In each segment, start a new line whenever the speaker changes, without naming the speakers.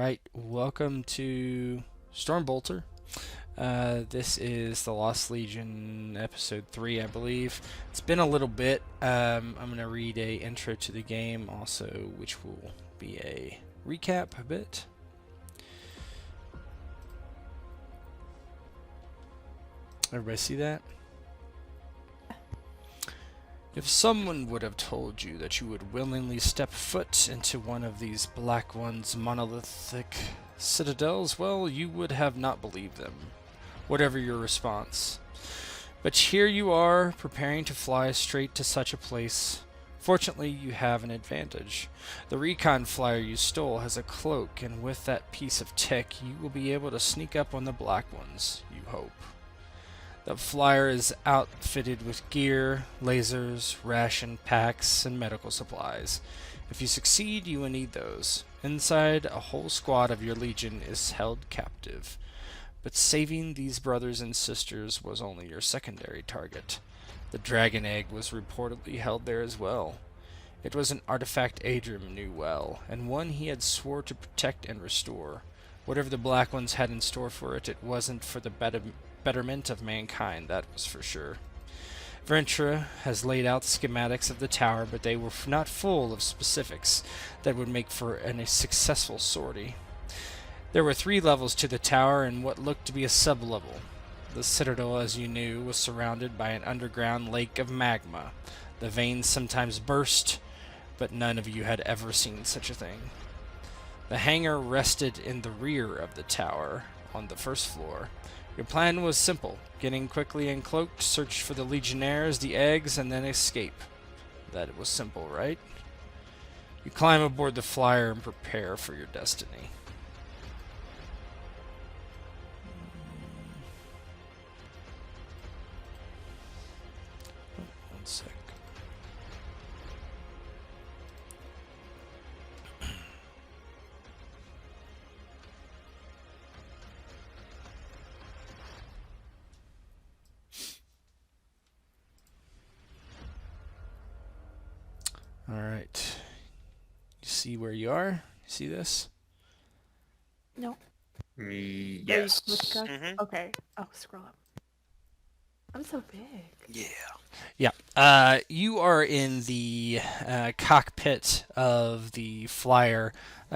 Alright, welcome to Stormbolter. This is the Lost Legion episode 3, I believe. It's been a little bit. I'm going to read a intro to the game also, which will be a recap a bit. Everybody see that? If someone would have told you that you would willingly step foot into one of these Black One's monolithic citadels, well, you would have not believed them, whatever your response. But here you are, preparing to fly straight to such a place. Fortunately, you have an advantage. The recon flyer you stole has a cloak, and with that piece of tech, you will be able to sneak up on the Black Ones, you hope. The flyer is outfitted with gear, lasers, ration packs, and medical supplies. If you succeed, you will need those. Inside, a whole squad of your legion is held captive. But saving these brothers and sisters was only your secondary target. The dragon egg was reportedly held there as well. It was an artifact Adrim knew well, and one he had swore to protect and restore. Whatever the Black Ones had in store for it, it wasn't for the betterment of mankind, that was for sure. Ventra has laid out the schematics of the tower, but they were not full of specifics that would make for a successful sortie. There were 3 levels to the tower and what looked to be a sub-level. The citadel, as you knew, was surrounded by an underground lake of magma. The veins sometimes burst, but none of you had ever seen such a thing. The hangar rested in the rear of the tower, on the first floor. Your plan was simple: get in quickly and cloaked, search for the legionnaires, the eggs, and then escape. That was simple, right? You climb aboard the flyer and prepare for your destiny. One sec. Alright. You see where you are? You see this?
No.
Yes.
Okay. Oh, scroll up. I'm so big.
Yeah.
Yeah. You are in the cockpit of the flyer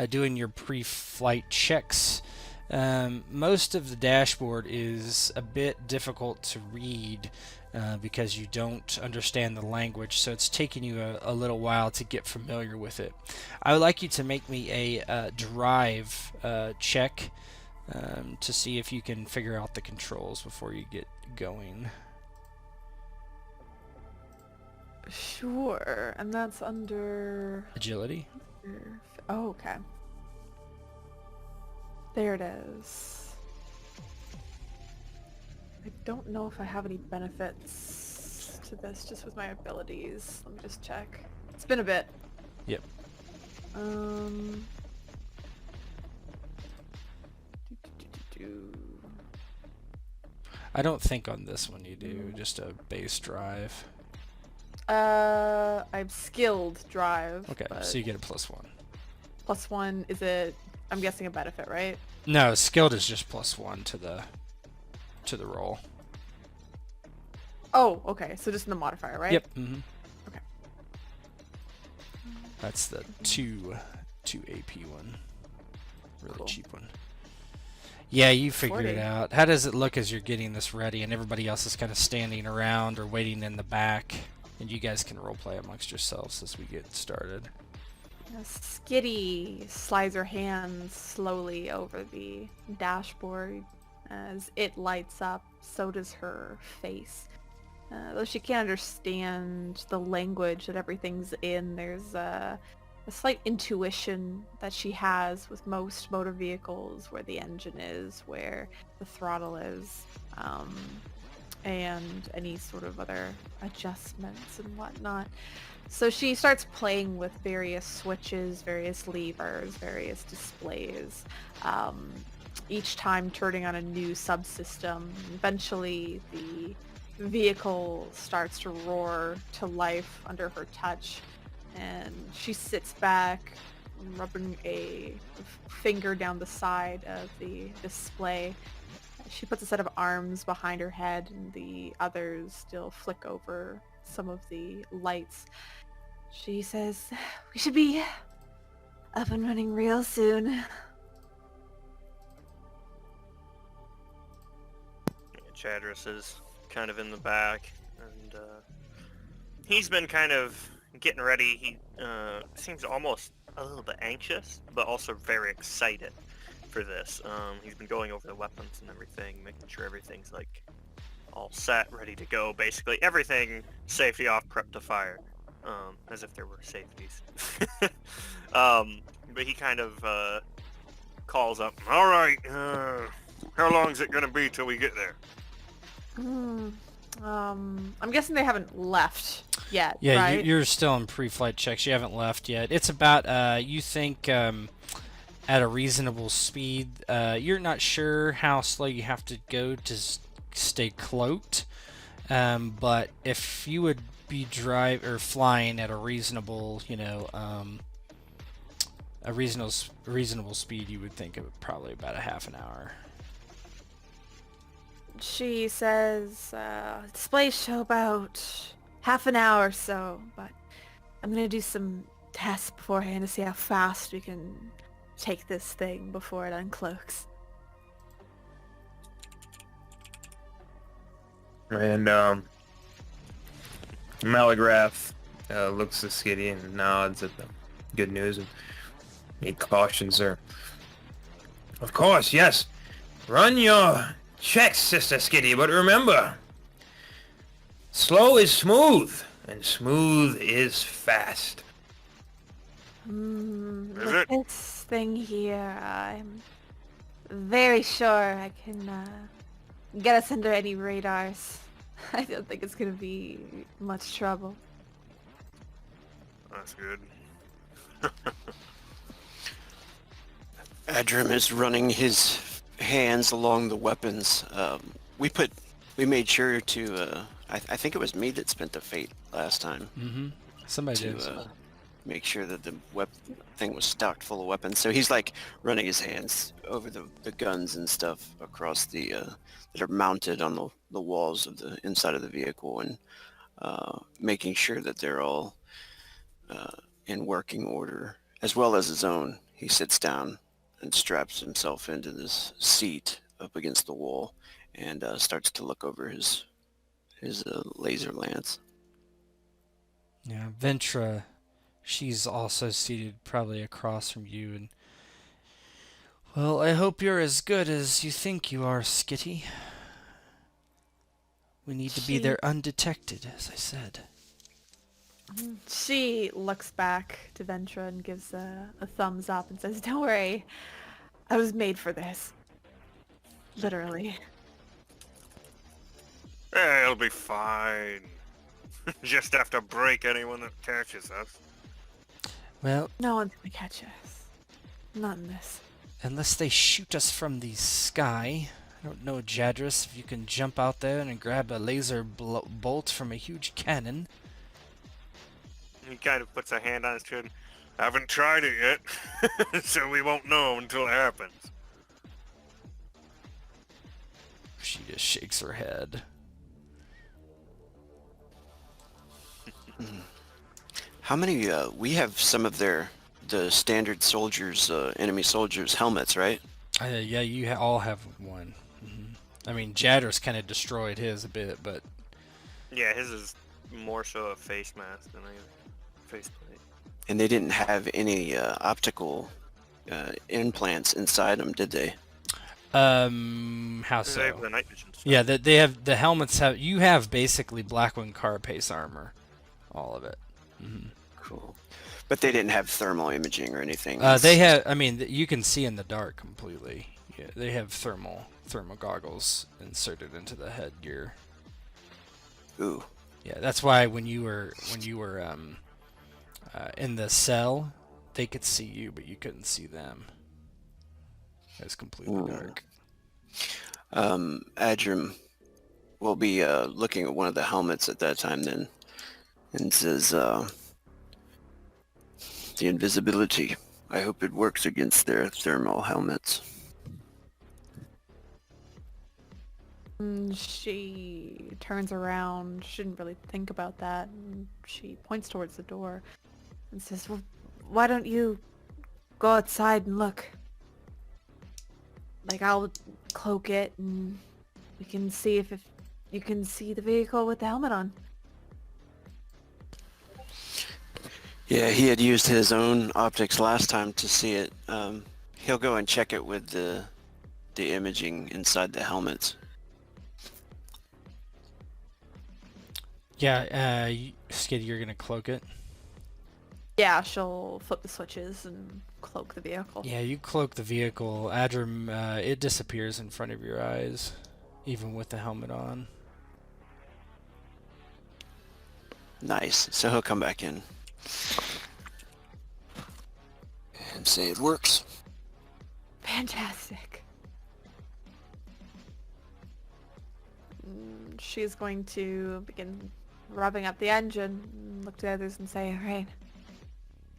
doing your pre-flight checks. Most of the dashboard is a bit difficult to read because you don't understand the language, so it's taking you a little while to get familiar with it. I would like you to make me a drive check to see if you can figure out the controls before you get going.
Sure. And that's under...
Agility?
Oh, okay. There it is. I don't know if I have any benefits to this just with my abilities. Let me just check. It's been a bit.
Yep. I don't think on this one you do, just a base drive.
I'm skilled drive.
Okay, so you get a +1.
+1, is it, I'm guessing a benefit, right?
No, skilled is just +1 to the roll.
Oh, okay. So just in the modifier, right?
Yep. Mm-hmm.
Okay.
That's the 2 AP one. Really
Cool.
cheap one. Yeah, you figured
40.
it out. How does it look as you're getting this ready and everybody else is kind of standing around or waiting in the back? And you guys can roleplay amongst yourselves as we get started.
Skitty slides her hands slowly over the dashboard. As it lights up, so does her face. Though she can't understand the language that everything's in, there's a slight intuition that she has with most motor vehicles, where the engine is, where the throttle is, and any sort of other adjustments and whatnot. So she starts playing with various switches, various levers, various displays, each time turning on a new subsystem. Eventually the vehicle starts to roar to life under her touch, and she sits back, rubbing a finger down the side of the display. She puts a set of arms behind her head, and the others still flick over some of the lights. She says, "We should be up and running real soon."
Chadris is kind of in the back, and he's been kind of getting ready. He seems almost a little bit anxious, but also very excited for this. He's been going over the weapons and everything, making sure everything's like all set, ready to go. Basically, everything safety off, prep to fire, as if there were safeties. But he kind of calls up, "All right, how long is it gonna be till we get there?"
I'm guessing they haven't left yet,
Yeah,
right?
you're still in pre-flight checks. You haven't left yet. It's about, you think, at a reasonable speed. You're not sure how slow you have to go to stay cloaked, but if you would be flying at a reasonable, a reasonable speed, you would think of probably about a half an hour.
She says, displays show about half an hour or so, but I'm gonna do some tests beforehand to see how fast we can take this thing before it uncloaks.
And Malagraph looks at Skitty and nods at the good news, and he cautions her. "Of course, yes. Run your checks, Sister Skitty, but remember, slow is smooth, and smooth is fast."
With this thing here, I'm very sure I can get us under any radars. I don't think it's gonna be much trouble.
That's good.
Adrim is running his hands along the weapons. We made sure to. I think it was me that spent the fate last time.
Mm-hmm. Somebody did.
To make sure that the thing was stocked full of weapons. So he's like running his hands over the guns and stuff across the that are mounted on the walls of the inside of the vehicle, and making sure that they're all in working order, as well as his own. He sits down and straps himself into this seat up against the wall, and starts to look over his laser lance.
Yeah, Ventra, she's also seated probably across from you, and well, I hope you're as good as you think you are, Skitty. We need to be there undetected, as I said.
She looks back to Ventra and gives a thumbs up and says, "Don't worry, I was made for this." Literally.
Hey, it'll be fine. Just have to break anyone that catches us.
Well,
No one's gonna catch us. Not in this.
unless they shoot us from the sky. I don't know, Jadris, if you can jump out there and grab a laser bolt from a huge cannon.
He kind of puts a hand on his chin. Haven't tried it yet, so we won't know until it happens.
She just shakes her head.
How many? We have some of the standard soldiers, enemy soldiers' helmets, right?
Yeah, you all have one. I mean, Jadris kind of destroyed his a bit, but
Yeah, his is more so a face mask than a faceplate.
And they didn't have any optical implants inside them, did they?
how
They have
so?
the night vision stuff.
Yeah, they have the helmets. You have basically Blackwing carapace armor, all of it.
Cool. But they didn't have thermal imaging or anything.
They have. I mean, you can see in the dark completely. Yeah, they have thermal goggles inserted into the headgear.
Ooh.
Yeah, that's why when you were in the cell, they could see you, but you couldn't see them. It was completely dark.
Adrim will be looking at one of the helmets at that time then, and says, "The invisibility I hope it works against their thermal helmets.
She turns around. She didn't really think about that. And she points towards the door and says, well, why don't you go outside and look? Like, I'll cloak it and we can see if you can see the vehicle with the helmet on.
Yeah, he had used his own optics last time to see it. He'll go and check it with the imaging inside the helmets.
Yeah, Skid, you're gonna cloak it?
Yeah, she'll flip the switches and cloak the vehicle.
Yeah, you cloak the vehicle. Adram, it disappears in front of your eyes, even with the helmet on.
Nice. So he'll come back in and say it works.
Fantastic. She's going to begin revving up the engine and look to the others and say, alright,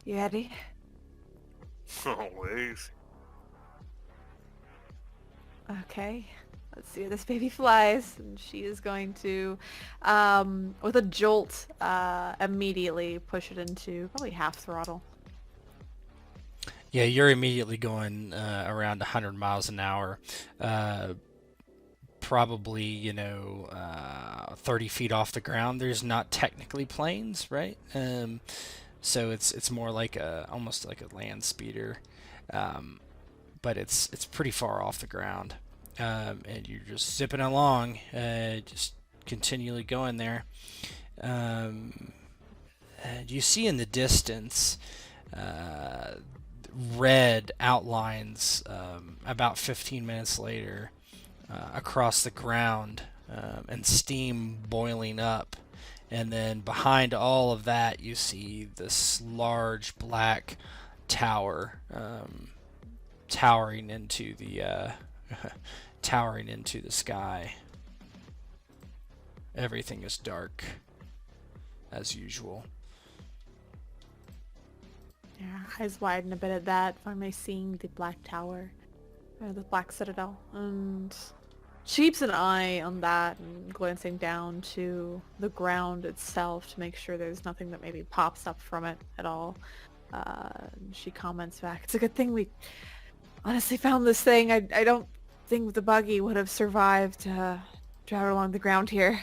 you ready?
Always.
Okay, let's see where this baby flies. And she is going to, with a jolt, immediately push it into probably half throttle.
Yeah, you're immediately going around 100 miles an hour. Probably, 30 feet off the ground. There's not technically planes, right? So it's more like almost like a land speeder, but it's pretty far off the ground, and you're just zipping along, just continually going there. And you see in the distance red outlines about 15 minutes later across the ground, and steam boiling up. And then behind all of that, you see this large black tower, towering into the towering into the sky. Everything is dark, as usual.
Yeah, eyes widen a bit at that, finally seeing the black tower, or the Black Citadel, and she keeps an eye on that and glancing down to the ground itself to make sure there's nothing that maybe pops up from it at all. She comments back, it's a good thing we honestly found this thing. I don't think the buggy would have survived travel along the ground here.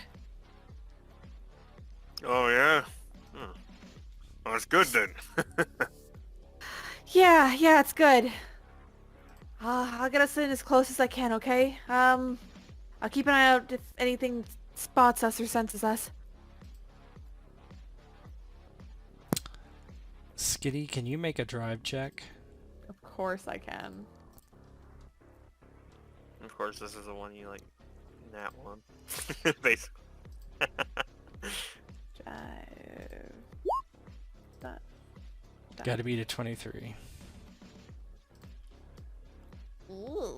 Oh, yeah? Hmm. Well, that's good then.
Yeah, it's good. I'll get us in as close as I can, okay? I'll keep an eye out if anything spots us or senses us.
Skitty, can you make a drive check?
Of course I can.
Of course, this is the one you like, that one. Basically.
Drive. That.
Gotta beat a 23.
Ooh.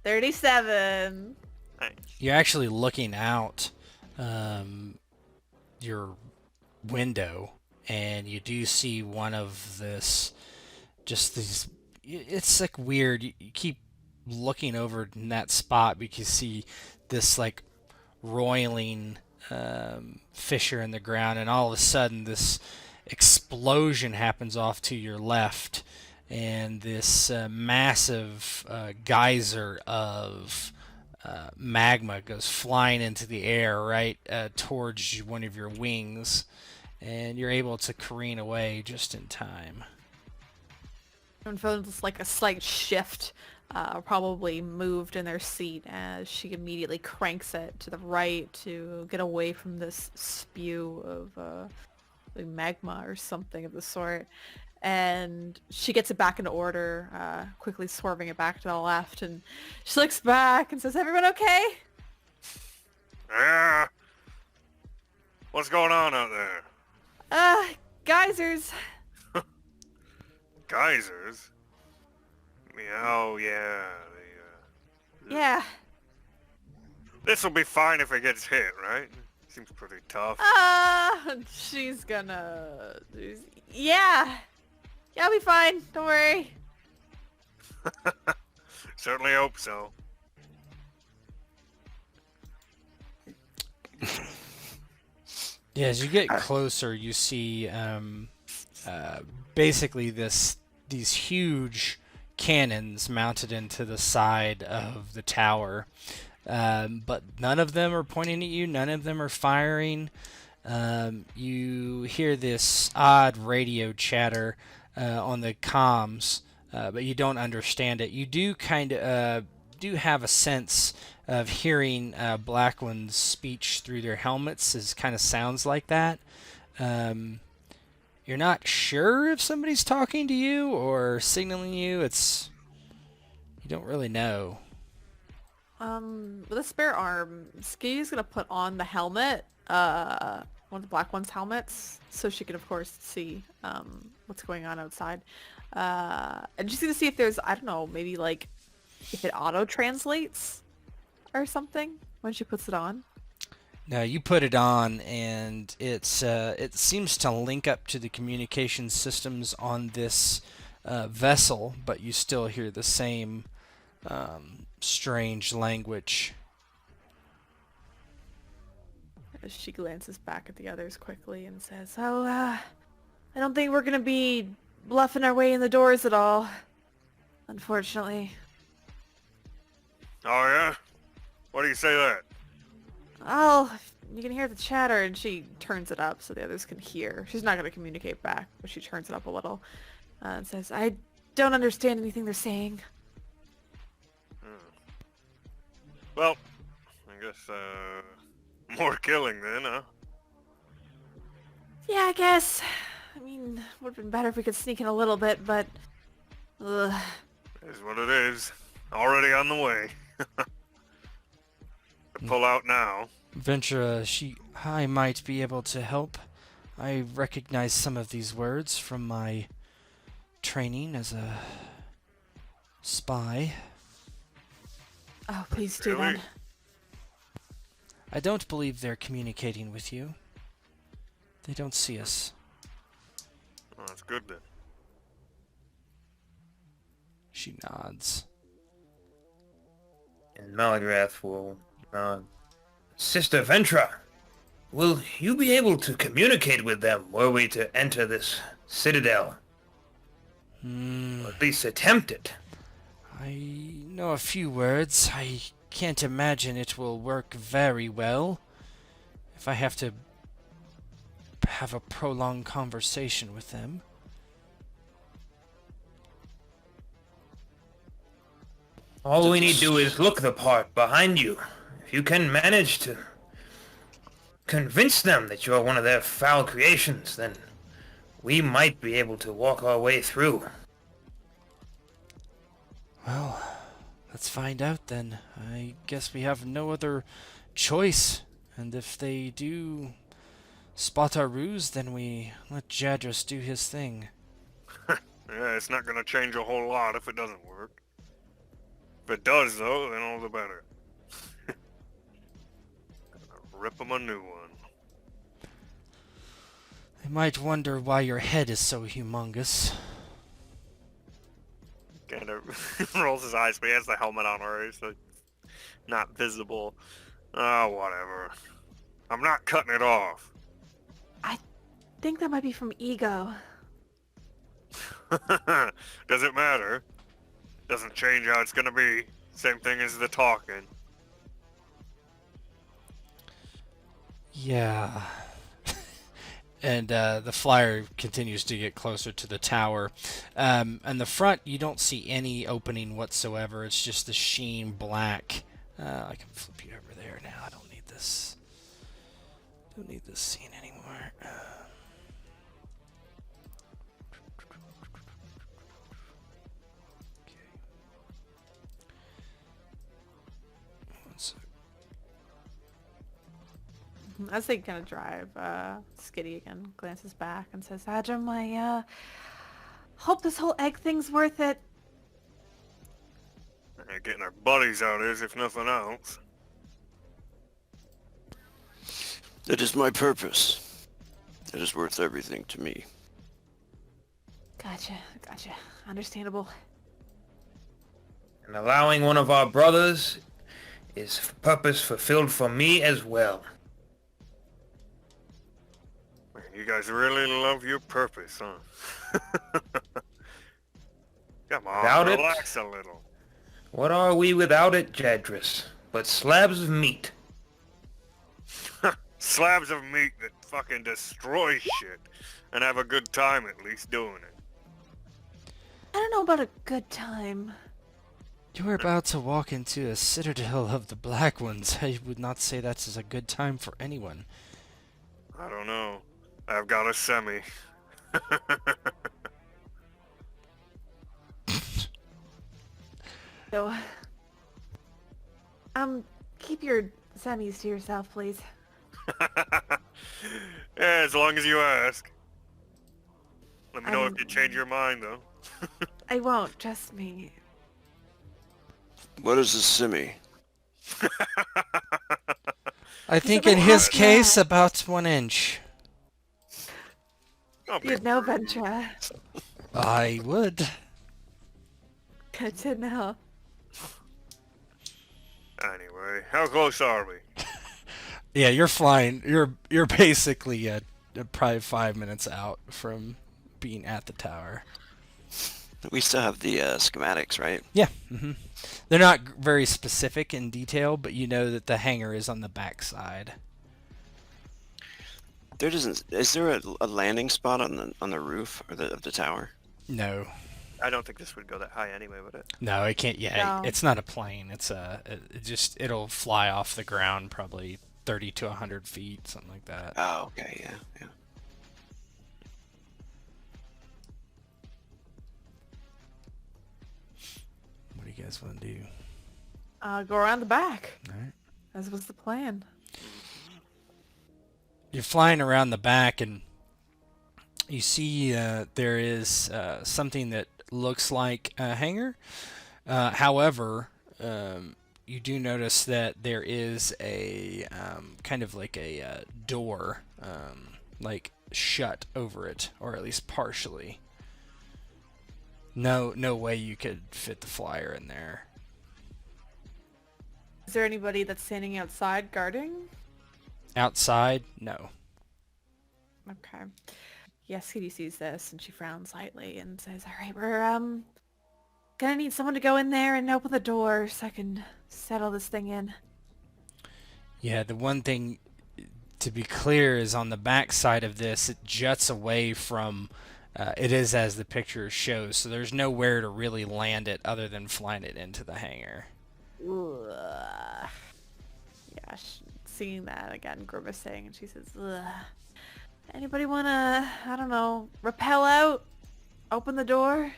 37.
Nice.
You're actually looking out your window, and you do see one of these, it's like weird. You keep looking over in that spot because you see this like roiling fissure in the ground, and all of a sudden this explosion happens off to your left, and this massive geyser of magma goes flying into the air right towards one of your wings, and you're able to careen away just in time.
Everyone feels like a slight shift, probably moved in their seat as she immediately cranks it to the right to get away from this spew of like magma or something of the sort. And she gets it back into order, quickly swerving it back to the left, and she looks back and says, everyone okay?
Yeah. What's going on out there?
Geysers.
Geysers? Oh, yeah.
Yeah.
This'll be fine if it gets hit, right? Seems pretty tough.
She's gonna... Yeah. Yeah, I'll be fine. Don't worry.
Certainly hope so.
Yeah, as you get
Alright.
closer, you see basically these huge cannons mounted into the side of the tower, but none of them are pointing at you. None of them are firing. You hear this odd radio chatter on the comms, but you don't understand it. You do do have a sense of hearing Black One's speech through their helmets. It kind of sounds like that. You're not sure if somebody's talking to you or signaling you. You don't really know.
With a spare arm, Ski's gonna put on the helmet, one of the Black One's helmets, so she can of course see what's going on outside. And just gonna see if there's, I don't know, maybe like if it auto translates or something when she puts it on.
No, you put it on, and it seems to link up to the communication systems on this vessel, but you still hear the same strange language.
As she glances back at the others quickly and says, "Oh, I don't think we're gonna be bluffing our way in the doors at all, unfortunately.
Oh yeah? Why do you say that?
Oh, you can hear the chatter," and she turns it up so the others can hear. She's not gonna communicate back, but she turns it up a little and says, "I don't understand anything they're saying."
Well, I guess, more killing then, huh?
Yeah, I guess. I mean, would have been better if we could sneak in a little bit, but... Ugh.
Is what it is. Already on the way. Pull out now.
Ventura, I might be able to help. I recognize some of these words from my training as a spy.
Oh, please do
Really?
then.
I don't believe they're communicating with you. They don't see us.
Oh, that's good then.
She nods.
And Malagrath will nod. Sister Ventra, will you be able to communicate with them were we to enter this citadel? Or at least attempt it?
I know a few words. I can't imagine it will work very well if I have to have a prolonged conversation with them.
All we need to do is look the part behind you. If you can manage to convince them that you're one of their foul creations, then we might be able to walk our way through.
Well, let's find out then. I guess we have no other choice. And if they do spot our ruse, then we let Jadras do his thing.
Yeah, it's not gonna change a whole lot if it doesn't work. If it does, though, then all the better. Rip 'em a new one.
They might wonder why your head is so humongous.
Kind of rolls his eyes, but he has the helmet on already, so it's not visible. Oh, whatever. I'm not cutting it off.
I think that might be from ego.
Does it matter? Doesn't change how it's gonna be. Same thing as the talking.
Yeah. And the flyer continues to get closer to the tower. And the front, you don't see any opening whatsoever. It's just the sheen black. I can flip you over there now. I don't need this. Don't need this scene anymore. One sec.
As they kind of drive, Skitty again glances back and says, "Adam, I hope this whole egg thing's worth it."
Getting our buddies out is, if nothing else.
That is my purpose. It is worth everything to me.
Gotcha. Understandable.
And allowing one of our brothers is purpose fulfilled for me as well.
Man, you guys really love your purpose, huh? Come on,
Without it?
relax a little.
What are we without it, Jadris? But slabs of meat.
Slabs of meat that fucking destroy shit, and have a good time at least doing it.
I don't know about a good time.
You're about to walk into a citadel of the Black Ones. I would not say that's a good time for anyone.
I don't know. I've got a semi.
So, keep your semis to yourself, please.
Yeah, as long as you ask. Let me know
I'm-
if you change your mind, though.
I won't, trust me.
What is a simi?
I think
about
in his
half
case,
that.
about 1 inch.
Don't be
You'd know,
rude.
Ventra.
I would.
Good to know.
Anyway, how close are we?
Yeah, you're flying. You're basically probably 5 minutes out from being at the tower.
We still have the schematics, right?
Yeah. They're not very specific in detail, but you know that the hangar is on the back side.
There doesn't. Is there a landing spot on the roof of the tower?
No.
I don't think this would go that high anyway, would it?
No, it can't. Yeah,
No.
it's not a plane. It's it'll fly off the ground probably 30 to 100 feet, something like that.
Oh, okay, yeah.
What do you guys want to do?
Go around the back.
All right.
As was the plan.
You're flying around the back, and you see there is something that looks like a hangar. However, you do notice that there is a kind of like a door, like shut over it, or at least partially. No way you could fit the flyer in there.
Is there anybody that's standing outside guarding?
Outside, no.
Okay. Yes, Kitty sees this and she frowns slightly and says, "Alright, we're gonna need someone to go in there and open the door so I can settle this thing in."
Yeah, the one thing to be clear is on the back side of this, it juts away from, it is as the picture shows, so there's nowhere to really land it other than flying it into the hangar.
Ugh. Yeah, seeing that again, grimacing, and she says, "Ugh. Anybody wanna, I don't know, rappel out? Open the door?"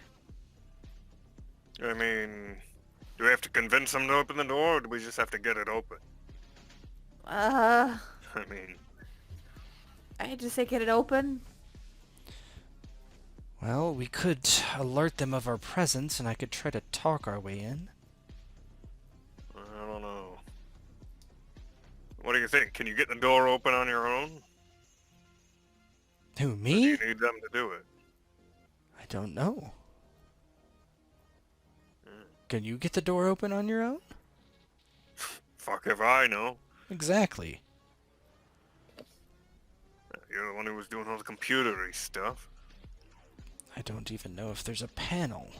I mean, do we have to convince them to open the door, or do we just have to get it open?
I
I mean,
just say get it open.
Well, we could alert them of our presence, and I could try to talk our way in.
I don't know. What do you think? Can you get the door open on your own?
Who,
Or do
me?
you need them to do it?
I don't know. Can you get the door open on your own?
Fuck if I know.
Exactly.
You're the one who was doing all the computery stuff.
I don't even know if there's a panel.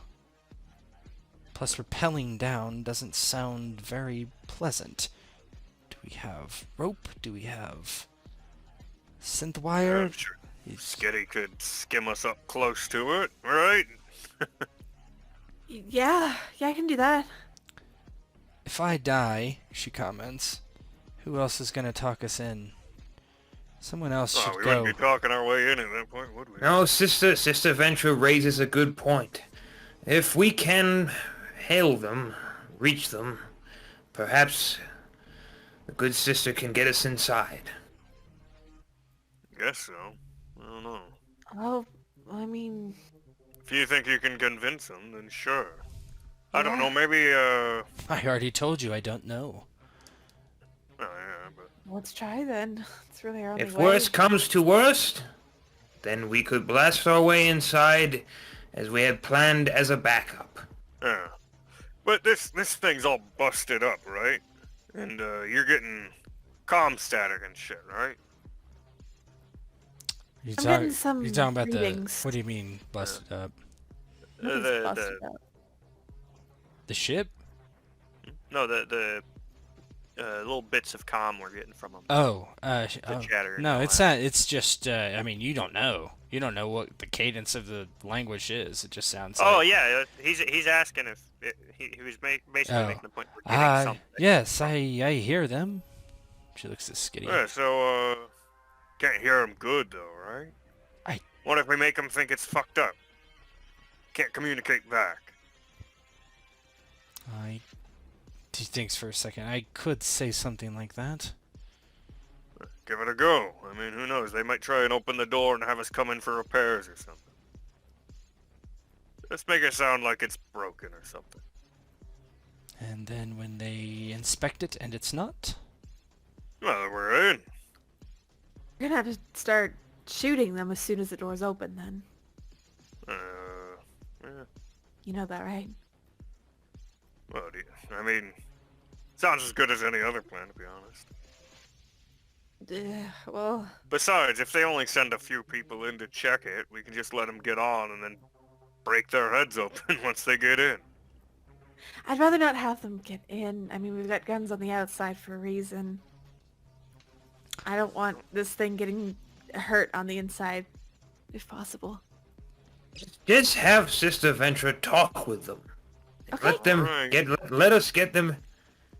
Plus, rappelling down doesn't sound very pleasant. Do we have rope? Do we have synth wire?
I'm sure Skitty could skim us up close to it, right?
Yeah, I can do that.
If I die, she comments, who else is gonna talk us in? Someone else
Oh,
should
we
go.
wouldn't be talking our way in at that point, would we?
No, Sister Venture raises a good point. If we can hail them, reach them, perhaps the good sister can get us inside.
Guess so. I don't know.
Oh, I mean,
If you think you can convince them, then sure. I don't
Yeah.
know, maybe,
I already told you I don't know.
oh yeah, but...
let's try then. It's really our only
If
way.
worst comes to worst, then we could blast our way inside as we had planned as a backup.
Yeah. But this thing's all busted up, right? And you're getting comm static and shit, right?
I'm getting some
You talking about
readings.
what do you mean busted up?
Nothing's
The
busted up.
The ship?
no the little bits of comm we're getting from them.
Oh,
The chatter and
no,
all
it's
that.
not. It's just. I mean, you don't know. You don't know what the cadence of the language is. It just sounds
Oh
like.
yeah, he's asking if he was basically
Oh.
making the point we're getting something.
Yes, I hear them. She looks at Skitty.
Yeah, so can't hear him good though, right?
I-
What if we make him think it's fucked up? Can't communicate back.
He thinks for a second. I could say something like that.
Give it a go. I mean, who knows? They might try and open the door and have us come in for repairs or something. Let's make it sound like it's broken or something.
And then when they inspect it and it's not,
Well, we're in.
We're gonna have to start shooting them as soon as the door's open then.
Yeah.
You know that, right?
Well, I mean, sounds as good as any other plan, to be honest.
Well,
Besides, if they only send a few people in to check it, we can just let them get on and then break their heads open once they get in.
I'd rather not have them get in. I mean, we've got guns on the outside for a reason. I don't want this thing getting hurt on the inside, if possible.
Just have Sister Ventra talk with them.
Okay.
Let them let us get them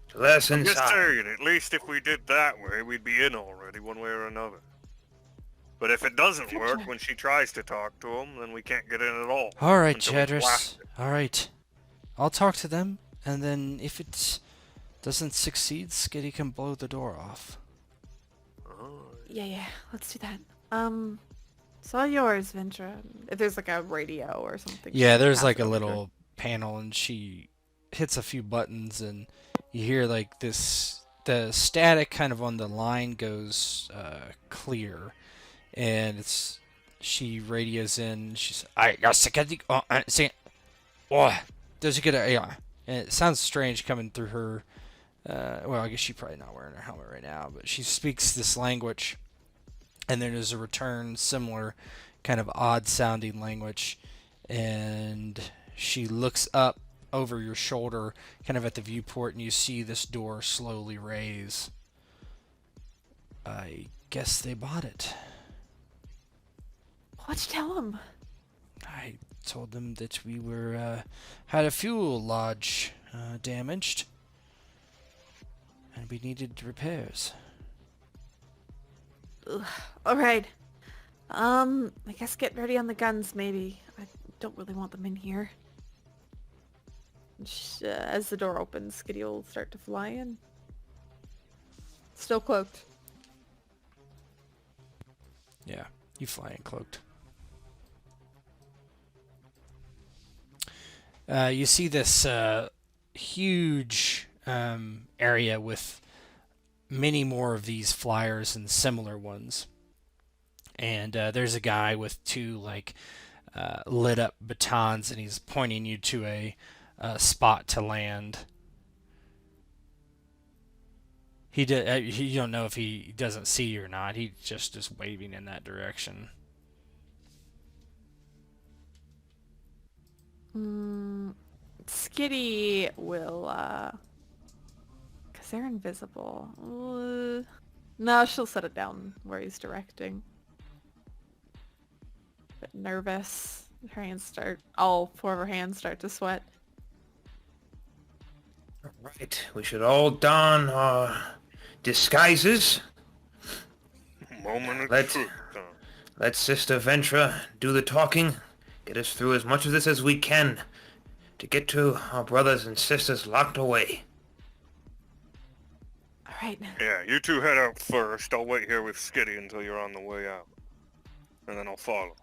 to let us
I'm just
inside.
saying, at least if we did that way, we'd be in already, one way or another. But if it doesn't work when she tries to talk to them, then we can't get in at all.
all right,
until we
Chatteris.
blast it.
All right, I'll talk to them, and then if it doesn't succeed, Skitty can blow the door off.
Oh,
Yeah, let's do that. It's all yours, Ventra. If there's like a radio or something.
Yeah, there's
pass
like
it
a
over to her.
little panel, and she hits a few buttons, and you hear like this. The static kind of on the line goes clear, and she radios in. She's I does it get a and it sounds strange coming through her. Well, I guess she's probably not wearing her helmet right now, but she speaks this language, and then there's a return similar, kind of odd sounding language, and she looks up over your shoulder, kind of at the viewport, and you see this door slowly raise. I guess they bought it.
What'd you tell him?
I told them that we were had a fuel lodge damaged, and we needed repairs.
All right. I guess get ready on the guns, maybe. I don't really want them in here. As the door opens, Skitty will start to fly in. Still cloaked.
Yeah, you fly in cloaked. You see this huge area with many more of these flyers and similar ones. And there's a guy with two lit up batons, and he's pointing you to a spot to land. You don't know if he doesn't see you or not. He just is waving in that direction.
Skitty will, because they're invisible. No, she'll set it down where he's directing. Bit nervous. Her hands all four of her hands start to sweat.
Right, we should all don our disguises.
moment of
Let's-
truth.
Let Sister Ventra do the talking. Get us through as much of this as we can to get to our brothers and sisters locked away.
All right.
Yeah, you two head out first. I'll wait here with Skitty until you're on the way out. And then I'll follow.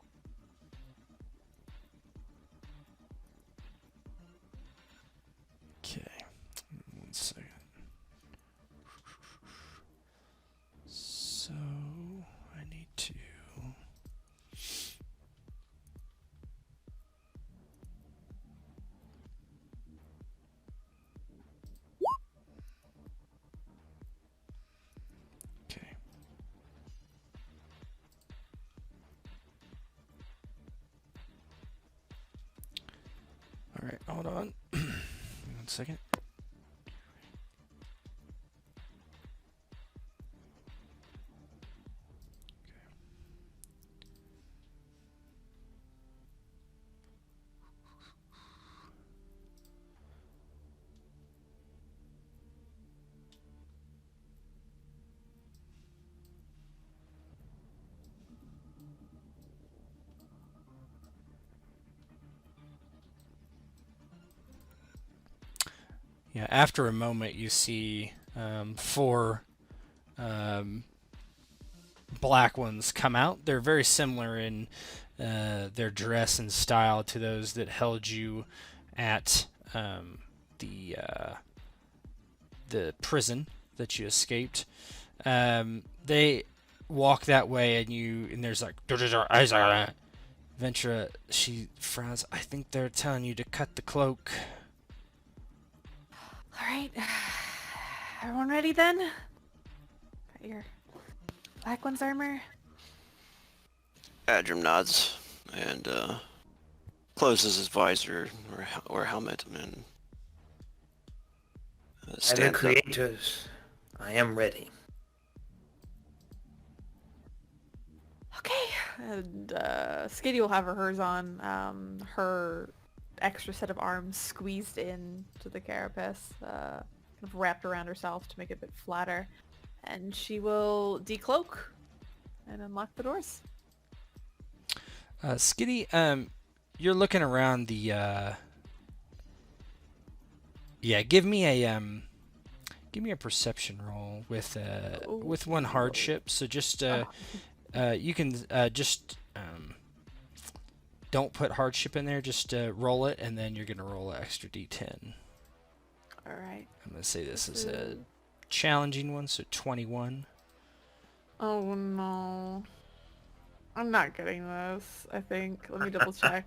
Okay. 1 second. So I need to Alright, hold on. 1 second. Yeah, after a moment, you see 4 black ones come out. They're very similar in their dress and style to those that held you at the prison that you escaped. They walk that way, and there's like Ventura. She frowns. I think they're telling you to cut the cloak.
Alright. Everyone ready then? Got your Black One's armor?
Adram nods and closes his visor or helmet and
By the
stands up.
creators, I am ready.
Okay. And Skitty will have hers on. Her extra set of arms squeezed in to the carapace, kind of wrapped around herself to make it a bit flatter. And she will decloak and unlock the doors.
Skitty, you're looking around the. Yeah, give me a perception roll with one hardship. So just you can just don't put hardship in there. Just roll it, and then you're gonna roll an extra d10.
All right.
I'm gonna say this is a challenging one, so 21.
Oh no. I'm not getting this, I think. Let me double check.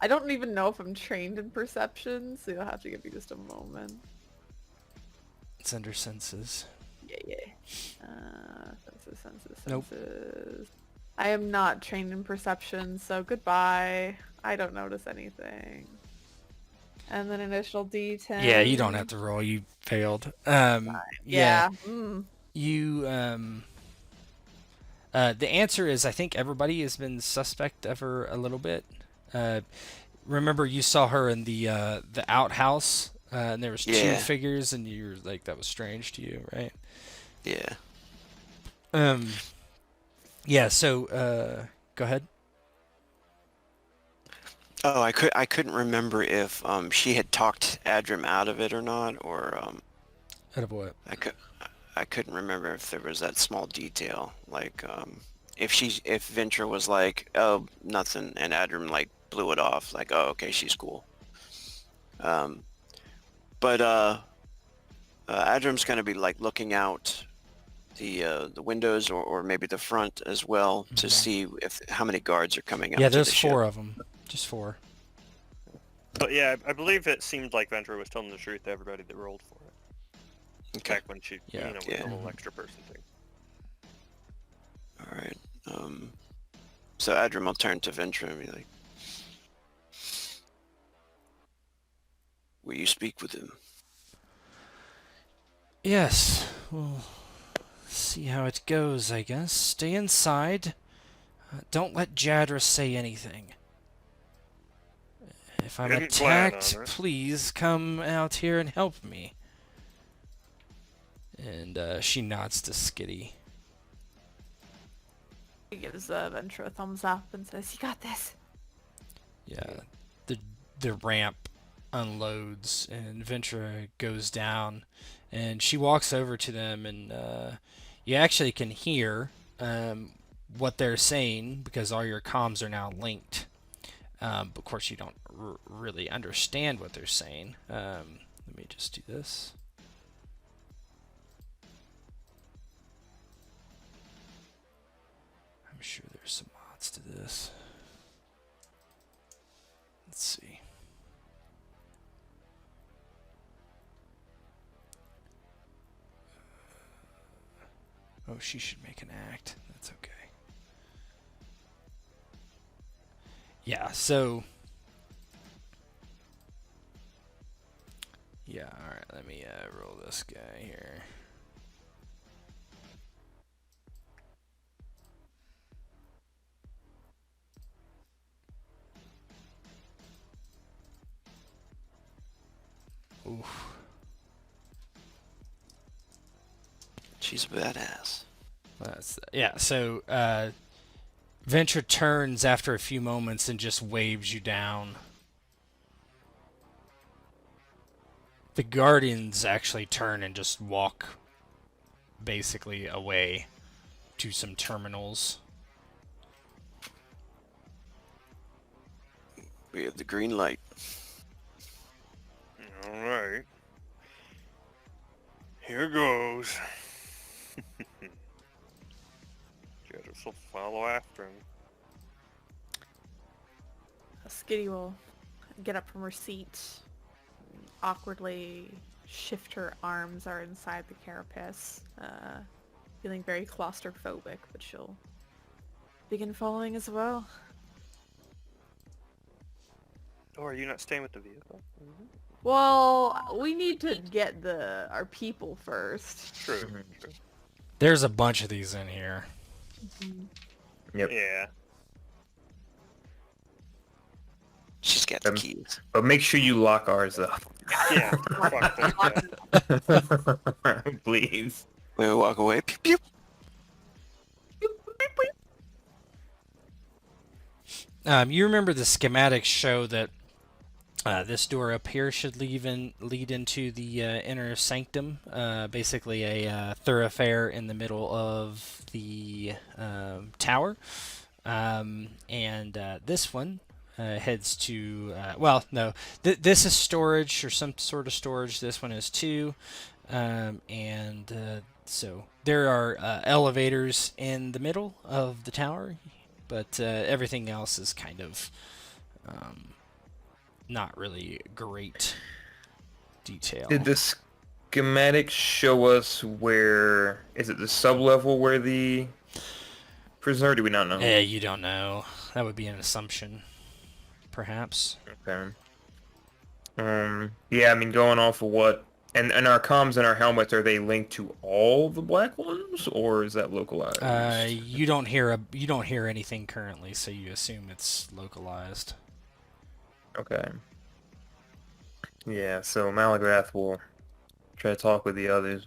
I don't even know if I'm trained in perception, so you'll have to give me just a moment.
It's under senses.
Yeah. Senses.
Nope.
I am not trained in perception, so goodbye. I don't notice anything. And then additional D10.
Yeah, you don't have to roll. You failed.
Yeah.
You the answer is I think everybody has been suspect of her a little bit. Remember you saw her in the outhouse, and there was 2 figures, and you were like, that was strange to you, right?
Yeah.
Yeah. So go ahead.
Oh, I couldn't remember if she had talked Adram out of it or not, or
Out of what?
I couldn't remember if there was that small detail, like if Ventra was like, oh, nothing, and Adram like blew it off, like, oh, okay, she's cool. But Adram's gonna be like looking out the windows or maybe the front as well to see how many guards are coming out.
Yeah,
to
there's
the
4
ship.
of them. Just 4.
But yeah, I believe it seemed like Ventura was telling the truth to everybody that rolled for it.
Okay.
Back when she,
Yeah.
with the little extra person thing.
All right. So Adram will turn to Ventra and be like, will you speak with him?
Yes. We'll see how it goes, I guess. Stay inside. Don't let Jadra say anything. If I'm
Didn't plan on
attacked,
it.
please come out here and help me. And she nods to Skitty.
He gives Ventura a thumbs up and says, you got this.
Yeah. The ramp unloads and Ventura goes down, and she walks over to them, and you actually can hear what they're saying because all your comms are now linked. But of course you don't really understand what they're saying. Let me just do this. I'm sure there's some mods to this. Let's see. Oh, she should make an act. That's okay. Yeah, so Yeah, alright, let me roll this guy here. Oof.
She's a badass.
Yeah, so Venture turns after a few moments and just waves you down. The Guardians actually turn and just walk basically away to some terminals.
We have the green light.
Alright. Here goes. Jedis will follow after him.
Skitty will get up from her seat, awkwardly shift her arms are inside the carapace, feeling very claustrophobic, but she'll begin following as well.
Oh, are you not staying with the vehicle?
Well, we need to get our people first.
True. True.
There's a bunch of these in here.
Yep.
Yeah.
She's got the keys.
But make sure you lock ours up.
Yeah. Fuck that.
Please.
When we walk away, pew pew.
You remember the schematics show that this door up here should lead into the inner sanctum, basically a thoroughfare in the middle of the tower, and this one heads to well, no, this is storage or some sort of storage. This one is too, and so there are elevators in the middle of the tower, but everything else is kind of not really great detail.
Did the schematic show us where... Is it the sub-level where the prisoner? Do we not know?
You don't know. That would be an assumption, perhaps.
Okay. Yeah, I mean, going off of what... And our comms and our helmets, are they linked to all the black ones, or is that localized?
You don't hear anything currently, so you assume it's localized.
Okay. Yeah, so Malagrath will try to talk with the others.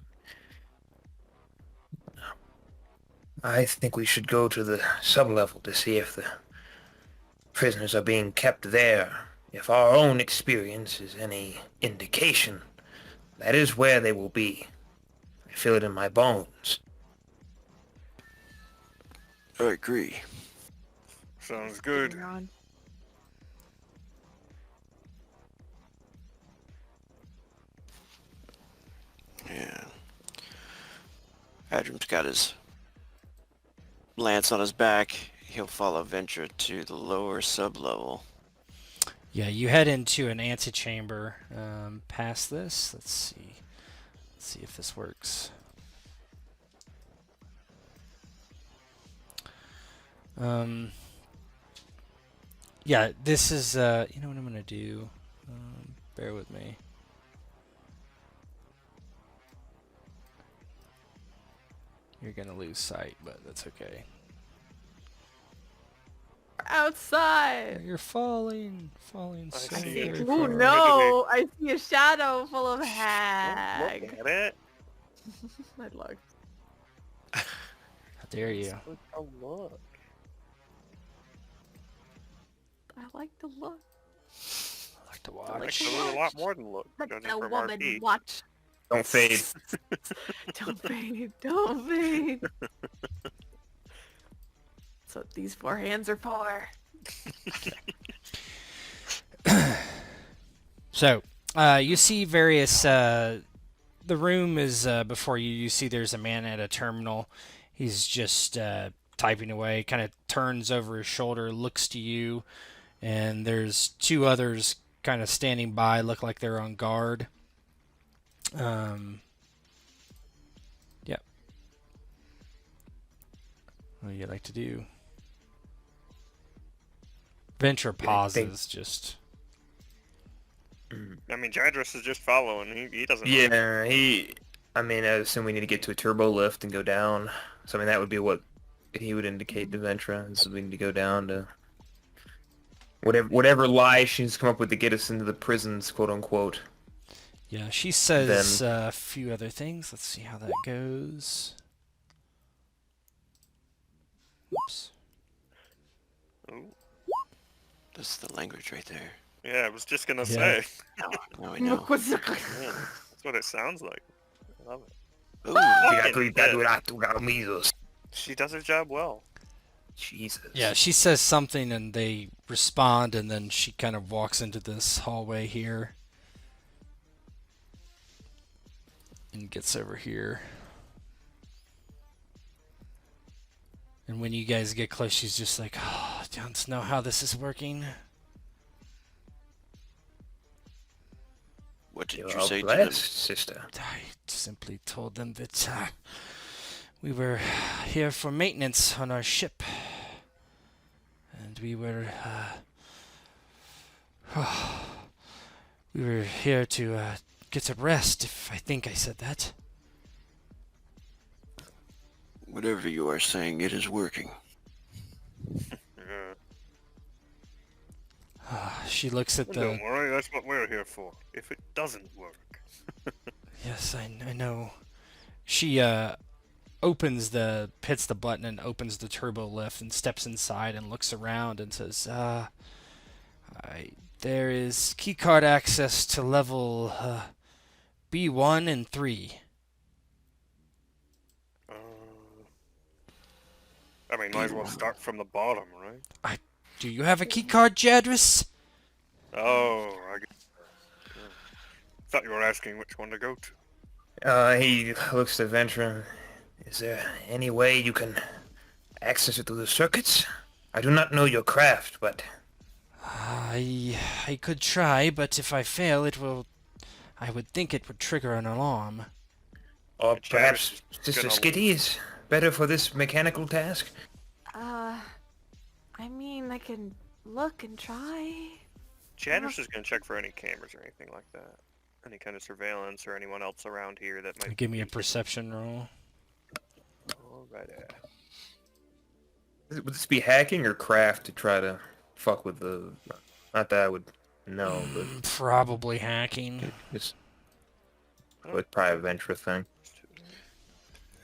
I think we should go to the sub-level to see if the prisoners are being kept there. If our own experience is any indication, that is where they will be. I feel it in my bones.
I agree.
Sounds good.
Moving on.
Yeah. Adram's got his lance on his back. He'll follow Venture to the lower sub-level.
Yeah, you head into an antechamber past this. Let's see if this works. Yeah, this is, you know what I'm going to do? Bear with me. You're going to lose sight, but that's okay.
Outside!
You're falling
I
so
see
very
it.
far.
Oh no! I see a shadow full of hag.
Look at it.
I looked.
How dare you?
Look how look.
I like the look.
I like to
I
watch.
like a lot more than look.
Let
judging
the
from
woman
RP.
watch.
Don't fade.
Don't fade. Don't fade. That's what these four hands are for.
So, you see various, the room is before you. You see there's a man at a terminal. He's just typing away, kind of turns over his shoulder, looks to you, and there's two others kind of standing by, look like they're on guard. Yep. What do you like to do? Venture pauses, just...
I mean, Jadris is just following. He doesn't know.
Yeah, I mean, I assume we need to get to a turbo lift and go down. So, I mean, that would be what he would indicate to Ventra. So we need to go down to whatever lie she's come up with to get us into the prisons, quote unquote.
Yeah, she says a few other things. Let's see how that goes. Oops.
Ooh.
That's the language right there.
Yeah, I was just gonna
Yeah.
say.
Now I know.
Yeah, that's what it sounds like. I love it.
Ooh,
She does her job well.
Jesus.
Yeah, she says something and they respond, and then she kind of walks into this hallway here and gets over here. And when you guys get close, she's just like, "Oh, I don't know how this is working."
what did
You're
you say to
blessed,
them?
sister.
I simply told them that we were here for maintenance on our ship. And we were here to get some rest, if I think I said that.
Whatever you are saying, it is working.
Yeah.
She looks at
Well,
the...
don't worry, that's what we're here for. If it doesn't work.
Yes, I know. She hits the button and opens the turbo lift and steps inside and looks around and says, there is keycard access to level B1 and 3.
I mean, might as well start from the bottom, right?
Do you have a keycard, Jadris?
Oh, thought you were asking which one to go to.
He looks to Ventra. Is there any way you can access it through the circuits? I do not know your craft, but...
I could try, but if I fail, I would think it would trigger an alarm.
Or
Jadris
perhaps
is
Sister
gonna-
Skitty is better for this mechanical task?
I mean, I can look and try.
Jadris is gonna check for any cameras or anything like that. Any kind of surveillance or anyone else around here that might...
Give me a perception roll.
Alright.
Would this be hacking or craft to try to fuck with the... Not that I would know, but
Probably hacking.
just... But probably a Ventra thing.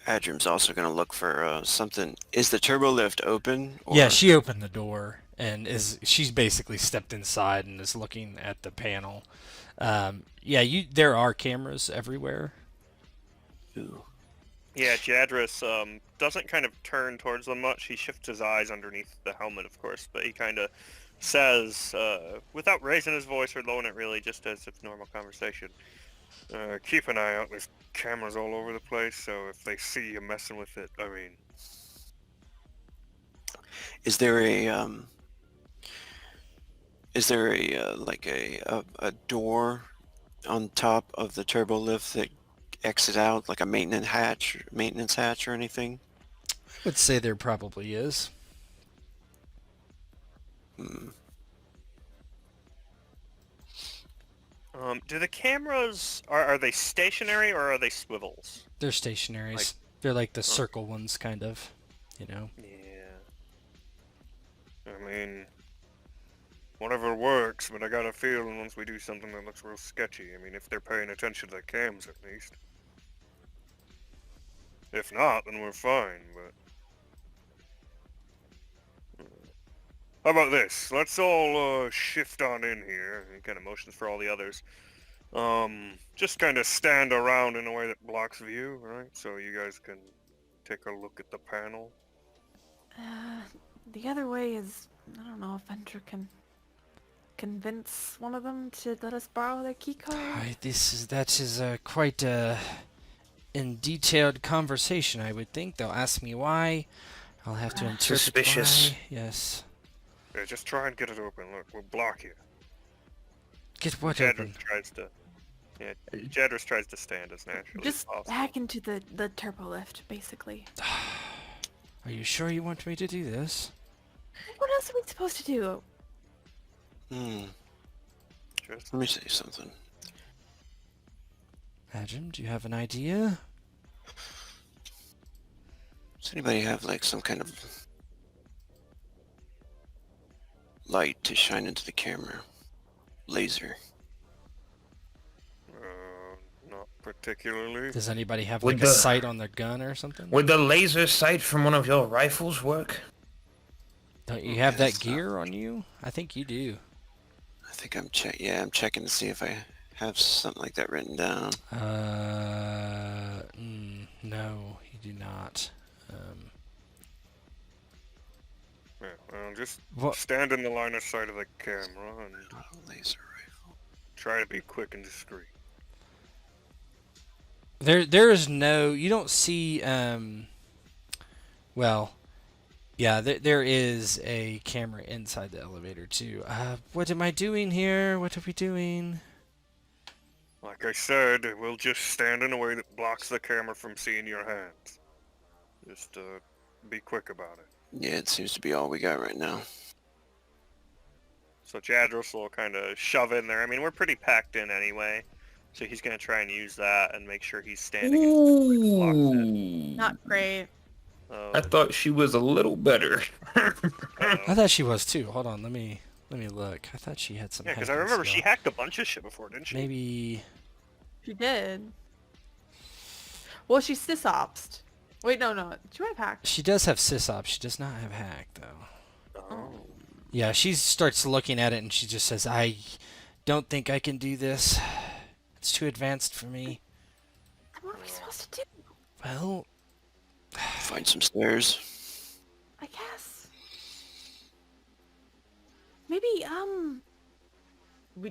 Adrim's also going to look for something. Is the turbo lift open? Or...
Yeah, she opened the door and she's basically stepped inside and is looking at the panel. There are cameras everywhere.
Ooh.
Yeah, Jadris doesn't kind of turn towards them much. He shifts his eyes underneath the helmet, of course, but he kind of says, without raising his voice or lowering it really, just as if normal conversation, keep an eye out. There's cameras all over the place, so if they see you messing with it, I mean...
Is there a door on top of the turbo lift that exit out, like a maintenance hatch or anything?
I would say there probably is.
Do the cameras, are they stationary or are they swivels?
They're stationaries. They're like the circle ones, kind of. You know?
Yeah. I mean, whatever works, but I got a feeling once we do something that looks real sketchy, I mean, if they're paying attention to the cams at least. If not, then we're fine, but... How about this? Let's all shift on in here. He kind of motions for all the others. Just kind of stand around in a way that blocks view, right? So you guys can take a look at the panel.
The other way is, I don't know if Ventra can convince one of them to let us borrow their keycard.
That is quite in detailed conversation, I would think. They'll ask me why. I'll have to interpret
Suspicious.
why. Yes.
Yeah, just try and get it open. Look, we'll block you.
Get what open?
Jadris tries to stand as naturally as
Just
possible.
hack into the turbo lift, basically.
Are you sure you want me to do this?
What else are we supposed to do?
Let me say something.
Adam, do you have an idea?
Does anybody have like some kind of light to shine into the camera? Laser.
Not particularly.
Does anybody have
Would
like a
the-
sight on their gun or something?
Would the laser sight from one of your rifles work?
Don't you have that
Yes,
gear on you? I think you do.
I think I'm I'm checking to see if I have something like that written down.
No, you do not.
Yeah, well, just
What?
stand in the line of sight of the camera and
Not a laser rifle.
try to be quick and discreet.
There is no. You don't see. Well, yeah. There is a camera inside the elevator too. What am I doing here? What are we doing?
Like I said, we'll just stand in a way that blocks the camera from seeing your hands. Just be quick about it.
Yeah, it seems to be all we got right now.
So Jadros will kind of shove in there. I mean, we're pretty packed in anyway, so he's going to try and use that and make sure he's standing in blocks in.
Not great.
So,
I thought she was a little better.
I
uh-oh.
thought she was too. Hold on, let me look. I thought she had some.
Yeah, because I
hacking
remember she
skill.
hacked a bunch of shit before, didn't she?
Maybe.
She did. Well, she sysopsed. Wait, no. She might have hacked.
She does have sysop. She does not have hack though.
Oh.
Yeah, she starts looking at it and she just says, "I don't think I can do this. It's too advanced for me."
What are we supposed to do?
Well,
Find some stairs.
I guess. Maybe,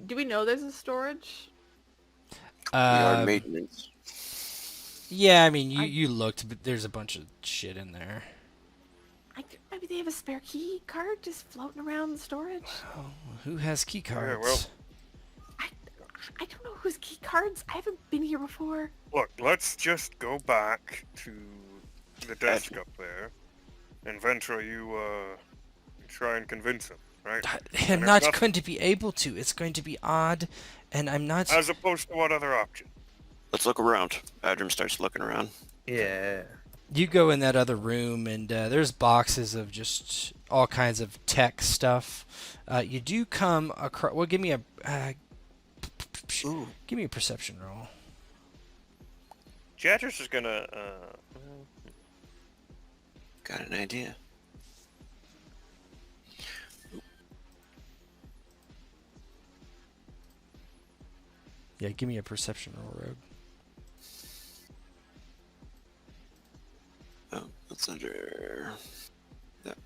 do we know there's a storage?
We are
uh,
maintenance.
yeah. I mean, you looked, but there's a bunch of shit in there.
Maybe they have a spare key card just floating around the storage?
Oh, who has key cards?
well.
I don't know whose key cards. I haven't been here before.
Look, let's just go back to the desk up there, and Ventra, you try and convince him, right?
I'm
And
not
if nothing-
going to be able to. It's going to be odd, and I'm not.
As opposed to what other option?
Let's look around. Adram starts looking around.
Yeah.
You go in that other room, and there's boxes of just all kinds of tech stuff. You do come across. Well, give me a
Ooh.
give me a perception roll.
Jadros is gonna.
Got an idea.
Yeah, give me a perception roll, Rogue.
Oh, that's under... That.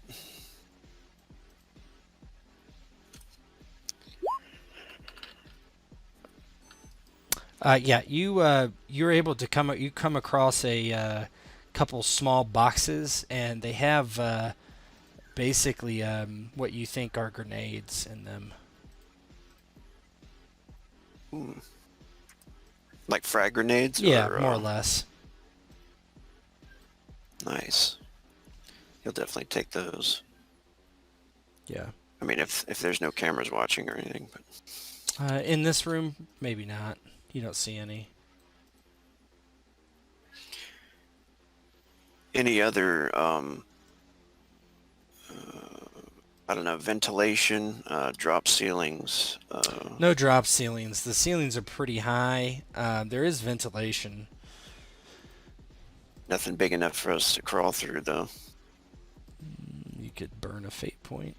Yeah, you're able to come across a couple small boxes, and they have basically what you think are grenades in them.
Ooh. Like frag grenades?
Yeah,
or,
more or less.
Nice. He'll definitely take those.
Yeah.
I mean, if there's no cameras watching or anything. But
In this room, maybe not. You don't see any.
any other, I don't know, ventilation, drop ceilings?
No drop ceilings. The ceilings are pretty high. There is ventilation.
Nothing big enough for us to crawl through, though.
You could burn a fate point.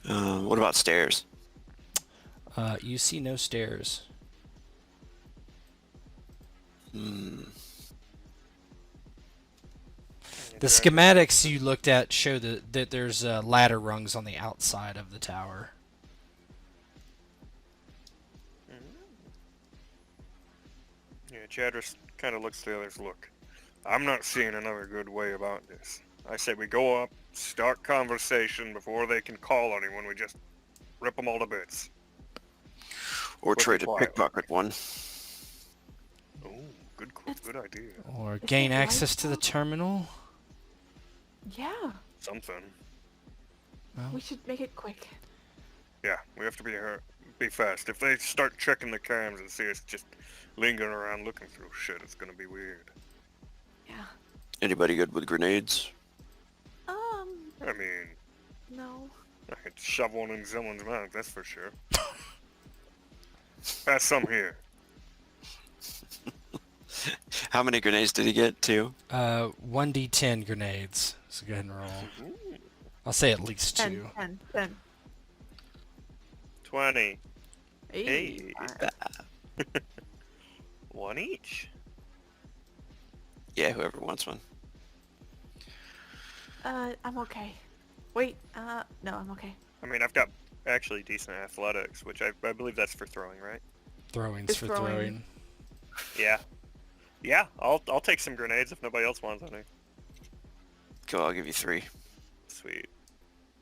What about stairs?
You see no stairs. The schematics you looked at show that there's ladder rungs on the outside of the tower.
Yeah, Jadros kind of looks at the others. Look, I'm not seeing another good way about this. I say we go up, start conversation before they can call anyone. We just rip them all to bits.
Or
Quick
try
and
to
quiet.
pickpocket one?
Oh, good idea.
Or
It's
gain
a
access to the
light
terminal.
Yeah,
Something.
Well,
we should make it quick.
Yeah, we have to be fast. If they start checking the cams and see us just lingering around looking through shit, it's gonna be weird.
Yeah.
Anybody good with grenades?
I mean,
No.
I could shove one in someone's mouth, that's for sure. Pass some here.
How many grenades did he get? 2?
1d10 grenades. So go ahead and roll. I'll say at least 2.
10.
20.
Hey.
Hey. One each.
Yeah, whoever wants one.
I'm okay. Wait, no, I'm okay.
I mean, I've got actually decent athletics, which I believe that's for throwing, right?
Throwing's
Just
for
throwing.
throwing.
Yeah. Yeah, I'll take some grenades if nobody else wants any.
Cool, I'll give you 3.
Sweet.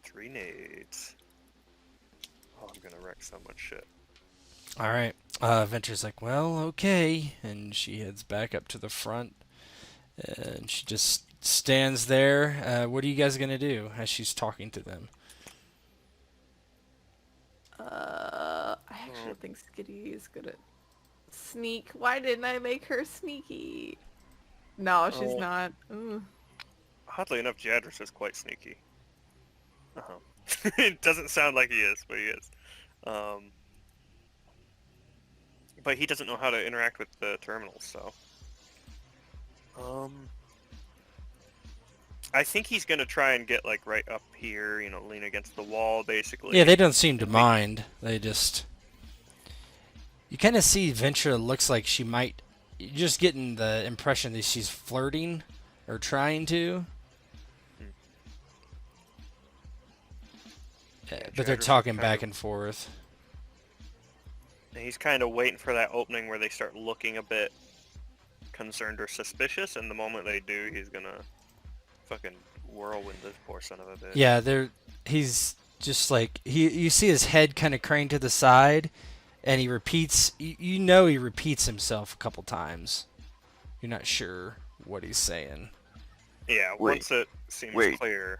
3 nades. Oh, I'm gonna wreck so much shit.
Alright. Venture's like, well, okay. And she heads back up to the front. And she just stands there. What are you guys going to do as she's talking to them?
I actually think Skitty is good at sneak. Why didn't I make her sneaky? No, she's
Oh.
not. Ooh.
Oddly enough, Jadris is quite sneaky. It doesn't sound like he is, but he is. But he doesn't know how to interact with the terminals, so... I think he's gonna try and get, like, right up here, you know, lean against the wall, basically.
Yeah, they don't seem to mind. They just... You kind of see Ventura looks like she might... You're just getting the impression that she's flirting or trying to. But they're
Jadris is
talking
kind
back
of-
and forth.
And he's kind of waiting for that opening where they start looking a bit concerned or suspicious, and the moment they do, he's gonna fucking whirlwind this poor son of a bitch.
Yeah, he's just like... You see his head kind of crane to the side, and he repeats... You know he repeats himself a couple times. You're not sure what he's saying.
Yeah,
Wait.
once it seems
Wait.
clear,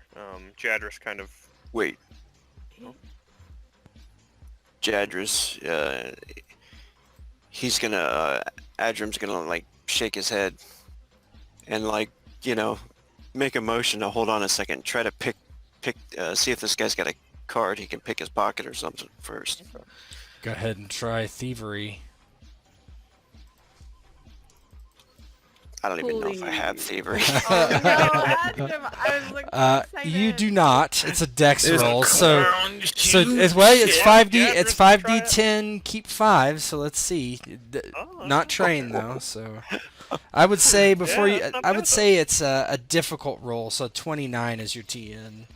Jadris kind of...
Wait. Jadris, he's gonna, Adram's gonna, like, shake his head and, like, you know, make a motion to hold on a second, try to see if this guy's got a card he can pick his pocket or something first.
Go ahead and try thievery.
I don't even know if I have
Please.
thievery.
Oh no, Adam! I was like,
You
excited.
do not. It's a dex
There's a
roll, so
clown
it's
shoot.
5d
Yeah,
it's
just try it.
5d10, keep 5. So let's see.
Oh,
Not trained though, so I would say before
Yeah,
you,
that's not
I
bad,
would say it's a difficult roll. So 29 is your TN.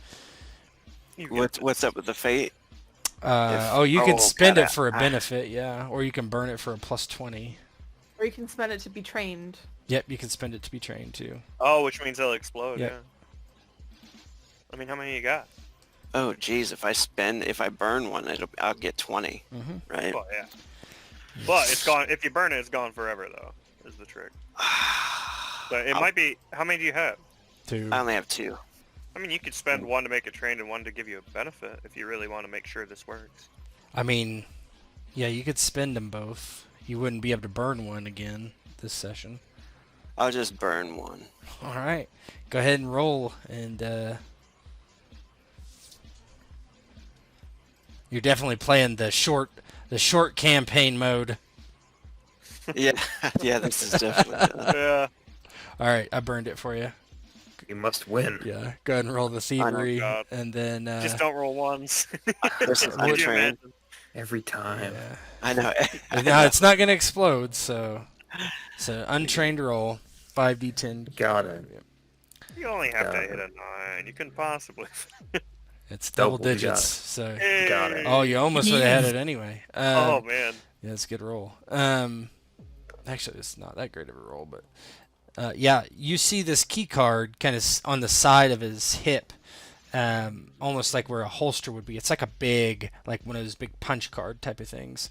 You get
What's up with the fate?
You can spend
God,
it for a benefit, yeah, or you can burn it for a plus 20.
Or you can spend it to be trained.
Yep, you can spend it to be trained too.
Oh, which means they'll explode,
Yep.
yeah. I mean, how many you got?
Oh, geez, if I burn one, I'll get 20,
Mm-hmm.
right?
Well, yeah. But it's gone. If you burn it, it's gone forever, though, is the trick. But it might be... How many do you have?
2.
I only have 2.
I mean, you could spend one to make it trained and one to give you a benefit if you really want to make sure this works.
I mean, yeah, you could spend them both. You wouldn't be able to burn one again this session.
I'll just burn one.
All right, go ahead and roll, and you're definitely playing the short campaign mode.
Yeah, yeah, this is definitely...
Yeah.
All right, I burned it for you.
You must win.
Yeah, go ahead and roll the thievery,
God.
and then
Just don't roll ones.
Versus
Could you
untrained.
imagine?
Every time.
yeah.
I know.
No, it's not gonna explode. So untrained roll, 5d10.
Got it.
You only have to
Got
hit a 9. You couldn't possibly...
It's double
Double, you got
digits.
it.
So
Got it.
oh, you almost would have had it anyway.
Oh, man.
Yeah, it's a good roll. Actually, it's not that great of a roll, but yeah, you see this key card kind of on the side of his hip, almost like where a holster would be. It's like a big, like one of those big punch card type of things,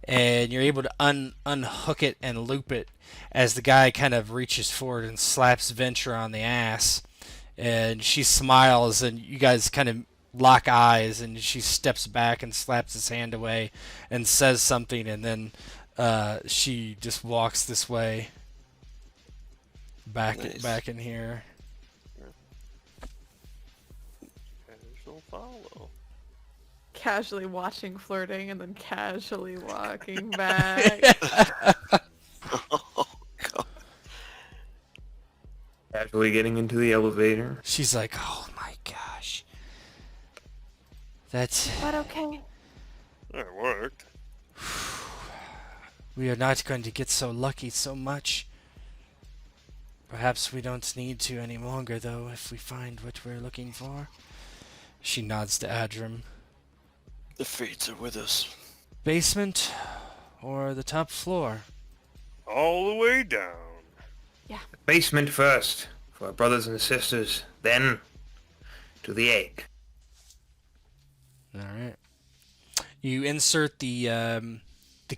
and you're able to unhook it and loop it as the guy kind of reaches forward and slaps Ventura on the ass, and she smiles, and you guys kind of lock eyes, and she steps back and slaps his hand away and says something, and then she just walks this way back
Nice.
back in here.
Casual follow.
Casually watching flirting and then casually walking back.
Oh, God.
Casually getting into the elevator.
She's like, oh my gosh. That's...
But okay.
It worked.
We are not going to get so lucky so much. Perhaps we don't need to any longer, though, if we find what we're looking for. She nods to Adram.
The fates are with us.
Basement or the top floor?
All the way down.
Basement first, for our brothers and sisters, then to the egg.
Alright. You insert the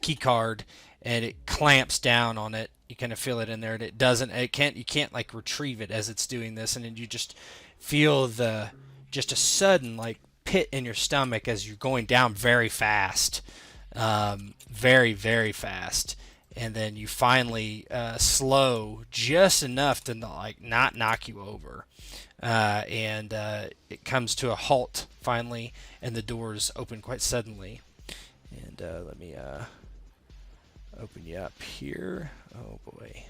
key card, and it clamps down on it. You kind of feel it in there, and you can't like retrieve it as it's doing this, and then you just feel just a sudden like pit in your stomach as you're going down very fast, very, very fast. And then you finally slow just enough to not knock you over, and it comes to a halt finally, and the doors open quite suddenly. And let me open you up here. Oh boy.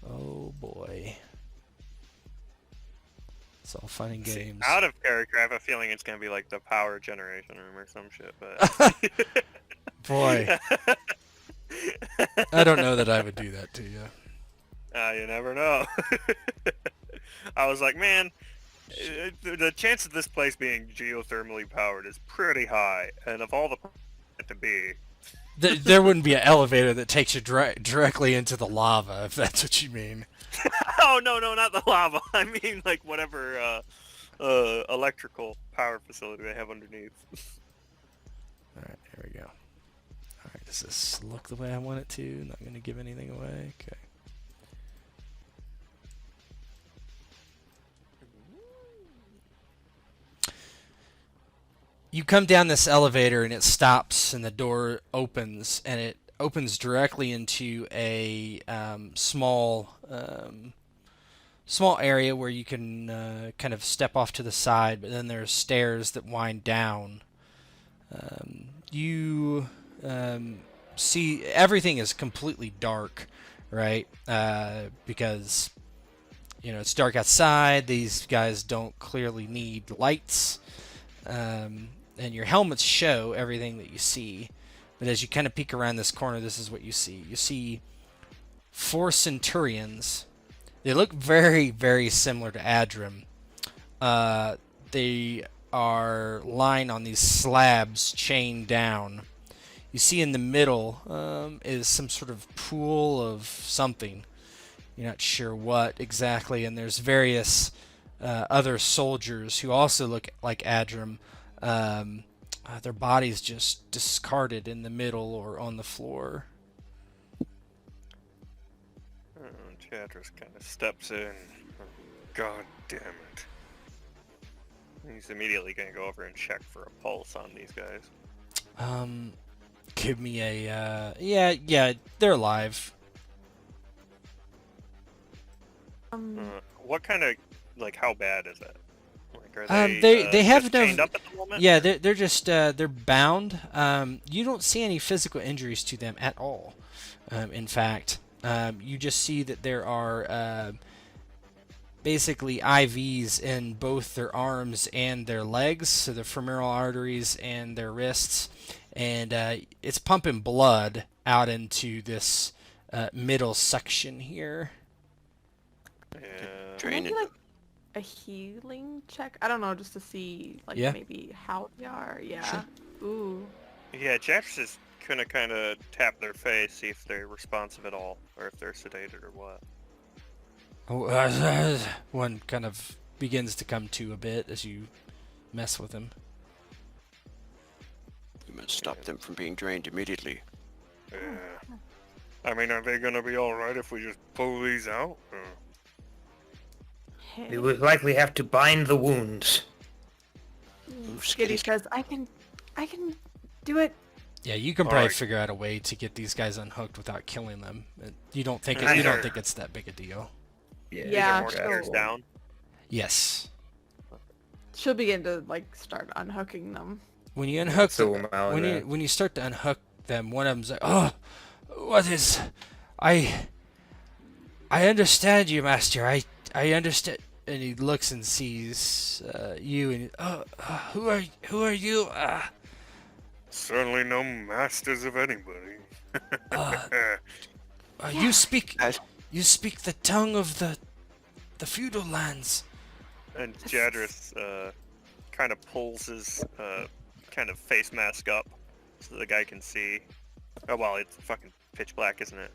Oh boy. It's all fun and games.
Out of character, I have a feeling it's gonna be like the power generation room or some shit, but
Boy. I don't know that I would do that to you.
You never know. I was like, man, the chance of this place being geothermally powered is pretty high, and of all the to be,
There wouldn't be an elevator that takes you directly into the lava, if that's what you mean.
oh no, not the lava. I mean like whatever electrical power facility they have underneath.
Alright, here we go. Alright, does this look the way I want it to? Not going to give anything away? Okay. You come down this elevator and it stops and the door opens, and it opens directly into a small area where you can kind of step off to the side, but then there's stairs that wind down. You see everything is completely dark, right? Because it's dark outside. These guys don't clearly need lights. And your helmets show everything that you see. But as you kind of peek around this corner, this is what you see. You see 4 centurions. They look very, very similar to Adram. They are lying on these slabs chained down. You see in the middle is some sort of pool of something. You're not sure what exactly. And there's various other soldiers who also look like Adram. Their bodies just discarded in the middle or on the floor.
Chatras kind of steps in. God damn it. He's immediately going to go over and check for a pulse on these guys.
Give me a, yeah, they're alive.
What kind of, like, how bad is it? Like, are
they have
just
no,
chained up at the moment?
yeah, they're just, they're bound. You don't see any physical injuries to them at all. In fact, you just see that there are, basically IVs in both their arms and their legs, so the femoral arteries and their wrists, and it's pumping blood out into this middle section here.
Yeah.
Drain
Maybe
it.
like a healing check? I don't know, just to see like
Yeah.
maybe how they are. Yeah.
Sure.
Ooh.
Yeah, Jeff's just gonna kind of tap their face, see if they're responsive at all, or if they're sedated or what.
One kind of begins to come to a bit as you mess with him.
We must stop them from being drained immediately.
Yeah. I mean, are they gonna be alright if we just pull these out?
We would likely have to bind the wounds.
Skitty says, I can do it.
Yeah, you can probably
Alright.
figure out a way to get these guys unhooked without killing them. You don't think
These
you don't
are-
think it's that big a deal.
These
Yeah,
are more stairs
sure.
down.
Yes.
She'll begin to like start unhooking them.
When you unhook
So
them,
will Malaga.
when you start to unhook them, one of them's like, "Oh, what is? I understand you, master. I understand." And he looks and sees you, and who are you?
Certainly no masters of anybody.
You speak
I-
the tongue of the feudal lands.
And Jadris kind of pulls his kind of face mask up so the guy can see. Oh, well, it's fucking pitch black, isn't it?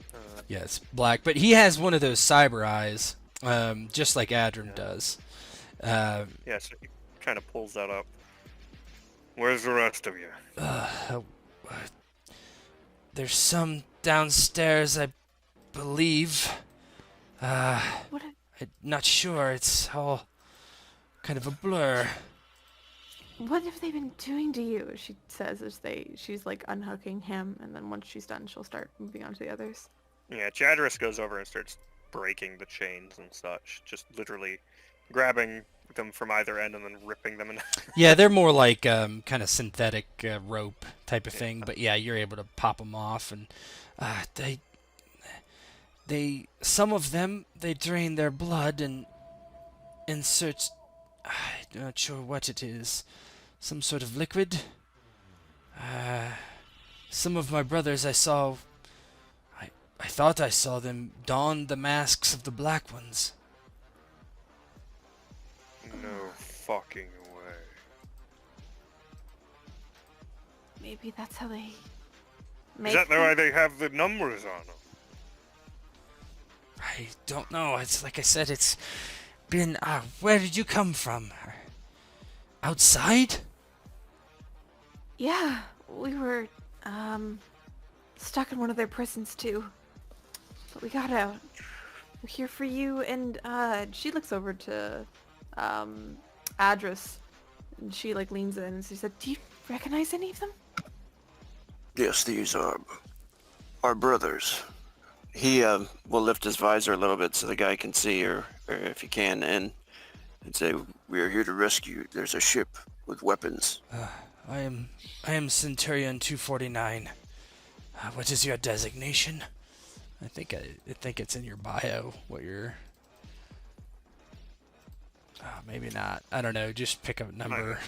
Yeah, it's black, but he has one of those cyber eyes, just like Adrim does.
Yeah, so he kind of pulls that up. Where's the rest of you?
There's some downstairs, I believe.
What?
I'm not sure. It's all kind of a blur.
What have they been doing to you? She says as she's like unhooking him, and then once she's done, she'll start moving on to the others.
Yeah, Jadris goes over and starts breaking the chains and such. Just literally grabbing them from either end and then ripping them in.
Yeah, they're more like kind of synthetic rope type of thing. But yeah, you're able to pop them off, and they some of them they drain their blood and insert. I'm not sure what it is. Some sort of liquid. Some of my brothers I saw. I thought I saw them don the masks of the Black Ones.
No fucking way.
Maybe that's how they.
Is that why they have the numbers on them?
I don't know. It's like I said. It's been. Where did you come from? Outside?
Yeah, we were stuck in one of their prisons too, but we got out. We're here for you. And she looks over to Adris, and she like leans in and she said, "Do you recognize any of them?"
Yes, these are our brothers. He will lift his visor a little bit so the guy can see, or if he can, and say, "We are here to rescue. There's a ship with weapons."
I am Centurion 249. What is your designation? I think it's in your bio. What your? Maybe not. I don't know. Just pick a number.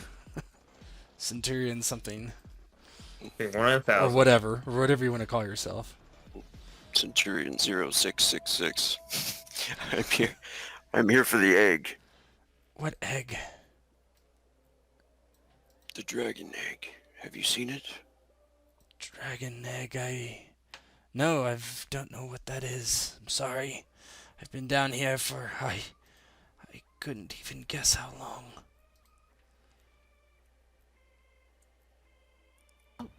Centurion something.
Okay, 1,000.
Or whatever you want to call yourself.
Centurion 0666. I'm here for the egg.
What egg?
The dragon egg. Have you seen it?
Dragon egg, No, I don't know what that is. I'm sorry. I've been down here for, I couldn't even guess how long.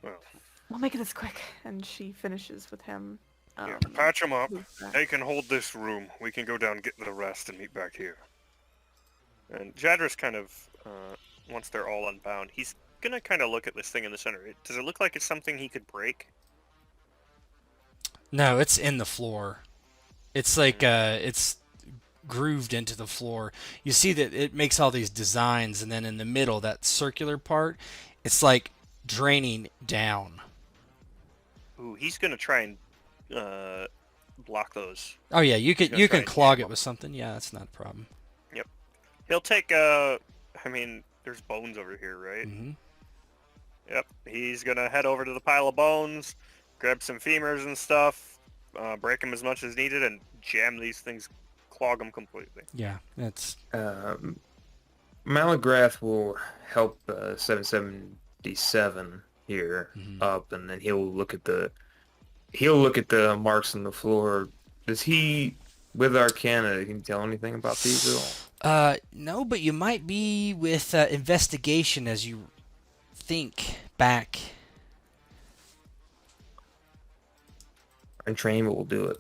Well,
We'll make it this quick. And she finishes with him.
yeah, patch them up.
move back.
They can hold this room. We can go down, get the rest, and meet back here. And Jadris kind of, once they're all unbound, he's gonna kind of look at this thing in the center. Does it look like it's something he could break?
No, it's in the floor. It's like, it's grooved into the floor. You see that it makes all these designs, and then in the middle, that circular part, it's like draining down.
Ooh, he's gonna try and block those.
Oh yeah, you
gonna
can
try and
clog
jam
it with something. Yeah, that's not a problem.
He'll take I mean, there's bones over here, right?
Hmm.
Yep. He's gonna head over to the pile of bones, grab some femurs and stuff, break them as much as needed, and jam these things, clog them completely.
Yeah, that's
Malagrath will help 777 here up, and then he'll look at the marks on the floor. Does he, with Arcana, can you tell anything about these at all?
no, but you might be with investigation as you think back.
I'm trained, but we'll do it.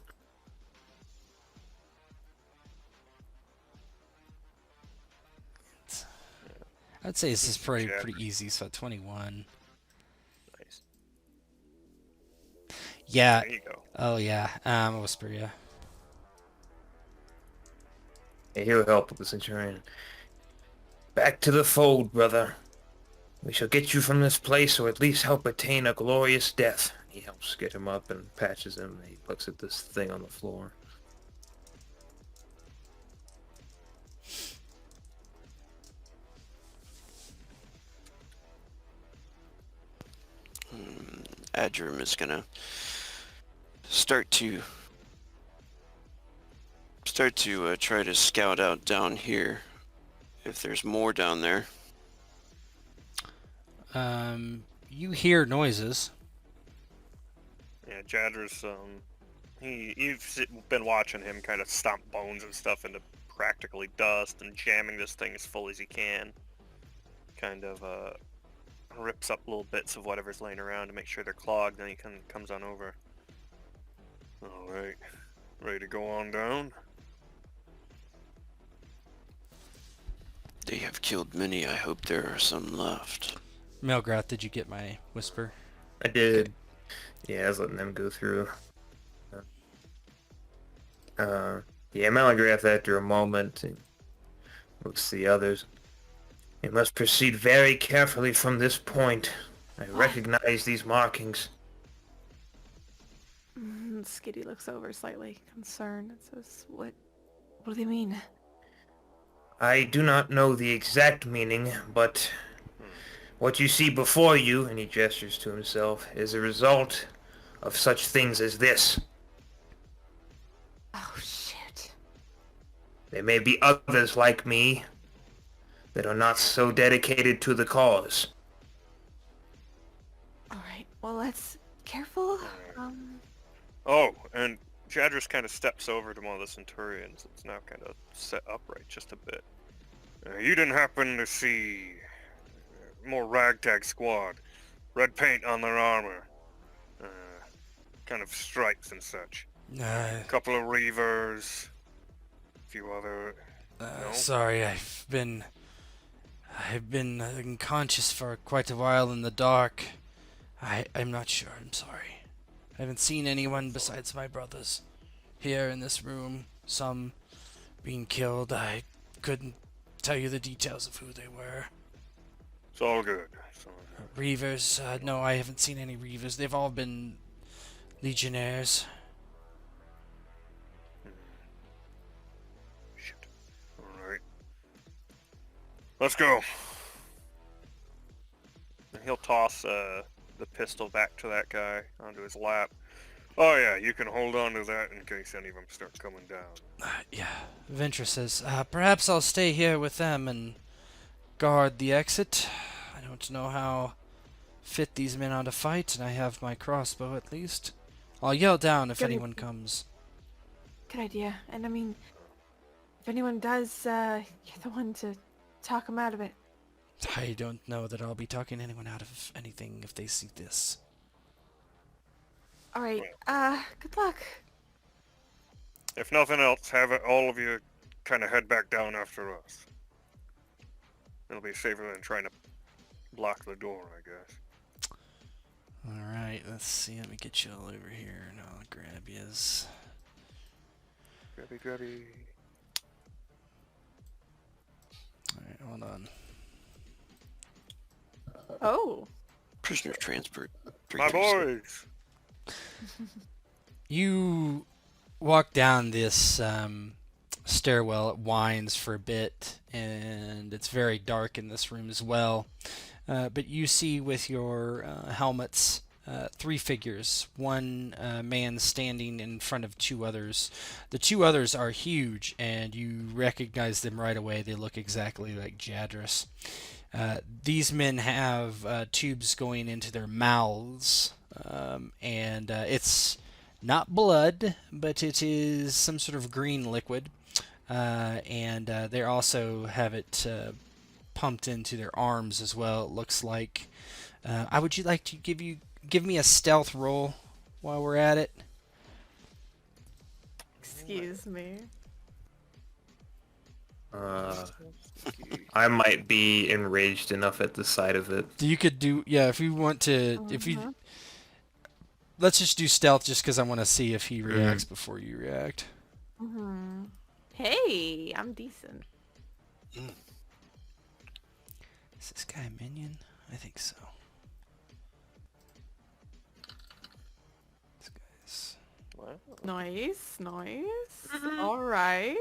I'd say this is pretty
Jack.
easy. So 21.
Nice.
Yeah.
There you go.
Oh yeah. Whisper. Yeah.
Hey, he'll help the Centurion. Back to the fold, brother. We shall get you from this place, or at least help attain a glorious death. He helps get him up and patches him. He looks at this thing on the floor.
Adrim is gonna start to try to scout out down here if there's more down there.
You hear noises.
Yeah, Jadra's, you've been watching him kind of stomp bones and stuff into practically dust and jamming this thing as full as he can. Kind of, rips up little bits of whatever's laying around to make sure they're clogged, then he comes on over. Alright, ready to go on down?
They have killed many. I hope there are some left.
Melgrath, did you get my whisper?
I did. Yeah, I was letting them go through. Yeah, Malagrath, after a moment, looks to the others. We must proceed very carefully from this point. I recognize these markings.
Skitty looks over slightly concerned and says, What do they mean?
I do not know the exact meaning, but what you see before you, and he gestures to himself, is a result of such things as this.
Oh, shit.
There may be others like me that are not so dedicated to the cause.
Alright, well, let's... Careful.
Oh, and Jadris kind of steps over to one of the Centurions. It's now kind of set upright just a bit. You didn't happen to see more ragtag squad, red paint on their armor, kind of stripes and such. A couple of reavers, a few other. No?
Sorry, I've been unconscious for quite a while in the dark. I'm not sure. I'm sorry. I haven't seen anyone besides my brothers here in this room. Some being killed. I couldn't tell you the details of who they were.
It's all good.
Reavers? No, I haven't seen any Reavers. They've all been legionnaires.
Shit. Alright. Let's go. And he'll toss the pistol back to that guy onto his lap. Oh yeah, you can hold on to that in case any of them start coming down.
Yeah. Ventress says, perhaps I'll stay here with them and guard the exit. I don't know how fit these men are to fight, and I have my crossbow at least. I'll yell down if anyone comes.
Good idea. And I mean, if anyone does, you're the one to talk them out of it.
I don't know that I'll be talking anyone out of anything if they see this.
Alright, good luck.
If nothing else, have it, all of you kind of head back down after us. It'll be safer than trying to block the door, I guess.
Alright, let's see. Let me get you all over here and I'll grab yous.
Grabby.
Alright, hold on.
Oh.
Prisoner transport.
My boys!
You walk down this stairwell. It winds for a bit, and it's very dark in this room as well. But you see with your helmets three figures. One man standing in front of two others. The two others are huge, and you recognize them right away. They look exactly like Jadris. These men have tubes going into their mouths, and it's not blood, but it is some sort of green liquid, and they also have it pumped into their arms as well. It looks like. Would you like to give me a stealth roll while we're at it?
Excuse me.
I might be enraged enough at the sight of it.
You could do, yeah, if you want to, if you, let's just do stealth just because I want to see if he reacts before you react.
Mm-hmm. Hey, I'm decent.
Is this guy a minion? I think so. This guy's...
Wow.
Nice, nice. All right.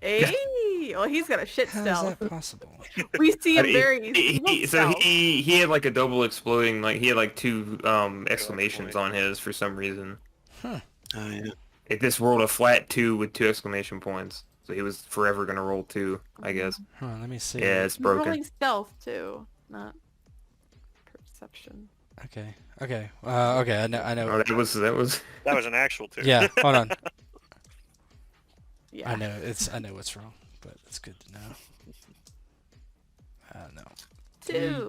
Hey, well, he's got a shit
How is
stealth.
that possible?
We see him
I mean,
very.
so he had like a double exploding, like he had like two exclamations on his for some reason.
Huh.
Oh yeah.
It just rolled a flat 2 with 2 exclamation points. So he was forever gonna roll 2, I guess.
Huh, let me see.
Yeah, it's
He's
broken.
rolling stealth too, not perception.
Okay. Okay. Okay. I know.
Oh, that was
That was an actual 2.
Yeah. Hold on.
Yeah.
I know what's wrong, but it's good to know. No.
2.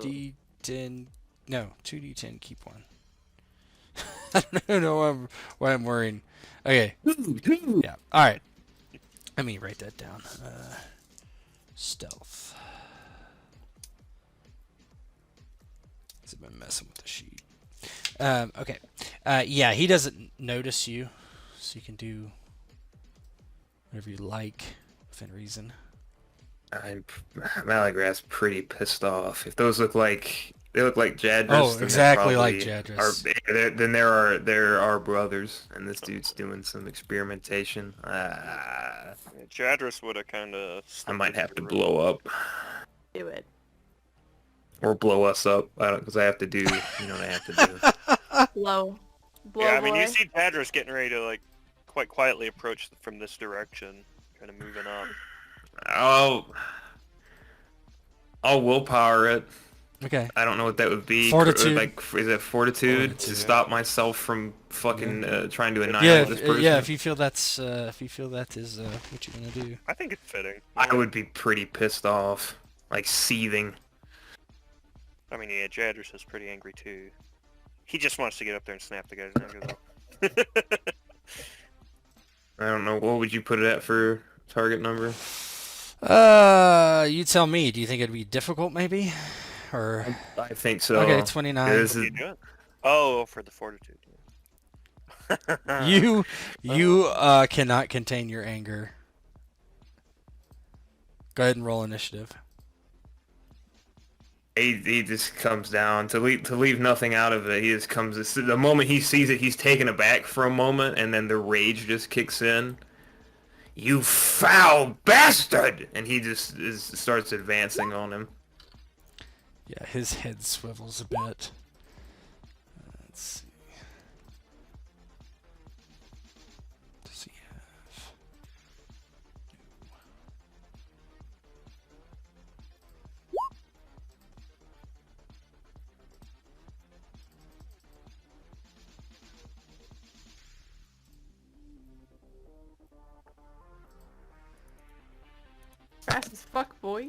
3d10. No. 2d10. Keep 1. I don't know why I'm worrying. Okay. Yeah. All right. Let me write that down. Stealth. I've been messing with the sheet. Okay. Yeah, he doesn't notice you, so you can do whatever you like within reason.
Malagrath's pretty pissed off. If those look like Jadris,
Oh,
then
exactly
they're
like
probably
Jadris.
then there are brothers, and this dude's doing some experimentation.
Jadris would have kind of.
I might have to blow up
Do it.
or blow us up. I don't, because I have to do, you know what I have to do.
Blow. Blow
Yeah, I mean,
boy.
you see Jadris getting ready to like quite quietly approach from this direction, kind of moving up.
I'll willpower it.
Okay.
I don't know what that would be.
Fortitude.
Like, is it fortitude to
Fortitude.
stop myself from fucking trying to
Yeah.
annihilate this person?
Yeah. If you feel that is what you're gonna do.
I think it's fitting.
I would be pretty pissed off, like seething.
I mean, yeah, Jadris is pretty angry too. He just wants to get up there and snap the guy's neck off.
I don't know. What would you put it at for target number?
You tell me. Do you think it'd be difficult, maybe, or
I think so.
okay, 29.
This
What
is,
are you doing? Oh, for the fortitude. Yeah.
You cannot contain your anger. Go ahead and roll initiative.
he just comes down to leave nothing out of it. He just comes. The moment he sees it, he's taken aback for a moment, and then the rage just kicks in. You foul bastard! And he just starts advancing on him.
Yeah, his head swivels a bit. Let's see. Does he have?
Fast as fuck, boy.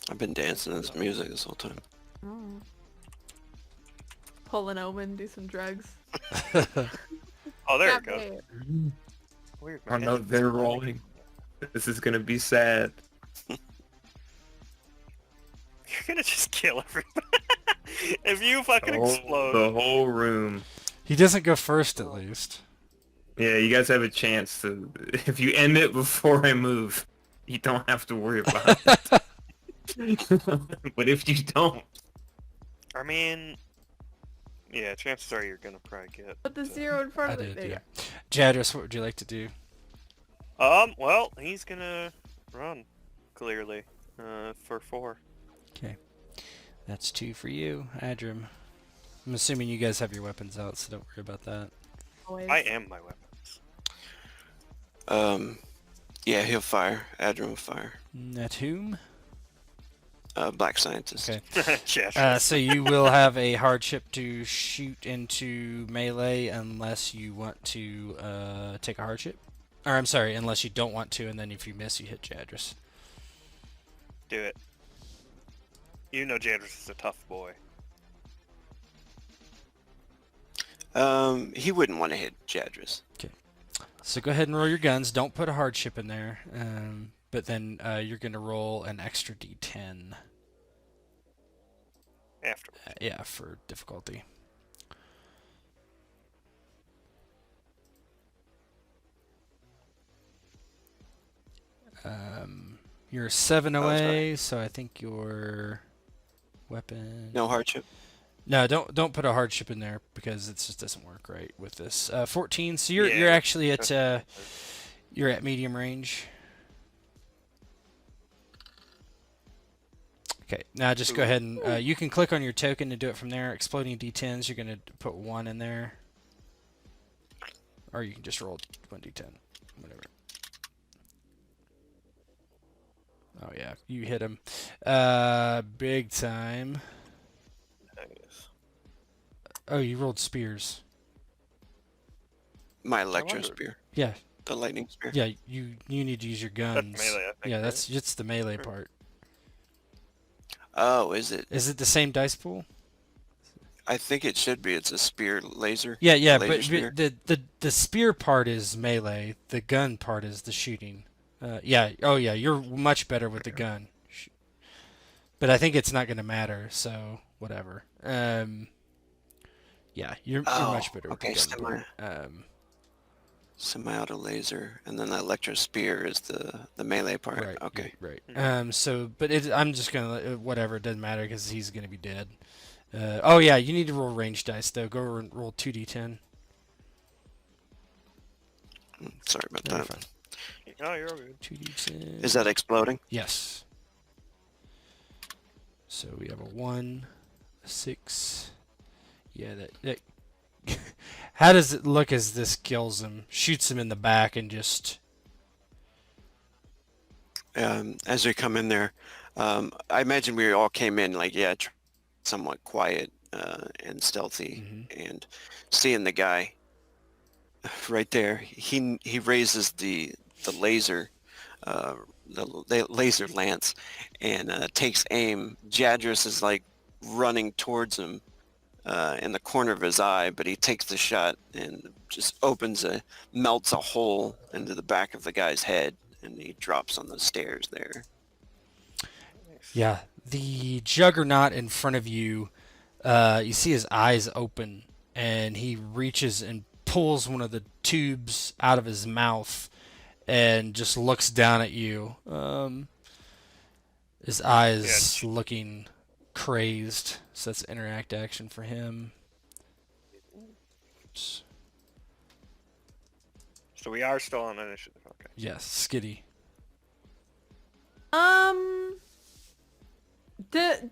I've been dancing to this music this whole time.
Pull an omen, do some drugs.
Oh, there
God
it goes.
damn.
Weird.
I know they're rolling. This is gonna be sad.
You're gonna just kill everybody. If you fucking explode.
The whole room.
He doesn't go first, at least.
Yeah, you guys have a chance to. If you end it before I move, you don't have to worry about it. But if you don't,
I mean, yeah, chances are you're gonna probably get.
Put the 0 in front
I
of it.
did,
There you
yeah.
go.
Jadris, what would you like to do?
Well, he's gonna run, clearly, for 4.
Okay. That's 2 for you, Adrim. I'm assuming you guys have your weapons out, so don't worry about that.
Always.
I am my weapons.
Yeah, he'll fire. Adrian will fire.
At whom?
Black scientist.
Okay.
Yeah,
So you will have a hardship to shoot into melee unless you want to take a hardship. Or I'm sorry, unless you don't want to, and then if you miss, you hit Jadris.
do it. You know Jadris is a tough boy.
He wouldn't want to hit Jadris.
So go ahead and roll your guns. Don't put a hardship in there. But then you're going to roll an extra d10.
After.
Yeah, for difficulty. You're 7 away, so I think your weapon...
No hardship.
No, don't put a hardship in there because it just doesn't work right with this. 14. So you're
Yeah,
actually at you're at medium range. Okay, now just go ahead and you can click on your token to do it from there. Exploding d10s, you're gonna put 1 in there, or you can just roll 1d10, whatever. Oh yeah, you hit him, big time.
Nice.
Oh, you rolled spears.
My electro
wondered.
spear.
Yeah,
The lightning spear.
yeah. You need to use your guns.
That's melee, I think,
yeah,
right?
that's it's the melee part.
Oh, is it?
Is it the same dice pool?
I think it should be. It's a spear laser.
Yeah, yeah,
laser
but
spear.
the spear part is melee. The gun part is the shooting. Yeah. Oh, yeah. You're much better with the gun. But I think it's not going to matter. So whatever. Yeah, you're much better with
okay,
the gun part.
Semi-auto laser, and then the electro spear is the melee part.
Right.
Okay.
Right. So, but I'm just gonna whatever. It doesn't matter because he's gonna be dead. Oh yeah, you need to roll range dice though. Go roll 2d10.
Sorry about
No, you're
that.
fine.
Oh, you're all good.
2d10.
Is that exploding?
Yes. So we have a 1, a 6. Yeah, that how does it look as this kills him? Shoots him in the back and just...
As we come in there, I imagine we all came in like, somewhat quiet and stealthy, and seeing the guy right there, he raises the laser, the laser lance, and takes aim. Jadris is like running towards him in the corner of his eye, but he takes the shot and just melts a hole into the back of the guy's head, and he drops on the stairs there.
Yeah, the juggernaut in front of you, you see his eyes open, and he reaches and pulls one of the tubes out of his mouth and just looks down at you. His eyes looking crazed, so that's interact action for him. Oops.
So we are still on initiative. Okay.
Yes, Skitty.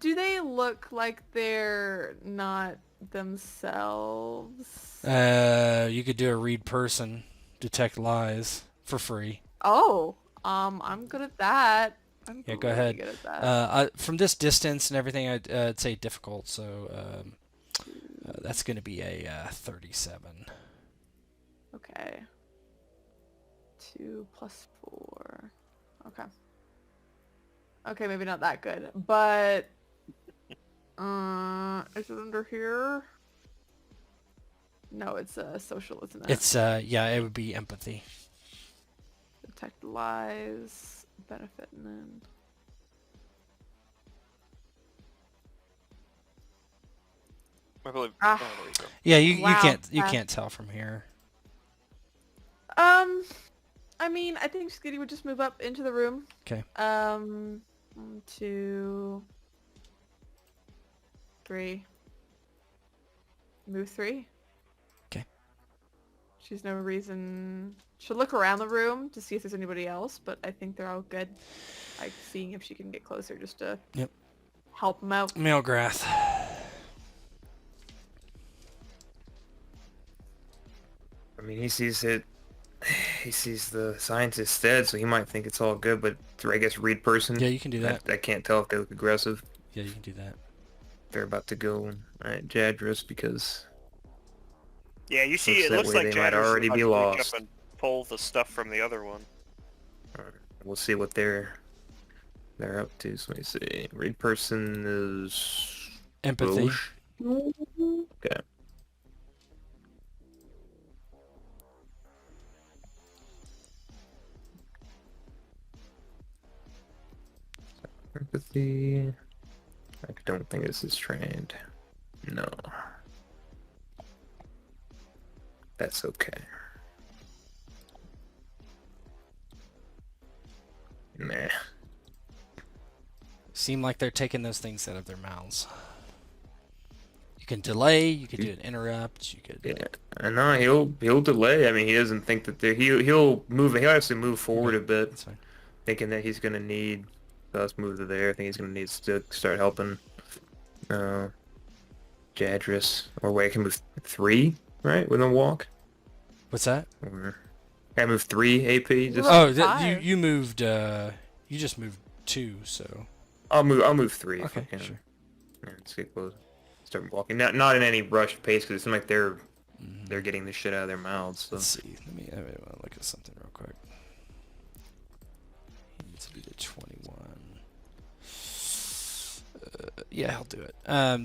Do they look like they're not themselves?
You could do a read person, detect lies for free.
Oh, I'm good at that. I'm
Yeah, go
really
ahead.
good at that.
From this distance and everything, I'd say difficult. So that's going to be a 37.
Okay. 2 plus 4. Okay. Okay, maybe not that good, but is it under here? No, it's social, isn't it?
It's yeah, it would be empathy.
Detect lies, benefit, and then
I believe.
Ah.
Oh, there you go.
Yeah, you
Wow.
you can't tell from here.
I mean, I think Skitty would just move up into the room.
Okay.
1, 2, 3. Move 3.
Okay.
She's no reason. She'll look around the room to see if there's anybody else, but I think they're all good. Like seeing if she can get closer just to help them out.
Mailgrath.
I mean, he sees it. He sees the scientist dead, so he might think it's all good. But I guess read person.
Yeah, you can do that.
I can't tell if they look aggressive.
Yeah, you can do that.
They're about to go at Jadris because
Yeah, you see,
Looks
it
that
looks
way
like
they might
Jadris is
already
about
be
to reach
lost.
up and pull the stuff from the other one.
we'll see what they're up to. So let me see. Read person is
Empathy.
Roche. Okay. Empathy. I don't think this is trained. No. That's okay. Nah.
Seem like they're taking those things out of their mouths. You can delay. You could do an interrupt. You could.
Yeah, I know he'll delay. I mean, he doesn't think that he'll move. He'll actually move forward a bit,
That's fine.
thinking that he's gonna need us move to there. I think he's gonna need to start helping Jadris. Or wait, I can move 3, right, with a walk.
What's that?
Or can I move 3 AP? Just
Oh,
Five.
you moved. You just moved 2, so.
I'll move 3 if I
Okay,
can.
sure.
Yeah, let's get close. Start walking. Not in any rushed pace because it seems like they're getting the shit out of their mouths. So.
Let's see. Let me look at something real quick. He needs to be to 21. Yeah, he'll do it.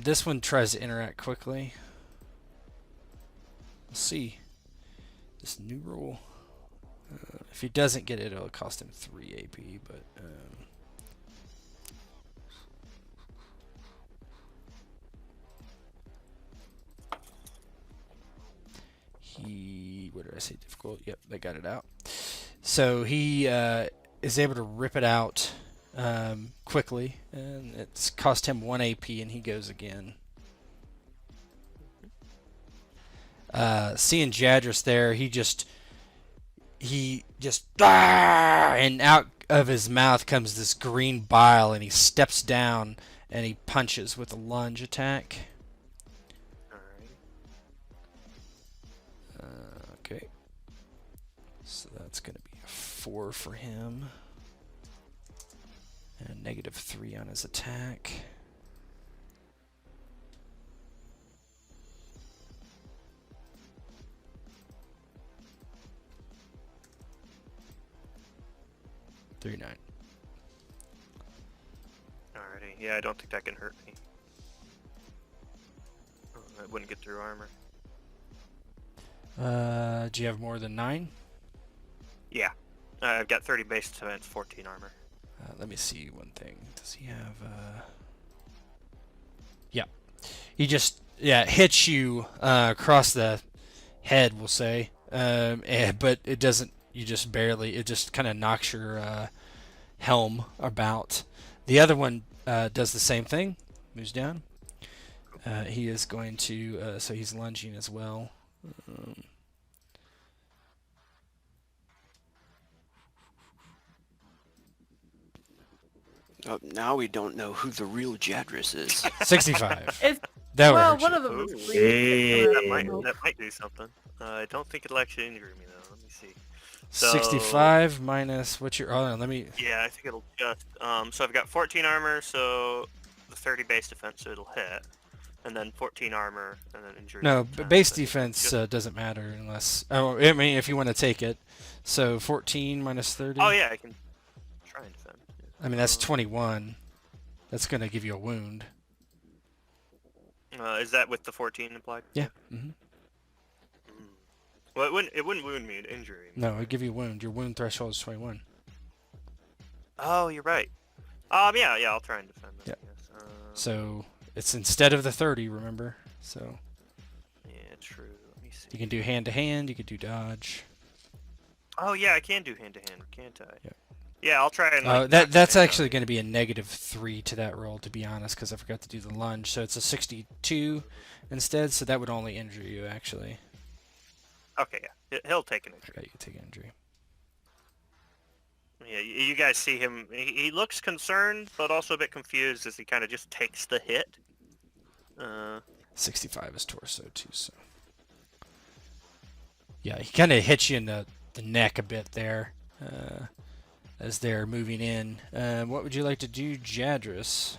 This one tries to interact quickly. We'll see. This new rule. If he doesn't get it, it'll cost him 3 AP. But what did I say? Difficult. Yep, they got it out. So he is able to rip it out quickly, and it's cost him 1 AP, and he goes again. Seeing Jadris there, he just and out of his mouth comes this green bile, and he steps down and he punches with a lunge attack. Okay. So that's going to be a 4 for him. And a -3 on his attack. Alrighty.
Yeah, I don't think that can hurt me. Oh, that wouldn't get through armor.
Do you have more than 9?
Yeah. I've got 30 base defense, 14 armor.
Let me see one thing. Does he have yeah. He just hits you across the head, we'll say. But it doesn't, you just barely, it just kind of knocks your helm about. The other one does the same thing, moves down. He is going to, so he's lunging as well.
Now we don't know who the real Jadris is.
65.
It's
That would
well,
hurt
one
you.
of them was
Ooh.
bleeding.
That might do something. I don't think it'll actually injure me though. Let me see. So,
65 minus what's your? Oh, no, let me.
Yeah, I think it'll just. So I've got 14 armor, so the 30 base defense, so it'll hit, and then 14 armor, and then injury.
No,
10,
base
so
defense
just-
doesn't matter unless. Oh, I mean, if you want to take it. So 14 minus 30.
Oh yeah, I can try and defend.
I mean, that's 21. That's gonna give you a wound.
Is that with the 14 implied?
Yeah. Mm-hmm.
Well, it wouldn't wound me, it'd injure me.
No, it'd give you a wound. Your wound threshold is 21.
Oh, you're right. Yeah, I'll try and defend this.
Yep.
Yes.
So it's instead of the 30, remember? So
Yeah, true. Let me see.
you can do hand to hand. You could do dodge.
Oh yeah, I can do hand to hand, can't I?
Yeah.
Yeah, I'll try and. Like,
That's actually going to be a -3 to that roll, to be honest, because I forgot to do the lunge. So it's a 62 instead. So that would only injure you, actually.
Okay, yeah, he'll take an
I
injury.
forgot you could take injury.
Yeah, you guys see him. He looks concerned, but also a bit confused as he kind of just takes the hit.
65 is torso too, so yeah, he kind of hits you in the neck a bit there as they're moving in. What would you like to do, Jadris?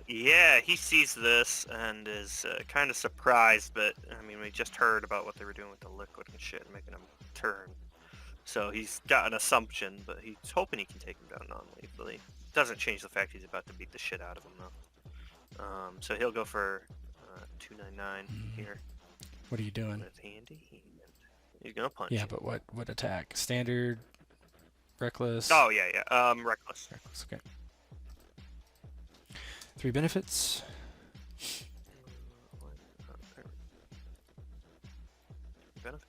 Yeah, he sees this and is kind of surprised, but I mean, we just heard about what they were doing with the liquid and shit, making him turn. So he's got an assumption, but he's hoping he can take him down non-lethally. Doesn't change the fact he's about to beat the shit out of him, though. So he'll go for 299 here.
What are you doing?
With handy hand. He's gonna punch.
Yeah,
you.
but what attack? Standard, reckless.
Oh yeah. Reckless.
Reckless. Okay. 3 benefits.
Benefits.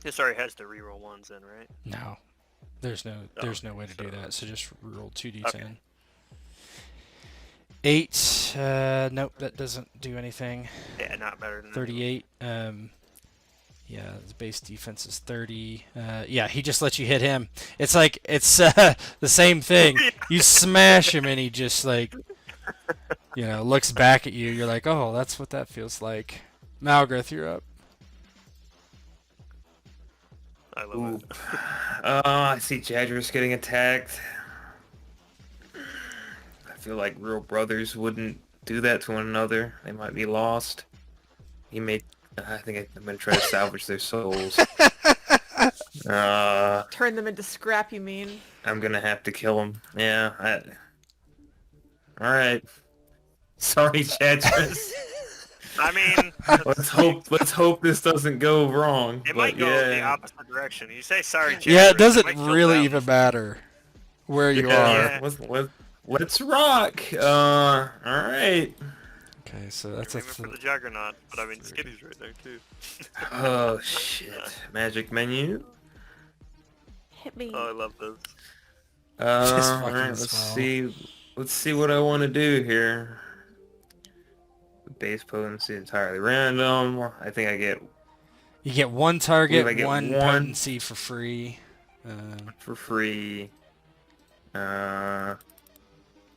This already has the reroll ones in, right?
No. There's no way to do that, so just roll 2d10.
Okay.
8, nope, that doesn't do anything.
Yeah, not better than
38, yeah, his base defense is 30. Yeah, he just lets you hit him. It's like, it's the same thing. You smash him and he just like, you know, looks back at you. You're like, oh, that's what that feels like. Malgrith, you're up.
I love it.
I see Jadris getting attacked. I feel like real brothers wouldn't do that to one another. They might be lost. I think I'm gonna try to salvage their souls.
Turn them into scrap, you mean?
I'm gonna have to kill him. Yeah. Alright. Sorry, Jadris.
I mean,
Let's hope this doesn't go wrong.
it might go the opposite direction. You say sorry, Jared,
Yeah, it
might
doesn't
kill
really
them.
even matter where you
Yeah.
are.
Let's rock. Alright.
Okay, so that's
Aiming for the Juggernaut, but I mean, Skitty's right there too.
Oh shit. Magic menu.
Hit me.
Oh, I love this.
Just fucking
Alright,
smile.
let's see what I want to do here. Base potency entirely random. I think I get
You get one target,
I get
one
one-
potency for free.
for free.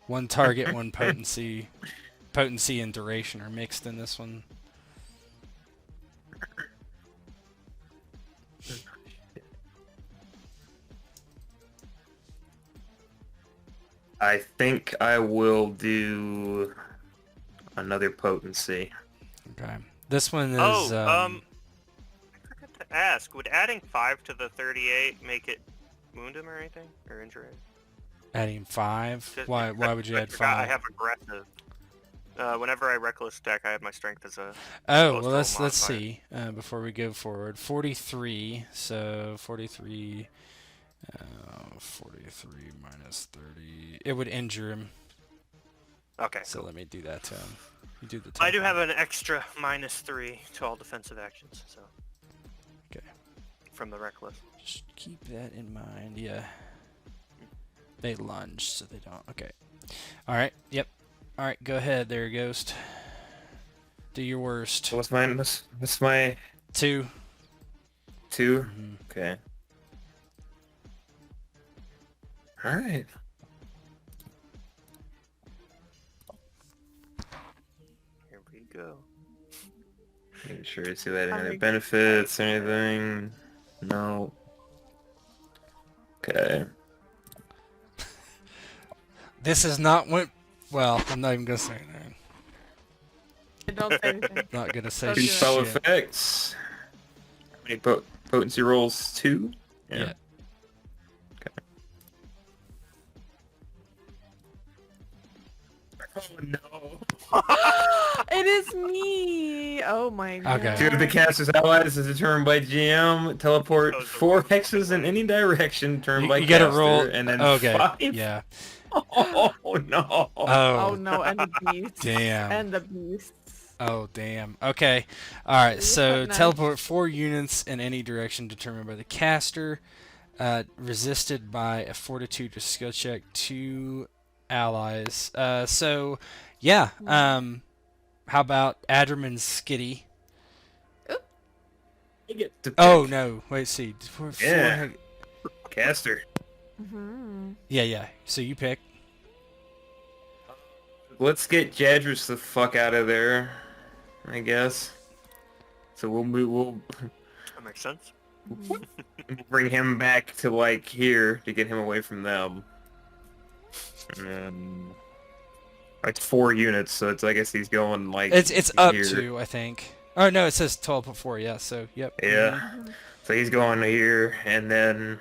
One target, one potency. Potency and duration are mixed in this one.
I think I will do another potency.
Okay. This one is.
I forgot to ask. Would adding 5 to the 38 make it wound him or anything, or injure him?
Adding 5.
Just-
Why would you
I
add
forgot
5?
I have aggressive. Whenever I reckless attack, I have my strength as a.
Oh,
Close
well,
to a
let's
modifier.
see before we go forward. 43. So 43. 43 minus 30. It would injure him.
Okay.
So let me do that to him. You do the.
I do
top
have
one.
an extra -3 to all defensive actions, so.
Okay.
From the reckless.
Just keep that in mind. Yeah. They lunge, so they don't. Okay. All right. Yep. All right. Go ahead, there, Ghost. Do your worst.
So what's my
2.
2?
Mhm.
Okay. Alright.
Here we go.
Making sure to see that any
How
other
many-
benefits or anything. No. Okay.
This is not what. Well, I'm not even gonna say that.
Don't say anything.
Not gonna say
Don't
Two
do it.
shit.
spell effects. How many potency rolls? 2?
Yeah.
Oh no.
It is me! Oh my god.
Okay.
Two of the caster's allies is determined by GM. Teleport
Those are
4
wonderful.
hexes in any direction determined by
You gotta
caster,
roll.
and then
Okay.
5.
Yeah.
Oh no.
Oh
Oh.
no, and the beasts.
Damn.
And the beasts.
Oh damn. Okay. All right.
Ooh,
So
nice.
teleport 4 units in any direction determined by the caster. Resisted by a Fortitude or skill check. 2 allies. So yeah. How about Adram and Skitty?
You get to
Oh
pick.
no. Wait. See.
Yeah. Caster.
Mm-hmm.
Yeah. So you pick.
Let's get Jadris the fuck out of there, I guess. So we'll
That makes sense.
bring him back to like here to get him away from them. And it's 4 units, so it's I guess he's going like
It's up
here.
to, I think. Oh no, it says 12.4. Yeah. So yep.
Yeah. So he's going here, and then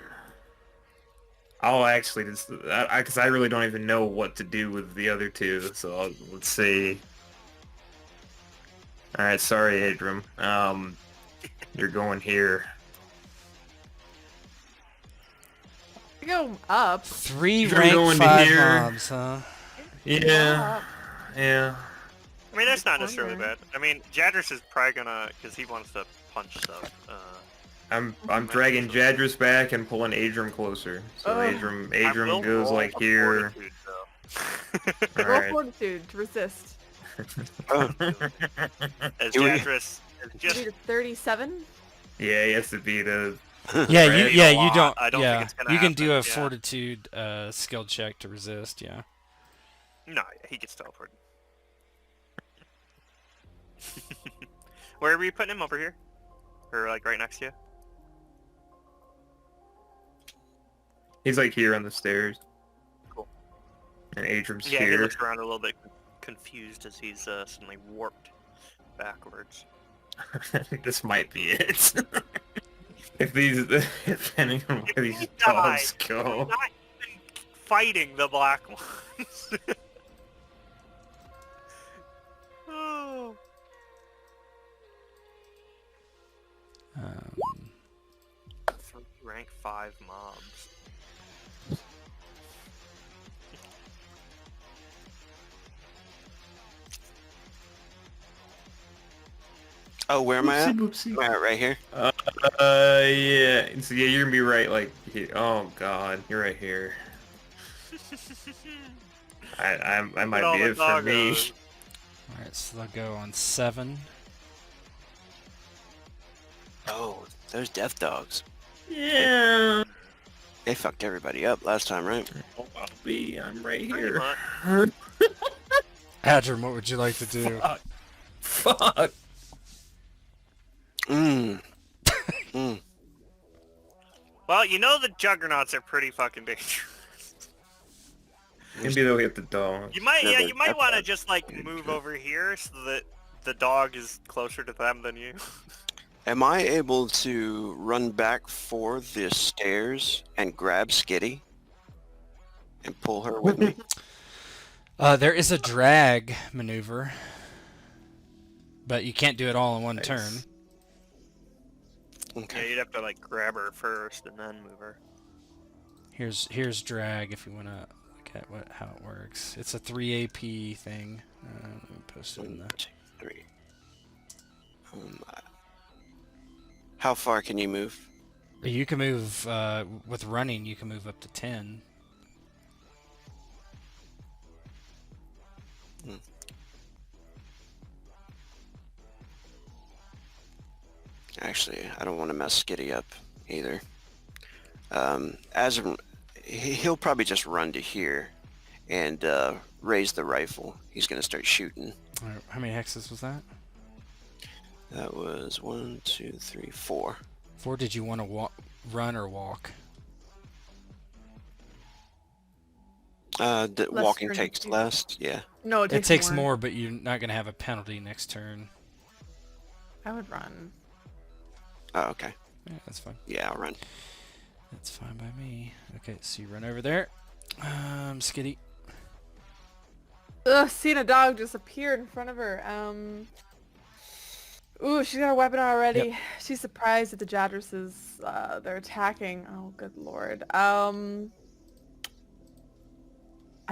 I'll actually just because I really don't even know what to do with the other 2. So let's see. All right, sorry, Adram. You're going here.
You go up.
3
You're
rank
going to
5
here.
mobs, huh?
Yeah.
Up.
Yeah.
I mean, that's not
Corner.
necessarily bad. I mean, Jadris is probably gonna, because he wants to punch stuff.
I'm dragging Jadris back and pulling Adram closer. So
Ugh.
Adram goes
roll
like
a
here.
fortitude, though.
All
Roll
right.
fortitude to resist.
Oh,
As
Here we-
Jadris is just
You're 37?
Yeah, he has to be the.
Yeah,
Right.
you
A lot.
don't.
I don't
yeah,
think it's gonna
you can do a
happen, yeah.
fortitude skill check to resist. Yeah.
no, he gets teleported. Where are we putting him? Over here, or like right next to you?
He's like here on the stairs.
Cool.
And Adram's
Yeah, he
here.
looks around a little bit confused as he's suddenly warped backwards.
This might be it. if these, depending on where these
He
dogs
died.
go.
He's not even fighting the black ones. Oh.
Um,
3 rank 5 mobs.
oh, where am I at?
Whoopsie,
Am I at right here?
yeah. So yeah, you're gonna be right. Like, oh god, you're right here. I might
all
be
the
it for me.
doggos.
Alright, so they'll go on 7.
Oh, those death dogs.
Yeah.
They fucked everybody up last time, right?
I'm right
Pretty
here.
much.
Adram, what would you like to do?
Fuck.
Mmm.
Well, you know the juggernauts are pretty fucking dangerous.
Maybe they'll hit the dog.
You might,
Yeah,
yeah,
but
you might
that's
want to
not-
just like move over here so that the dog is closer to them than you.
Am I able to run back for the stairs and grab Skitty and pull her with me?
There is a drag maneuver, but you can't do it all in one
Nice.
turn.
Yeah,
Okay.
you'd have to like grab her first and then move her.
Here's drag if you want to look at how it works. It's a 3 AP thing. Let me post it in
1,
the.
2, 3. How far can you move?
You can move with running. You can move up to 10.
Actually, I don't want to mess Skitty up either. He'll probably just run to here and raise the rifle. He's going to start shooting.
All right, how many hexes was that?
That was 1, 2, 3, 4.
4. Did you want to run or walk?
Walking
turn
takes
to-
less. Yeah.
No,
It takes more, but you're not going to have a penalty next turn.
I would run.
Oh, okay.
Yeah, that's fine.
Yeah, I'll run.
That's fine by me. Okay, so you run over there. Skitty.
Ugh, seeing a dog just appear in front of her. Ooh, she's got a weapon already.
Yep.
She's surprised at the Jadrises. They're attacking. Oh, good lord. I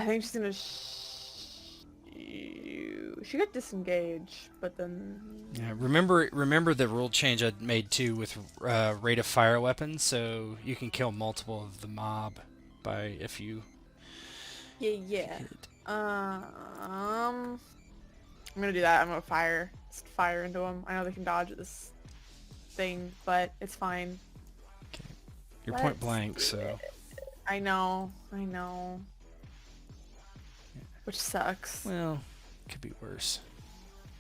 think she's gonna she got disengaged, but then
Yeah, remember the rule change I made too with rate of fire weapons, so you can kill multiple of the mob by if you
yeah.
hit.
I'm gonna do that. I'm gonna just fire into them. I know they can dodge this thing, but it's fine.
You're
Let's
point blank, so
I know. Which sucks.
well, could be worse.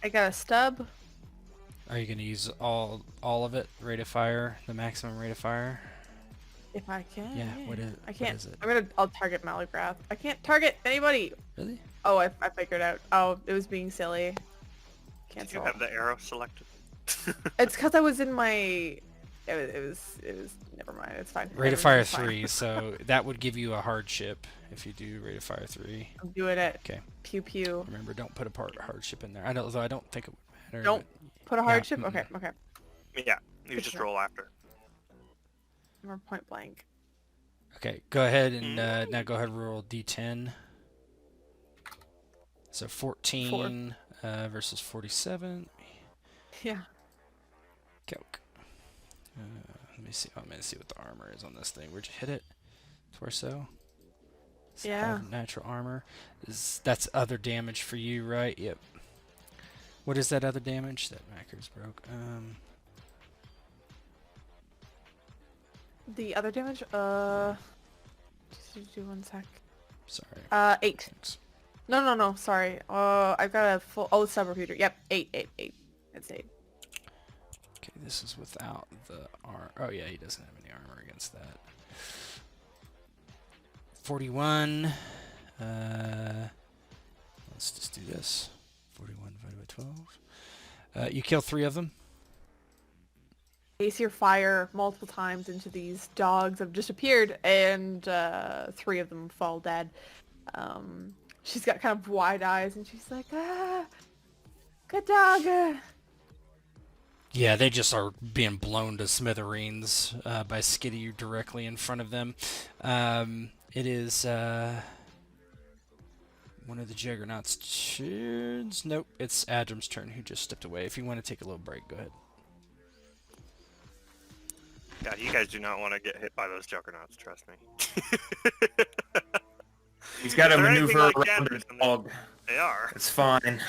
I got a stub.
Are you gonna use all of it? Rate of fire, the maximum rate of fire.
If I can.
Yeah, what is?
I can't.
What is it?
I'll target Malagrath. I can't target anybody.
Really?
Oh, I figured out. Oh, it was being silly.
Did you
Cancel.
have the arrow selected?
It's because I was in my. It was. Never mind. It's fine.
Rate of fire
Everything's fine.
3, so that would give you a hardship if you do rate of fire 3.
I'm doing it.
Okay.
Pew pew.
Remember, don't put a hardship in there. I don't think it would matter.
Don't put a hardship.
mm-mm.
Okay.
Yeah, you
Good
just
to know.
roll after.
We're point blank.
Okay, go ahead and now go ahead and roll D10. So 14 versus 47.
Yeah.
Calc. Let me see. Let me see what the armor is on this thing. Where'd you hit it? Torso.
Yeah.
Natural armor. That's other damage for you, right? Yep. What is that other damage? That macker's broke.
The other damage, just do 1 sec.
Sorry.
8.
Thanks.
No, sorry. I've got a full, subrepeater. Yep, 8. It's 8.
Okay, this is without the armor. Oh yeah, he doesn't have any armor against that. 41. Let's just do this. 41 divided by 12. You kill 3 of them.
Place your fire multiple times into these dogs have disappeared, and 3 of them fall dead. She's got kind of wide eyes, and she's like, good dog.
Yeah, they just are being blown to smithereens by Skiddy directly in front of them. It is one of the Juggernauts' turns. Nope, it's Adram's turn, who just stepped away. If you want to take a little break, go ahead.
God, you guys do not want to get hit by those juggernauts, trust me.
He's got to
Is there
maneuver
anything like
around
that?
a dog.
They are.
It's fine.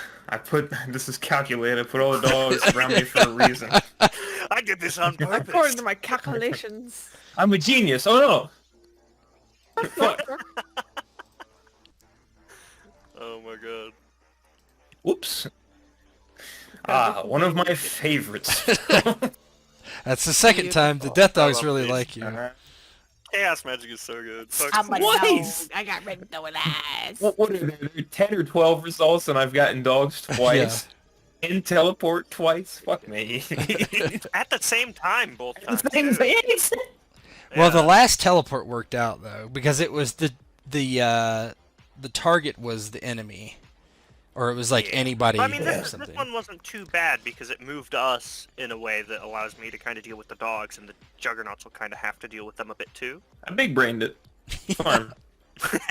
This is calculated. I put all the dogs around me for a reason.
I did this on purpose.
According to my calculations.
I'm a genius. Oh no! Fuck.
Oh my god.
Whoops. One of my favorites.
That's the second time the Death Dogs
love
really
these.
like you.
Chaos magic is so good. So
I'm like,
Twice!
no, I got rid of those eyes.
What are there? 10 or 12 results, and I've gotten dogs twice. And teleport twice. Fuck me.
at the same time, both times.
Same
too.
thing.
Well, the
Yeah.
last teleport worked out though, because it was the target was the enemy, or it was like
Yeah.
anybody
I mean,
or
this
something.
one wasn't too bad because it moved us in a way that allows me to kind of deal with the dogs, and the juggernauts will kind of have to deal with them a bit too.
I big brained it. Fine.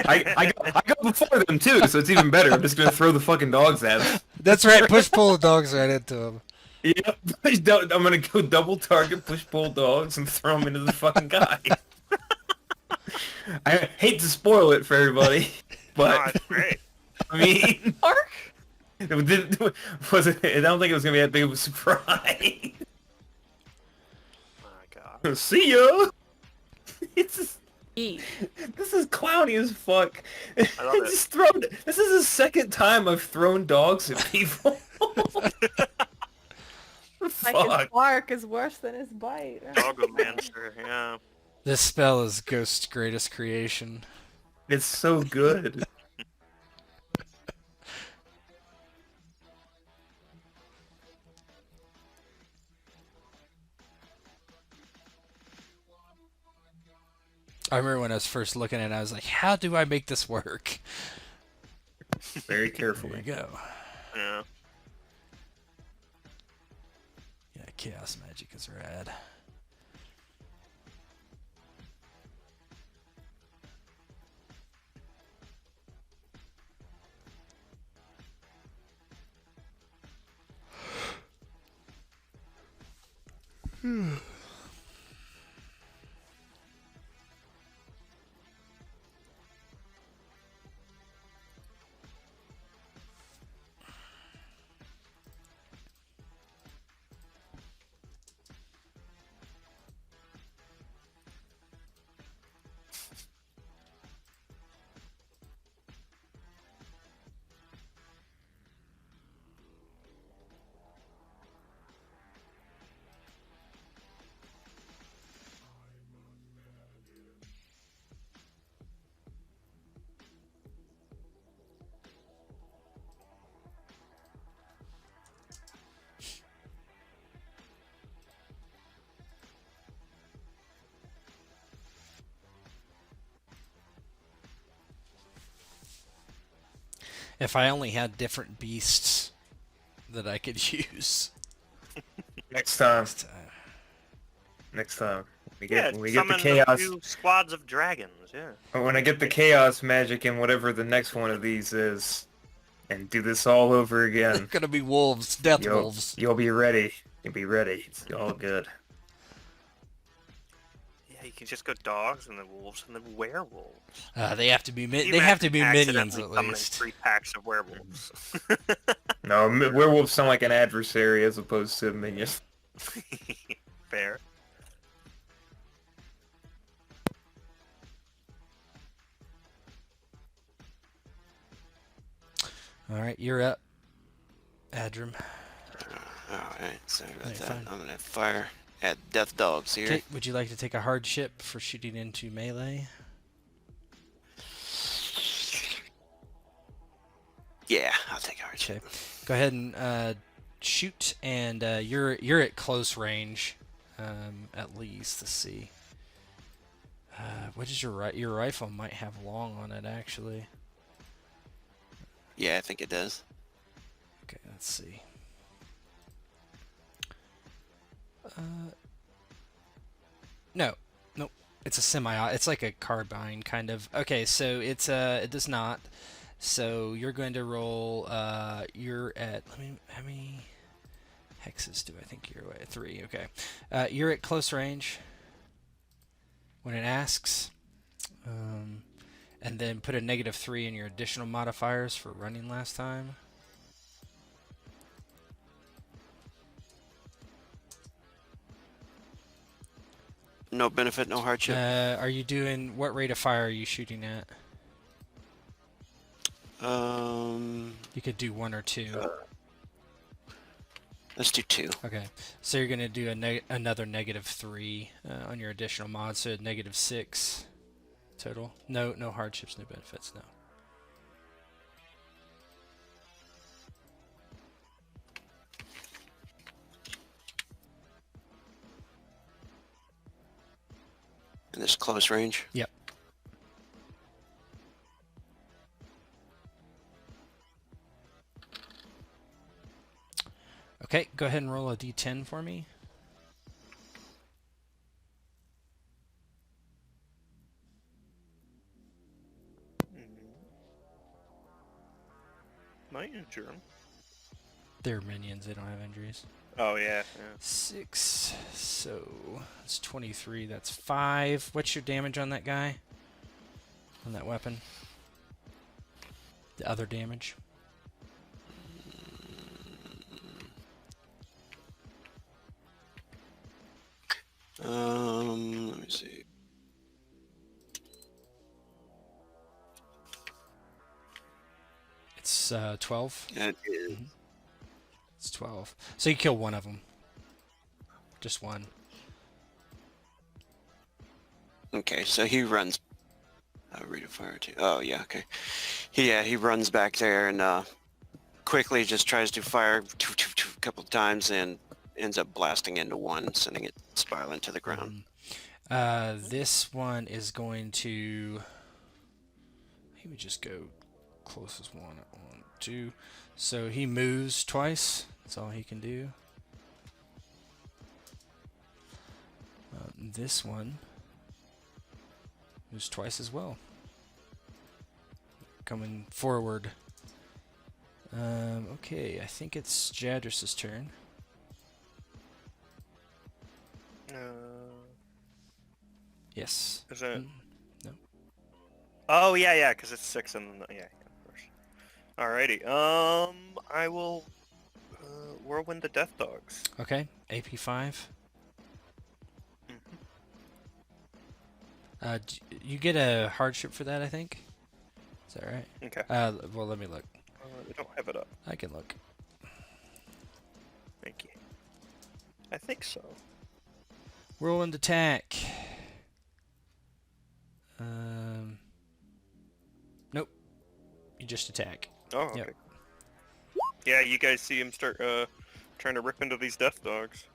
I got before them too, so it's even better. I'm just gonna throw the fucking dogs at them.
That's right. Push pull the dogs right into him.
Yep. I'm gonna go double target, push pull dogs, and throw them into the fucking guy. I hate to spoil it for everybody,
Oh,
but
it's great.
I mean,
Ark?
I don't think it was gonna be that big of a surprise.
My god.
See ya. It's just,
E.
this is clowny as fuck.
I love it.
This is the second time I've thrown dogs at people.
Like his
Fuck.
bark is worse than his bite.
Dogomancer, yeah.
This spell is Ghost's greatest creation.
It's so good.
I remember when I was first looking at it, I was like, how do I make this work?
Very
There
carefully.
you go.
Yeah.
Yeah, chaos magic is rad. If I only had different beasts that I could use.
Next time.
Next time.
Next time.
Yeah,
when we get the
summon
chaos,
a few squads of dragons. Yeah.
when I get the chaos magic and whatever the next one of these is, and do this all over
They're
again,
gonna be wolves, death wolves.
you'll be ready. You'll be ready. It's all good.
Yeah, you can just go dogs and then wolves and then werewolves.
They have to be
You
they have to be
imagine
minions
accidentally
at
summoning
least.
3 packs of werewolves.
No, werewolves sound like an adversary as opposed to minions.
Fair.
All right, you're up, Adrim.
Alright, sorry about
You're
that.
fine.
I'm gonna fire at death dogs here.
Okay, would you like to take a hardship for shooting into melee?
Yeah, I'll take a hardship.
Okay, go ahead and shoot, and you're at close range, at least. Let's see. What is your rifle might have long on it actually.
Yeah, I think it does.
Okay, let's see. No, nope. It's a semi. It's like a carbine kind of. Okay, so it does not. So you're going to roll. You're at. How many hexes do I think you're at? 3. Okay. You're at close range. When it asks, and then put a -3 in your additional modifiers for running last time.
No benefit, no hardship.
Are you doing what rate of fire are you shooting at? You could do 1 or 2.
Let's do 2.
Okay, so you're gonna do another -3 on your additional mod, so -6 total. No hardships, no benefits, no.
And this close range.
Yep. Okay, go ahead and roll a d10 for me.
Might injure him.
They're minions, they don't have injuries.
Oh, yeah.
6, so it's 23, that's 5. What's your damage on that guy? On that weapon? The other damage?
Let me see.
It's 12.
That is
It's 12. So you kill one of them. Just one.
okay. So he runs. Rate of fire too. Oh yeah, okay. He runs back there and quickly just tries to fire a couple of times and ends up blasting into one, sending it spiraling to the ground.
This one is going to. He would just go closest one. 1, 2. So he moves twice. That's all he can do. This one moves twice as well. Coming forward. Okay, I think it's Jadris's turn. Yes.
Is it?
No.
Oh, yeah, because it's 6 and... Yeah, of course. Alrighty. I will... whirlwind the death dogs.
Okay, AP 5. You get a hardship for that, I think. Is that right?
Okay.
Well, let me look.
I don't have it up.
I can look.
Thank you. I think so.
Whirlwind attack. Nope. You just attack.
Oh, okay.
Yep.
Yeah, you guys see him start trying to rip into these death dogs.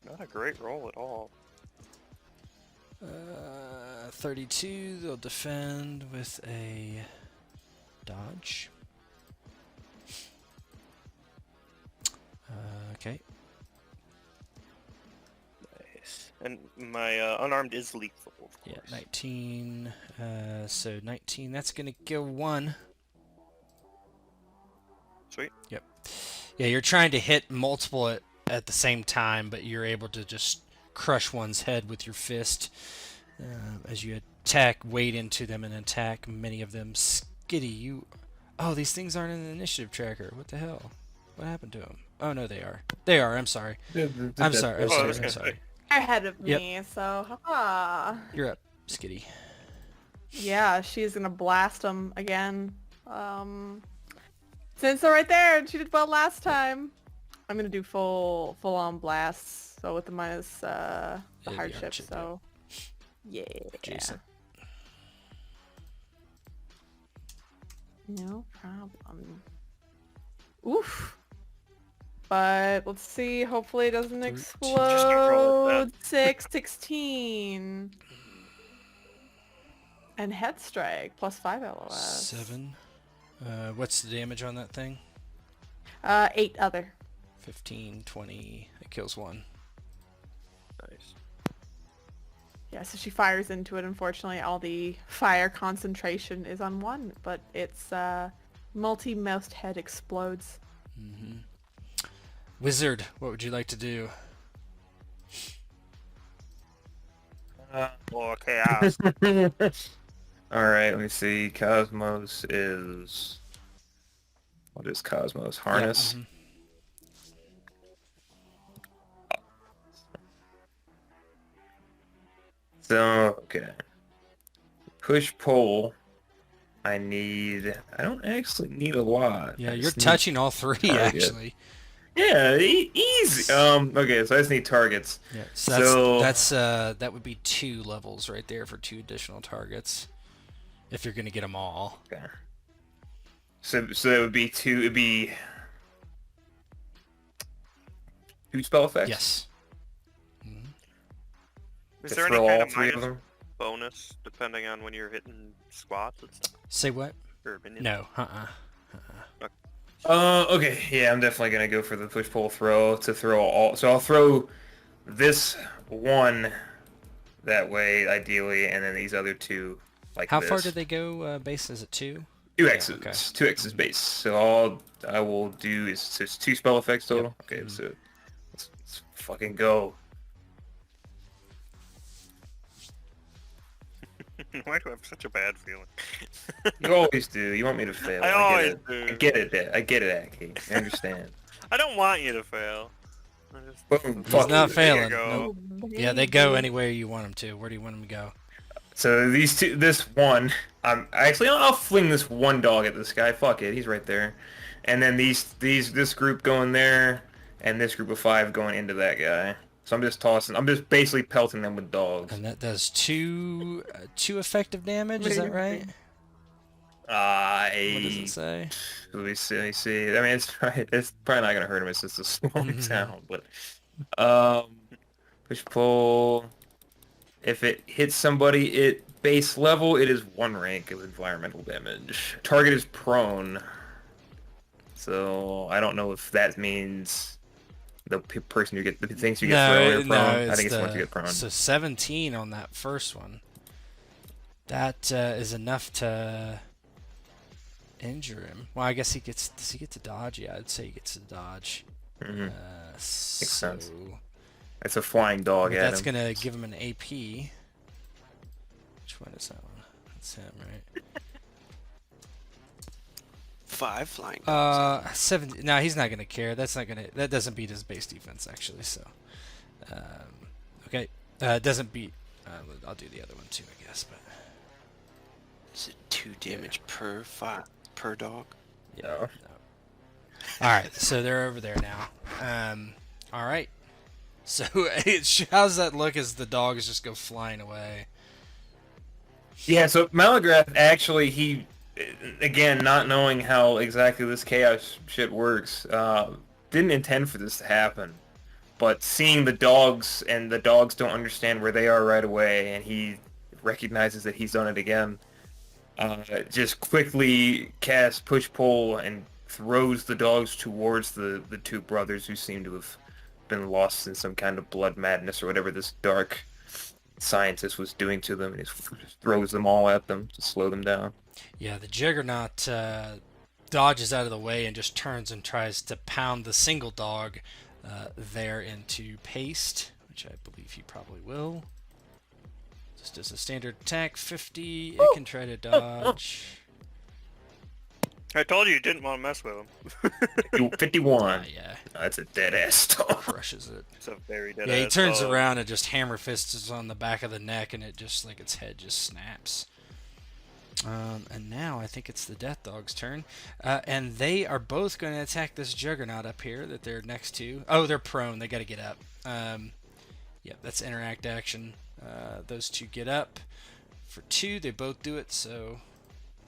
Not a great roll at all.
32. They'll defend with a dodge.
I Nice. And my unarmed is lethal, of
Yeah,
course.
19. So 19. That's gonna kill one.
Sweet.
Yep. Yeah, you're trying to hit multiple at the same time, but you're able to just crush one's head with your fist as you wade into them and attack many of them. Skitty, you... Oh, these things aren't in the initiative tracker. What the hell? What happened to them? Oh, no, they are. They are. I'm sorry. I'm sorry. I'm
Oh,
sorry.
that's
I'm
good.
sorry.
You're ahead of
Yep.
me, so haha.
You're up, Skitty.
Yeah, she's gonna blast him again. Since they're right there, and she did well last time, I'm gonna do full on blasts. So with the minus the
the
hardship,
hardship,
so yeah.
Jason.
No problem. Oof. But let's see. Hopefully it doesn't
13.
Just don't roll it
explode. 16. And head strike plus 5 LOS.
7. What's the damage on that thing?
8 other.
15, 20. It kills one.
Nice.
Yeah, so she fires into it. Unfortunately, all the fire concentration is on one, but its multi-moused head explodes.
Mm-hmm. Wizard, what would you like to do?
Or chaos.
Alright, let me see. Cosmos is... What is Cosmos? Harness?
Yeah, mhm.
So, okay. Push pull. I don't actually need a lot.
Yeah,
I
you're
just need-
touching all three,
target.
actually.
Yeah, easy. Okay, so I just need targets.
Yeah,
So-
that would be 2 levels right there for 2 additional targets. If you're going to get them all.
Okay. So that would be it'd be 2 spell effects?
Yes.
Is
To
there any
throw
kind
all
of
3 of
minus
them?
bonus depending on when you're hitting squats and stuff?
Say what?
Or minions?
No.
Okay, yeah, I'm definitely gonna go for the push pull throw to throw all. So I'll throw this one that way, ideally, and then these other 2 like
How
this.
far did they go base? Is it 2?
2
Yeah,
X's.
okay.
2 X's base. So all I will do is just 2 spell effects total.
Yep.
Okay,
Mhm.
so let's fucking go.
Why do I have such a bad feeling?
You always do. You want me to fail.
I
get
always
it.
do.
I get it. I get it, Aki. I understand.
I don't want you to fail.
Boom.
He's
Fuck
not
you.
There you
failing.
go.
Nope. Yeah, they go anywhere you want them to. Where do you want them to go?
So these 2, this one, I'll fling this one dog at this guy. Fuck it, he's right there. And then this group going there, and this group of 5 going into that guy. So I'm just basically pelting them with dogs.
And that does 2 effective damage, is that right? What does it say?
Let me see. I mean, it's probably not gonna hurt him. It's just a small town, but push pull. If it hits somebody at base level, it is 1 rank of environmental damage. Target is prone, so I don't know if that means the person the things you get thrown are prone. I think it's once you get prone.
So 17 on that first one. That is enough to injure him. Well, I guess does he get to dodge? Yeah, I'd say he gets to dodge.
Mhm.
Makes
sense. It's a flying dog at
That's
him.
gonna give him an AP. Which one is that one? That's him, right?
5 flying.
7. No, he's not gonna care. That doesn't beat his base defense actually. So, okay, doesn't beat. I'll do the other one too, I guess. But
Is it 2 damage per dog?
yeah.
No.
No. All right, so they're over there now. All right. So how's that look as the dogs just go flying away?
Yeah, so Malagrath actually, he, again, not knowing how exactly this chaos shit works, didn't intend for this to happen. But seeing the dogs, and the dogs don't understand where they are right away, and he recognizes that he's done it again, just quickly casts push-pull and throws the dogs towards the 2 brothers who seem to have been lost in some kind of blood madness or whatever this dark scientist was doing to them, and he just throws them all at them to slow them down.
Yeah, the Juggernaut dodges out of the way and just turns and tries to pound the single dog there into paste, which I believe he probably will. Just as a standard attack, 50. It can try to dodge.
I told you didn't want to mess with him.
51.
Yeah,
That's a dead ass dog.
crushes it.
It's a very dead
Yeah, he
ass
turns
dog.
around and just hammer fists on the back of the neck, and it just like its head just snaps. And now I think it's the Death Dog's turn, and they are both going to attack this Juggernaut up here that they're next to. Oh, they're prone. They got to get up. Yep, that's interact action. Those two get up for 2. They both do it, so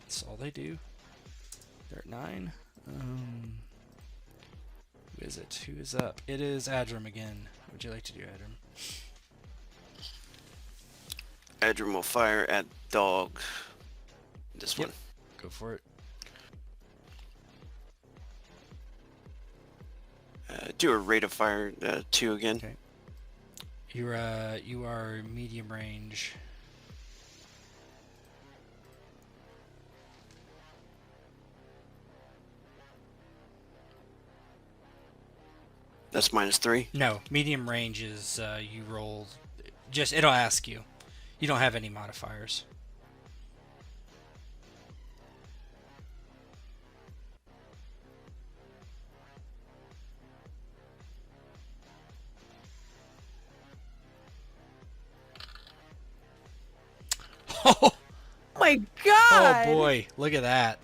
that's all they do. They're at 9. Who is it? Who is up? It is Adram again. What would you like to do, Adram?
Adrian will fire at dog. This
Yep.
one.
Go for it.
Do a rate of fire 2 again.
Okay. You are medium range.
That's -3.
No, medium range is you roll. Just it'll ask you. You don't have any modifiers. Oh,
Oh my god!
boy, look at that.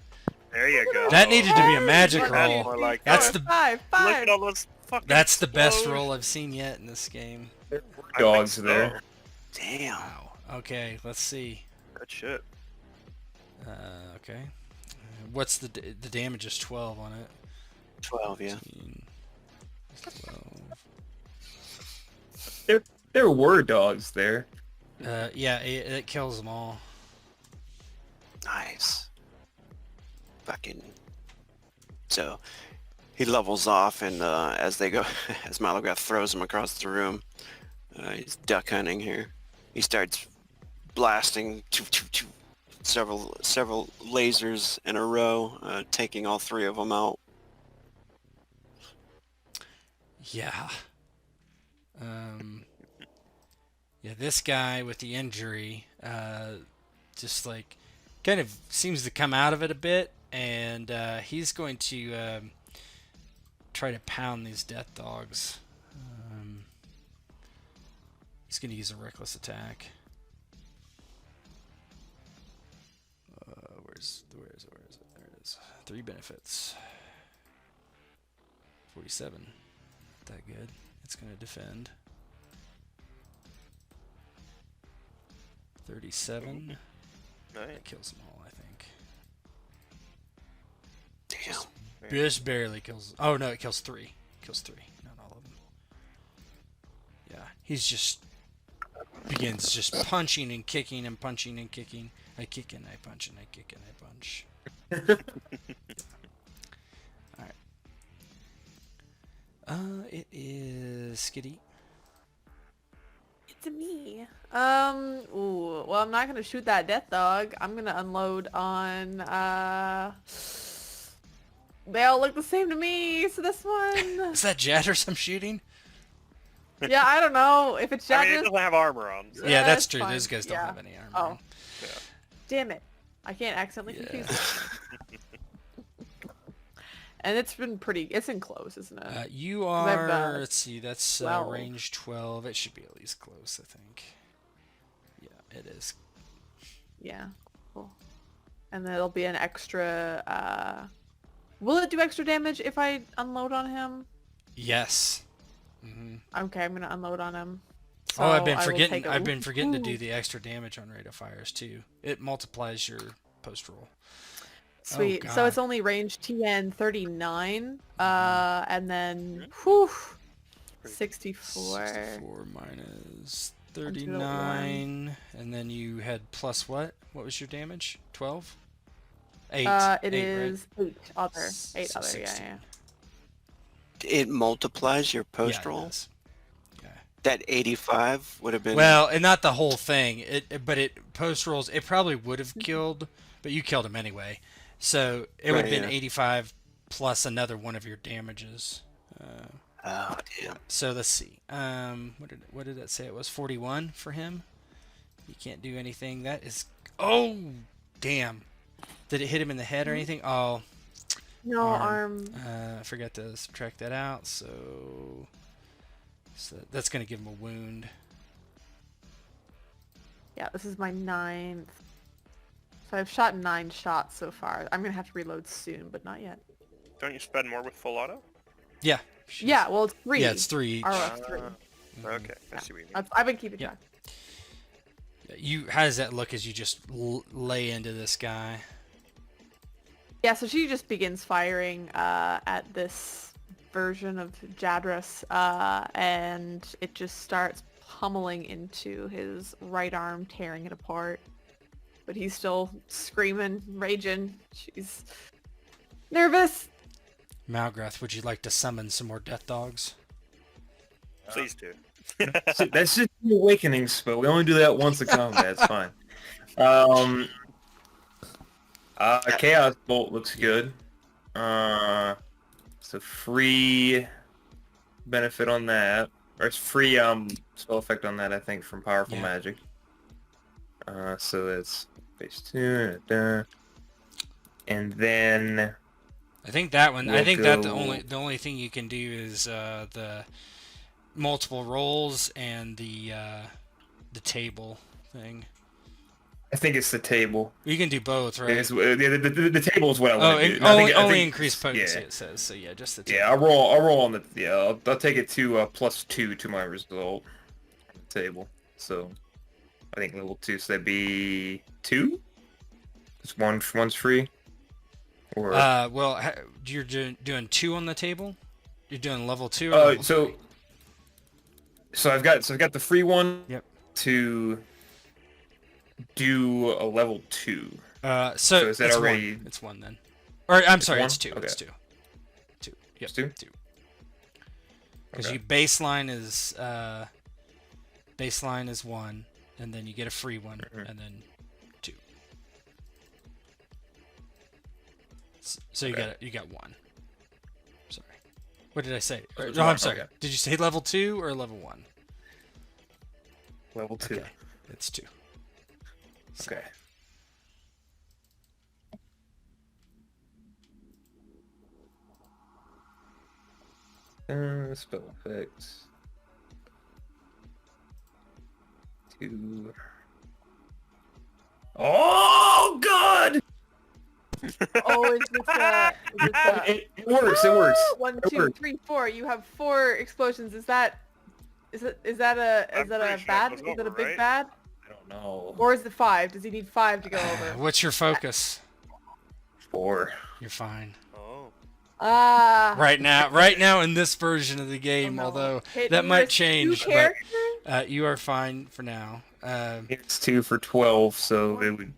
There you go.
That needed to be a magic
That's
roll.
more like
That's
that.
the
Five.
Look at all those fucking
that's the best
explosions.
roll I've seen yet in this game.
I think
Dogs
so.
there.
Damn.
Wow. Okay, let's see.
Good shit.
Okay. What's the damage is 12 on it.
12, yeah.
12.
There were dogs there.
Yeah, it kills them all.
Nice. Fucking. So, he levels off, and as they go, as Malograph throws him across the room, he's duck hunting here. He starts blasting several lasers in a row, taking all 3 of them out.
Yeah. Yeah, this guy with the injury, just like, kind of seems to come out of it a bit, and he's going to try to pound these death dogs. He's going to use a reckless attack. Where is it? There it is. 3 benefits. 47. Not that good. It's going to defend. 37.
Nice.
That kills them all, I think.
Damn.
Just barely kills. Oh no, it kills 3. Kills 3, not all of them. Yeah, he's just begins just punching and kicking and punching and kicking. I kick and I punch and I kick and I punch. All right. It is Skitty.
It's me. Ooh. Well, I'm not gonna shoot that death dog. I'm gonna unload on. They all look the same to me. So this one.
Is that Jatters I'm shooting?
Yeah, I don't know if it's
I mean, it
Jaggers.
doesn't have armor on. So.
Yeah, that's
that's
true.
fine.
Those guys don't
Yeah.
have any armor.
Oh.
on.
Yeah.
Damn it! I can't accidentally
Yeah.
confuse it. And it's been pretty. It's in close, isn't it?
You
I've,
are. Let's see. That's
12.
range 12. It should be at least close, I think. Yeah, it is.
Yeah. Cool. And then it'll be an extra. Will it do extra damage if I unload on him?
Yes. hmm
Okay, I'm gonna unload on him.
Oh, I've
So
been
I will
forgetting.
take a-
I've been forgetting to
Ooh.
do the extra damage on rate of fires too. It multiplies your post roll.
Sweet.
Oh,
So it's
God.
only range TN 39. And then whew, 64.
64 minus
Into the
39, and then you had plus what? What was your damage? 12. 8.
It
8,
is 8 other. 8
So
other. Yeah,
16.
yeah.
It multiplies your
Yeah,
post
it
roll.
does. Yeah.
That 85 would have been.
Well, and not the whole thing. But it post rolls. It probably would have killed, but you killed him anyway. So it would have
Right,
been
yeah.
85 plus another one of your damages.
Oh damn.
So let's see. What did that say? It was 41 for him. You can't do anything. That is. Oh, damn. Did it hit him in the head or anything? Oh,
No, arm.
I forgot to subtract that out. So that's gonna give him a wound.
Yeah, this is my 9th. So I've shot 9 shots so far. I'm gonna have to reload soon, but not yet.
Don't you spend more with full auto?
Yeah.
Yeah, well, it's 3.
Yeah, it's 3 each.
ROF 3.
Okay, I see what you mean.
I've been keeping
Yeah.
track.
How does that look as you just lay into this guy?
Yeah, so she just begins firing at this version of Jadris, and it just starts pummeling into his right arm, tearing it apart. But he's still screaming, raging. She's nervous.
Malgrath, would you like to summon some more death dogs?
Please do.
So that's just the awakening spell. We only do that once a combat. It's fine. Chaos Bolt looks good. It's a free benefit on that, or it's free spell effect on that. I think from powerful
Yeah.
magic. So it's phase 2, and then
I think that one. I
We'll
think that
go-
the only thing you can do is the multiple rolls and the table thing.
I think it's the table.
You can do both, right?
It's, the table is what I
Oh,
want to do. I think- I
only
think-
increased potency.
Yeah.
It says so. Yeah, just the table.
Yeah, I'll roll on the. Yeah, I'll take it to +2 to my result. Table. So, I think level 2. So that'd be 2. Just one's free. Or
Well, you're doing 2 on the table. You're doing level 2. Or level
so
3?
I've got the free one.
Yep.
To do a level 2.
So
is that
it's
already-
1. It's 1 then. Or I'm sorry,
one?
it's 2.
Okay.
It's 2. 2. Yep.
It's 2?
2. Because
Okay.
you baseline is 1, and then you get a free one,
Mhm.
and then 2. So you
Okay.
got 1. Sorry. What did I say?
So it's
No, I'm
one,
sorry.
okay.
Did you say level 2 or level 1?
Level 2.
Okay. It's 2.
Okay. Spell effects. 2. Oh God!
Oh, is this
It works. It works.
1,
It
2,
works.
3, 4. You have 4 explosions. Is that a
I'm
bad?
pretty sure
Is
that
it
goes
a
over,
big
right?
bad?
I don't know.
Or is it 5? Does he need 5 to go over?
What's your focus?
4.
You're fine.
Oh.
Ah.
Right now in this version of the game,
no.
although
Hit
that might
with 2
change,
characters?
but you are fine for now.
It's 2 for 12, so it would.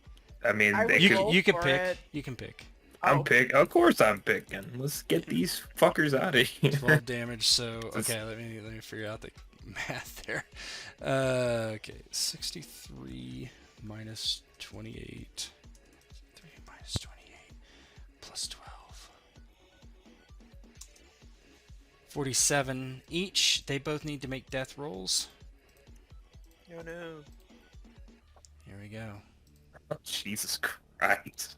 I mean,
I
they
would
You
could.
go
can, you can
for
pick.
it.
You can pick.
I'm
Oh.
pick. Of course, I'm picking. Let's get these fuckers out of here.
12 damage. So
That's-
okay, let me figure out the math there. Okay, 63 minus 28. 3 minus 28 plus 12. 47 each. They both need to make death rolls.
Oh no.
Here we go.
Oh, Jesus Christ.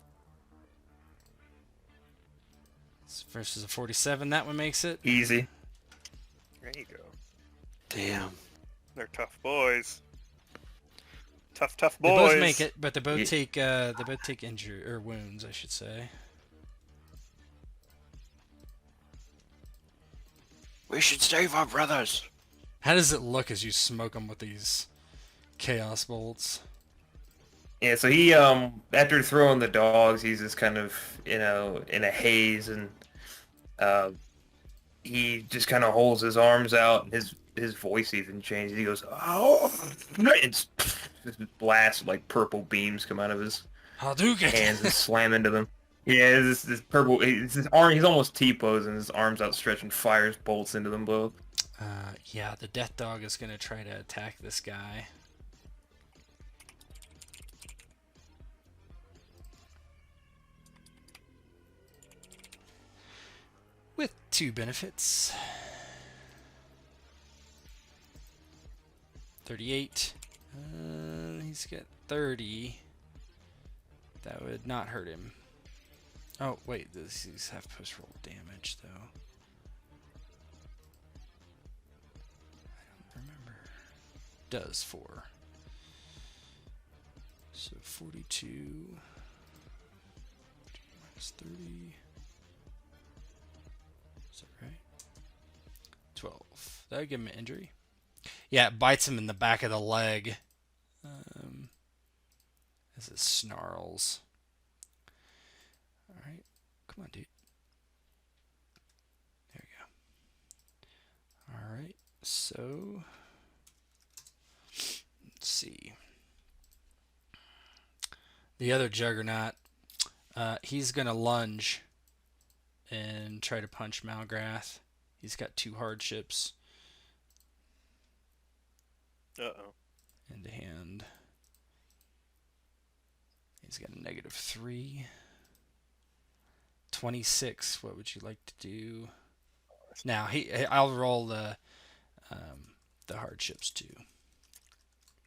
Versus a 47. That one makes it.
Easy.
There you go.
Damn.
They're tough boys. Tough
They
boys.
both make it, but they both
Yeah.
take injury or wounds, I should say.
We should save our brothers.
How does it look as you smoke them with these chaos bolts?
Yeah, so he after throwing the dogs, he's just kind of in a haze, and he just kind of holds his arms out, and his voice even changes. He goes, "Oh!" It's this blast of, like, purple beams come out of his
Hadouken!
hands and slam into them. Yeah, this purple. It's his arm. He's almost T-posing. His arms outstretched and fires bolts into them both.
Yeah, the death dog is gonna try to attack this guy. With 2 benefits. 38. He's got 30. That would not hurt him. Oh, wait, these have post-roll damage, though. I don't remember. Does 4. So 42. Minus 30. Is that right? 12. That would give him an injury. Yeah, it bites him in the back of the leg. As it snarls. Alright. Come on, dude. There we go. Alright, so... Let's see. The other Juggernaut, he's going to lunge and try to punch Malgrath. He's got 2 hardships.
Uh-oh.
Into hand. He's got a -3. 26. What would you like to do? Now I'll roll the hardships too.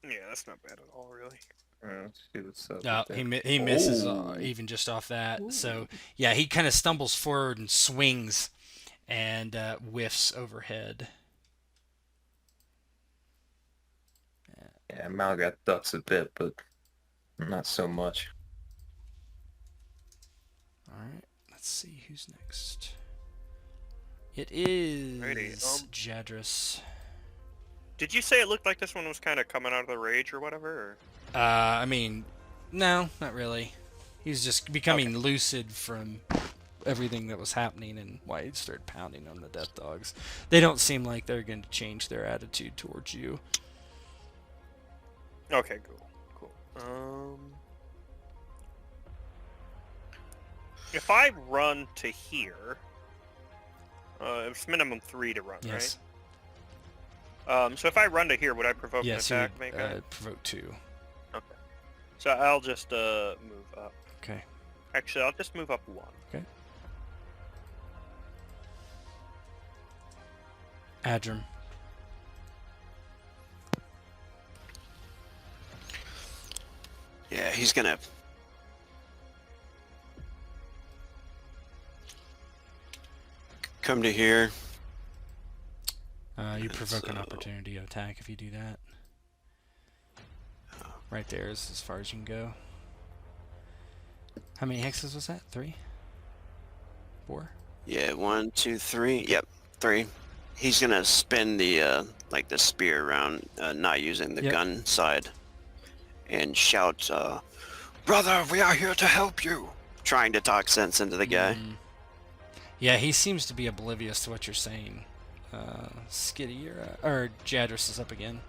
Yeah, that's not bad at all, really.
Let's see what's up.
No,
with
he misses
Oh.
even just off that.
Ooh.
So yeah, he kind of stumbles forward and swings, and whiffs overhead.
Yeah, Malgrath ducks a bit, but not so much.
All right, let's see who's next. It is
Righty,
Jadris.
Did you say it looked like this one was kind of coming out of the rage or whatever? Or?
I mean, no, not really. He's just becoming lucid from everything that was happening and why he started pounding on the death dogs. They don't seem like they're going to change their attitude towards you.
Okay, cool. If I run to here, it's minimum 3 to run,
Yes.
right? So if I run to here, would I provoke
Yes,
an
you
attack?
would
Maybe.
provoke 2.
Okay. So I'll just move up.
Okay.
Actually, I'll just move up 1.
Okay. Adram.
Yeah, he's gonna come to here.
You
And
provoke an
so-
opportunity attack if you do that. Right there is as far as you can go. How many hexes was that? 3? 4?
Yeah, 1, 2, 3. Yep, 3. He's gonna spin the like the spear around, not using the
Yep.
gun side, and shout, "Brother, we are here to help you!" Trying to talk sense into the guy.
Yeah, he seems to be oblivious to what you're saying. Skitty, or Jadris is up again.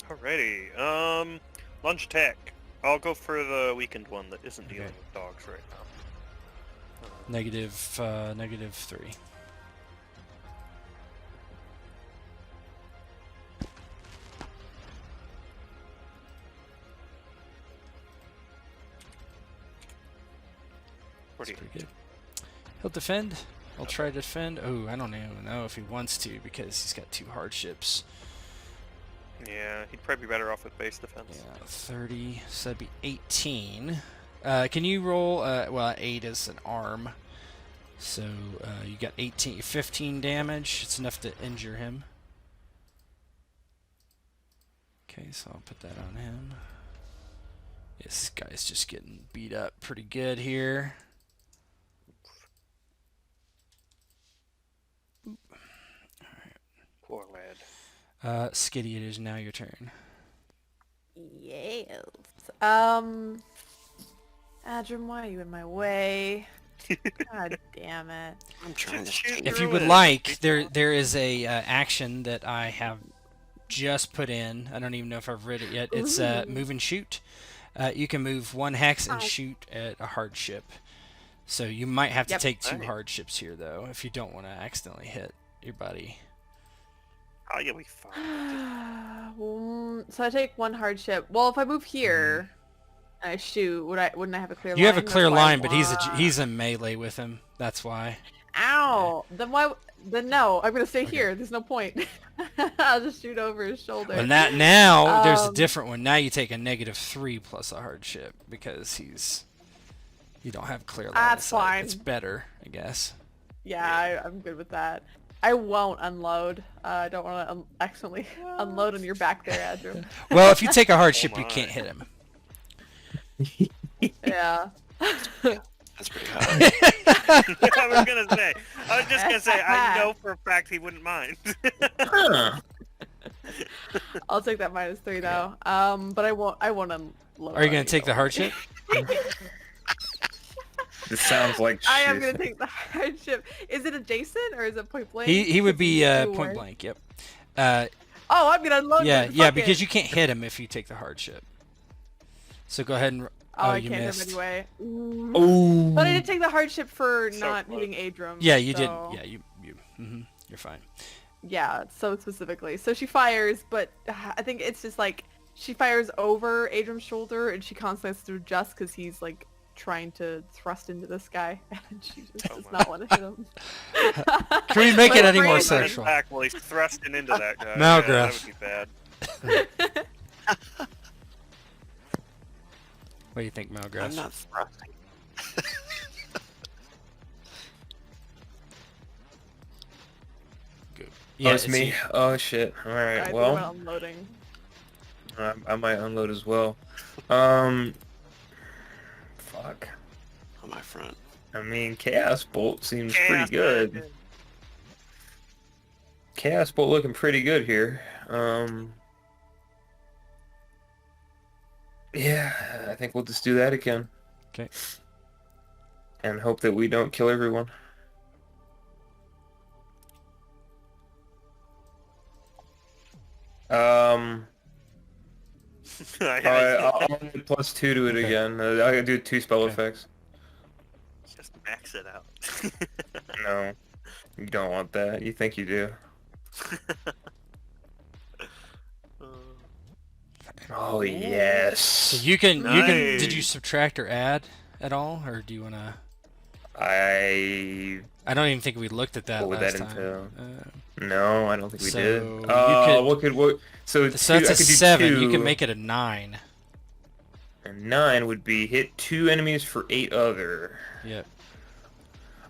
Alrighty. Lunge attack. I'll go for the weakened one that isn't dealing
Okay.
with dogs right now.
-3. That's
40.
pretty good. He'll defend. I'll try to defend. Oh, I don't even know if he wants to because he's got 2 hardships.
Yeah, he'd probably be better off with base defense.
Yeah, 30. So that'd be 18. Can you roll? Well, 8 is an arm. So you got 15 damage. It's enough to injure him. Okay, so I'll put that on him. This guy's just getting beat up pretty good here.
Poor lad.
Skitty, it is now your turn.
Yes. Adram, why are you in my way? God damn it.
I'm trying to
Shoot
think.
If
through
you would
it.
like, there is a action that I have just put in. I don't even know if I've read it yet. It's
Ooh.
move and shoot. You can move 1 hex and shoot at a hardship. So you might have to
Yep.
take 2
Right.
hardships here, though, if you don't want to accidentally hit your buddy.
Oh, you'll be fine.
So I take 1 hardship. Well, if I move here and I shoot, wouldn't I have a clear line?
You have a
That's
clear
why I
line, but
want-
he's in melee with him. That's why.
Ow! Then why? Then no. I'm gonna stay here. There's no point. I'll just shoot over his shoulder.
And that now there's a
Um,
different one. Now you take a -3 plus a hardship because you don't have clear line. of
That's
sight.
fine.
It's better, I guess.
Yeah, I'm good with that. I won't unload. I don't want to accidentally unload on your back there, Andrew.
Well, if you take a hardship, you
my.
can't hit him.
Yeah.
That's pretty high.
I was just gonna say, I know for a fact he wouldn't mind.
Huh.
I'll take that -3 though. But I won't unload.
Are you
on
gonna take the hardship?
This sounds like
I am
shit.
gonna take the hardship. Is it adjacent or is it point blank?
He would be
Either
point
way.
blank. Yep.
Oh, I'm gonna unload.
Yeah,
him,
yeah,
fuck
because
it.
you can't hit him if you take the hardship. So go ahead and.
Oh, I
you
can't
missed.
hit him anyway.
Ooh.
But I did take the hardship for
So
not
close.
hitting Adram.
Yeah, you
so...
did. Yeah, you. You're fine.
Yeah, so specifically. So she fires, but I think it's just like she fires over Adram's shoulder, and she constantly has to adjust because he's like trying to thrust into this guy, and she just does not want to hit him.
Can we make
My
it any more
brain-
His
sexual?
back while he's thrusting into that guy.
Malgraph.
Yeah, that would be bad.
What do you think,
I'm
Malgrass?
not thrusting.
Yeah,
Oh, it's me.
you.
Oh shit. All
I
right.
think
Well,
about unloading.
I might unload as well. Fuck.
On my front.
I mean, Chaos Bolt seems
Chaos
pretty good.
Dragon.
Chaos Bolt looking pretty good here. Yeah, I think we'll just do that again.
Okay.
And hope that we don't kill everyone.
I
Alright, I'll add +2 to it
Okay.
again. I gotta do 2 spell
Okay.
effects.
Just max it out.
No, you don't want that. You think you do. Oh yes.
So you can. Did you
Nice.
subtract or add at all, or do you wanna?
I
I don't even think we looked at that
What would
last
that
time.
entail? No, I don't think we
So
did.
you
What could what? So,
So
two,
that's
I
a
could do
7.
2,
You can make it a 9.
And 9 would be hit 2 enemies for 8 other.
Yep.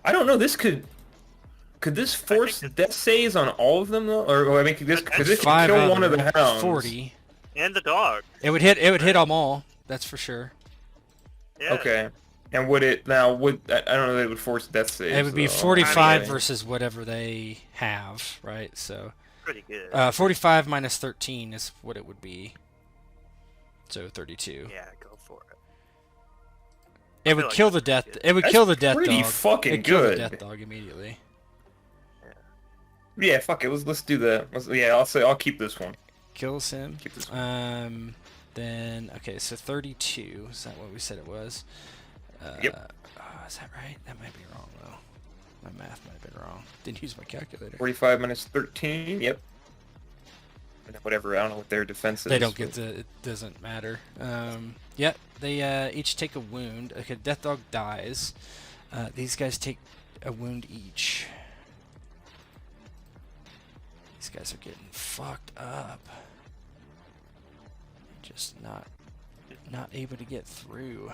I don't know. This could this force
it's-
death saves on all of them though, or I mean, could this could
5
kill
out
one of the hounds?
40.
And the dog.
It would hit. It would hit them all. That's for sure.
Yeah.
Okay. And would it now? Would I don't know that it would force death saves?
It would be
though.
45
Okay.
versus whatever they have, right? So,
Pretty good.
45 minus 13 is what it would be. So 32.
Yeah, go for it.
It would
feel like
kill the
that's
death.
good.
It would
That's
kill the death
pretty
dog.
fucking
It'd kill the
good.
death dog immediately.
Yeah, fuck it. Let's do that. I'll keep this one.
Kills him.
Keep this one.
Then okay, so 32. Is that what we said it was?
Yep.
Oh, is that right? That might be wrong though. My math might have been wrong. Didn't use my calculator.
45 minus 13. Yep. And then whatever. I don't know what their defense is.
They don't get
but-
to. It doesn't matter. Yep. They each take a wound. Okay, death dog dies. These guys take a wound each. These guys are getting fucked up. Just not able to get through.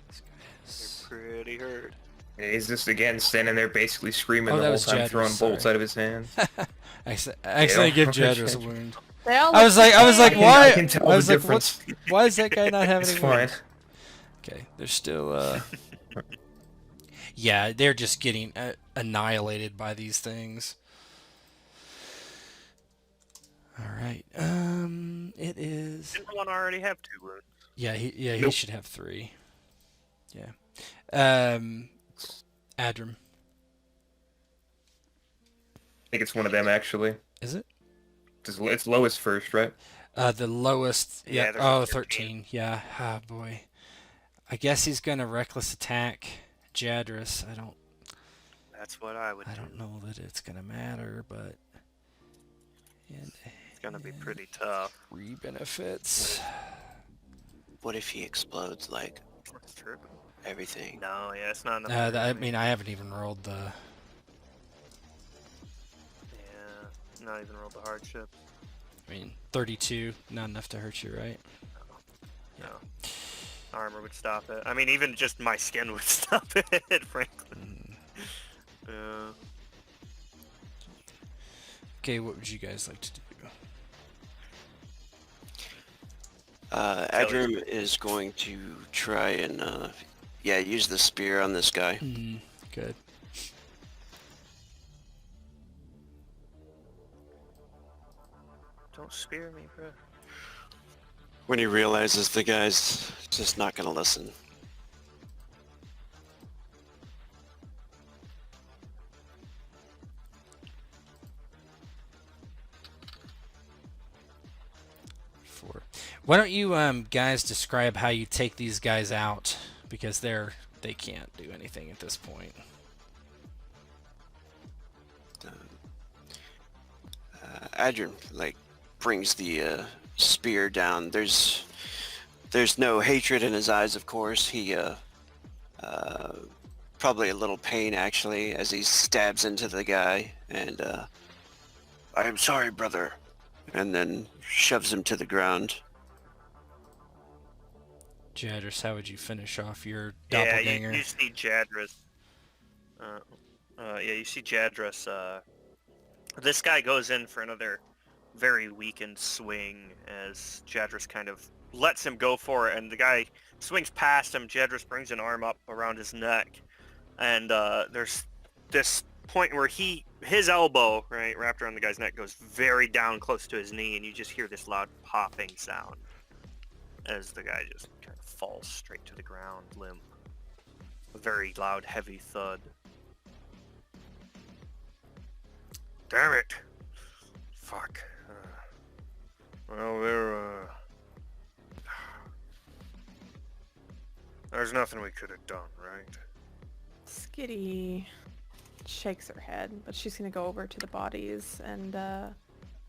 These guys.
You're pretty hurt.
Yeah, he's just again standing there basically screaming
Oh,
the
that
whole
was
time,
Jadris,
throwing bolts
sorry.
out of his hands.
I accidentally give
okay.
Jadris a wound.
They all
I was like,
I
why?
I can tell
I was
the
like,
difference.
why is that guy not having
It's
any
fine.
wounds? Okay, they're still. Yeah, they're just getting annihilated by these things. All right. It is.
Didn't one already have 2 wounds?
Yeah, he
Nope.
should have 3. Yeah. Adram,
I think it's one of them actually.
is it?
It's lowest first, right?
The lowest.
Yeah,
Yeah.
there's a
Oh,
13.
13. Yeah. Ah, boy. I guess he's gonna reckless attack Jadris.
That's what I would
I
do.
don't know that it's gonna matter, but and
It's gonna be pretty tough.
free benefits.
What if he explodes like
That's true.
everything?
No, yeah, it's not enough.
I mean, I haven't even rolled the.
Yeah, not even rolled the hardship.
I mean, 32, not enough to hurt you, right?
No. Armor would stop it. I mean, even just my skin would stop it, frankly. Yeah.
Okay, what would you guys like to do?
Adrim is going to try and, yeah, use the spear on this guy.
Good.
Don't spear me, bro.
When he realizes the guy's just not gonna listen.
Four. Why don't you guys describe how you take these guys out, because they can't do anything at this point.
Adrim, like, brings the spear down. There's no hatred in his eyes, of course. He probably a little pain actually as he stabs into the guy, and I am sorry, brother, and then shoves him to the ground.
Jadris, how would you finish off your
Yeah,
doppelganger?
you see Jadris. Yeah, you see Jadris. This guy goes in for another very weakened swing as Jadris kind of lets him go for it, and the guy swings past him. Jadris brings an arm up around his neck, and there's this point where his elbow, right, wrapped around the guy's neck, goes very down close to his knee, and you just hear this loud popping sound as the guy just kind of falls straight to the ground, limp. A very loud, heavy thud. Damn it! Fuck. Well, there's nothing we could have done, right?
Skitty shakes her head, but she's gonna go over to the bodies and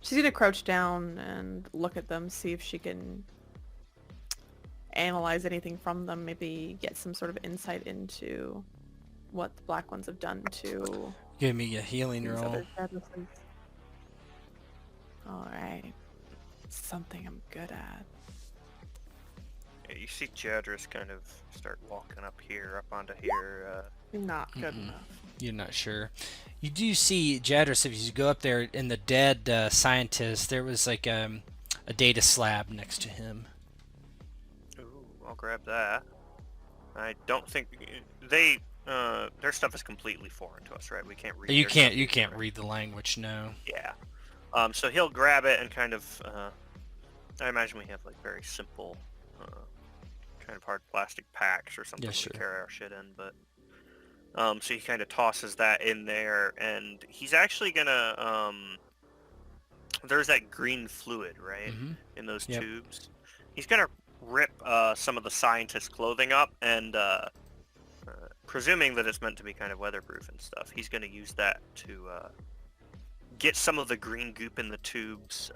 she's gonna crouch down and look at them, see if she can analyze anything from them, maybe get some sort of insight into what the black ones have done to
Give me a healing
these
roll.
other Jadrises. Alright. Something I'm good at.
Yeah, you see Jadris kind of start walking up here, up onto here.
Not good enough.
You're not sure. You do see Jadris, if you go up there, in the dead scientist, there was like a data slab next to him.
Ooh, I'll grab that. I don't think their stuff is completely foreign to us, right? We can't read.
You
their
can't
stuff,
you can't
right?
read the language, no.
Yeah. So he'll grab it and kind of, I imagine we have like very simple, kind of hard plastic packs or something
Yeah,
we
sure.
carry our shit in, but, so he kind of tosses that in there, and he's actually gonna, there's that green fluid, right, in those
Yep.
tubes. He's gonna rip some of the scientist's clothing up, and presuming that it's meant to be kind of weatherproof and stuff, he's gonna use that to, get some of the green goop in the tubes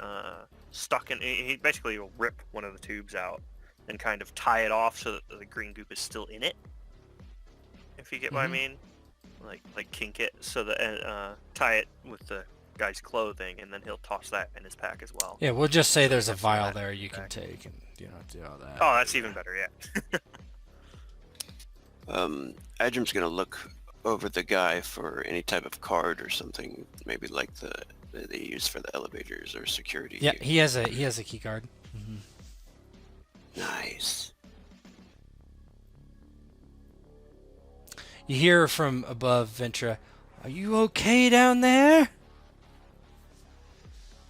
stuck in. He basically will rip one of the tubes out and kind of tie it off so that the green goop is still in it. If you get what I mean, like kink it so that tie it with the guy's clothing, and then he'll toss that in his pack as well.
Yeah, we'll just say there's a
Have some
vial
of that
there
in
you
the
can
pack.
take, and you don't have to do all that.
Oh, that's even better. Yeah.
Adrim's gonna look over the guy for any type of card or something, maybe like that they use for the elevators or security.
Yeah, he has a key card.
Nice.
You hear from above, Ventra. Are you okay down there?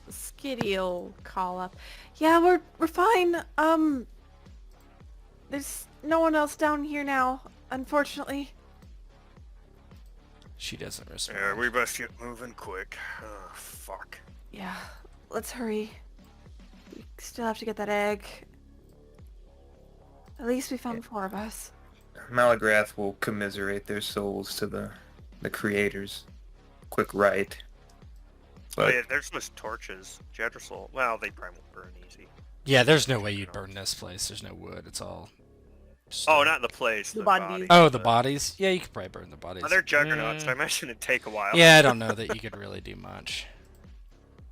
Skitty'll call up. Yeah, we're fine. There's no one else down here now, unfortunately.
She doesn't respond.
Yeah, we best get moving quick. Oh, fuck.
Yeah, let's hurry. We still have to get that egg. At least we found 4 of us.
Malagrath will commiserate their souls to the creators. Quick rite.
Oh
But
yeah, there's those torches. Jadrusel, well, they probably won't burn easy.
Yeah, there's no way you'd burn this place. There's no wood. It's all...
Oh,
stone.
not the place,
The
the
bodies.
body.
Oh, the bodies? Yeah, you could probably burn the bodies.
Oh, they're juggernauts,
Mm.
so I imagine it'd take a while.
Yeah, I don't know that you could really do much.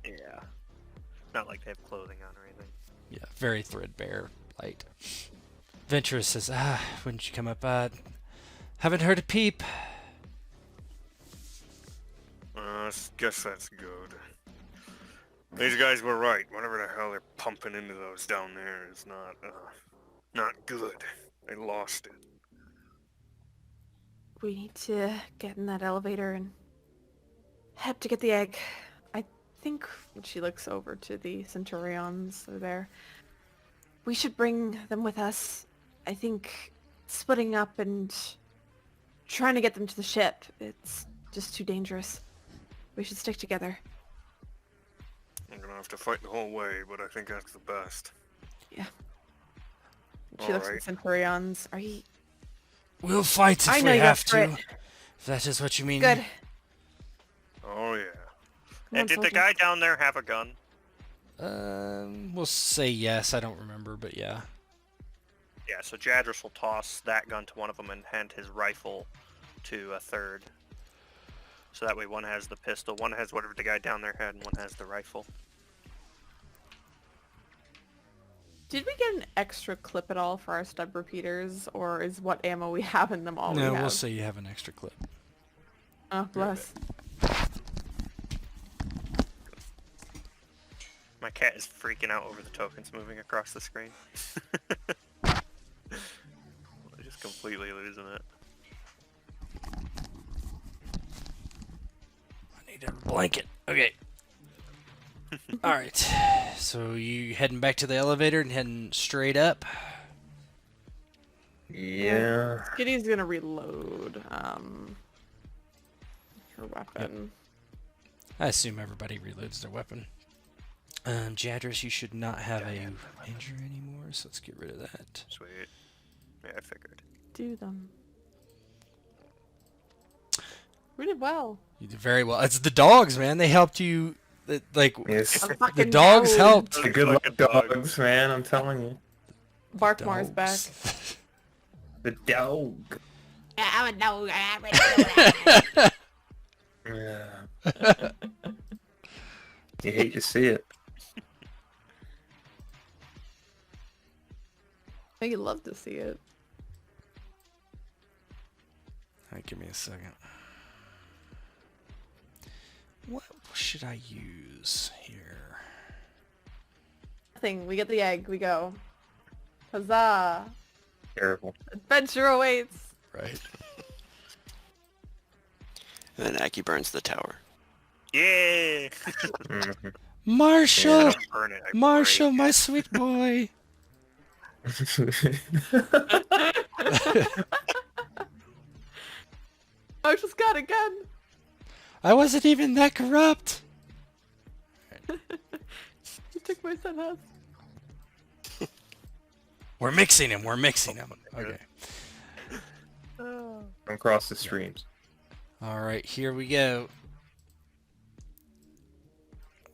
Yeah. Not like they have clothing on or anything.
Yeah, very threadbare light. Venturous says, wouldn't you come up? Haven't heard a peep.
Guess that's good. These guys were right. Whatever the hell they're pumping into those down there is not good. They lost it.
We need to get in that elevator and head to get the egg. I think she looks over to the Centurions. They're there. We should bring them with us. I think splitting up and trying to get them to the ship, it's just too dangerous. We should stick together.
I'm gonna have to fight the whole way, but I think that's the best.
Yeah. She looks at the
Alright.
Centurions. Are you...
We'll fight
I
if
know
we
you're
have
up for
to.
it.
If that is what you mean.
Good.
Oh yeah.
Come
And
on,
did the
soldier.
guy down there have a gun?
We'll say yes. I don't remember, but yeah.
Yeah, so Jadrus will toss that gun to one of them and hand his rifle to a third. So that way one has the pistol, one has whatever the guy down there had, and one has the rifle.
Did we get an extra clip at all for our stub repeaters, or is what ammo we have in them all we
No,
have?
we'll say you have an extra clip.
Oh, bless.
My cat is freaking out over the tokens moving across the screen. Just completely losing it.
I need a blanket. Okay. Alright. So you heading back to the elevator and heading straight up?
yeah.
Kitty's gonna reload her weapon.
I assume everybody reloads their weapon. Jadrus, you should not have a injury anymore, so let's get rid of that.
Sweet. Yeah, I figured.
Do them. We did well.
You did very well. It's the dogs, man. They helped you. Like,
Yes.
A
the
fucking
dogs
dog.
helped.
The good luck
Fucking dogs.
dogs, man. I'm telling you.
Barkmar's back.
Dogs.
The dog.
I'm a dog. I'm a dog.
Yeah. You hate to see it.
You love to see it.
Alright, give me a second. What should I use here?
Nothing. We get the egg. We go. Huzzah!
Terrible.
Adventure awaits.
Right.
And then Aki burns the tower.
Yeah!
Mhm.
Marshall!
I don't burn it, I
Marshall,
break
my
it.
sweet boy!
I just got a gun.
I wasn't even that corrupt!
You took my son house.
We're mixing him, we're mixing him. Okay.
Oh.
From across the streams.
Alright, here we go.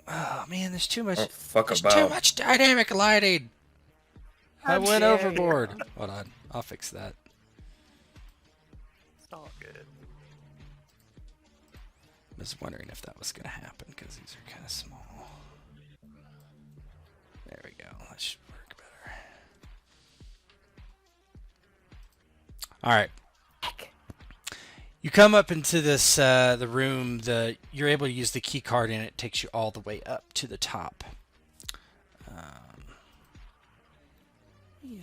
Oh man, there's too much.
Don't fuck
There's too
about.
much dynamic lighting! I
How
went
dare
overboard.
you.
Hold on, I'll fix that.
It's all good.
I was wondering if that was gonna happen, because these are kind of small. There we go, that should work better. Alright. You come up into this the room. You're able to use the key card, and it takes you all the way up to the top. Yeah.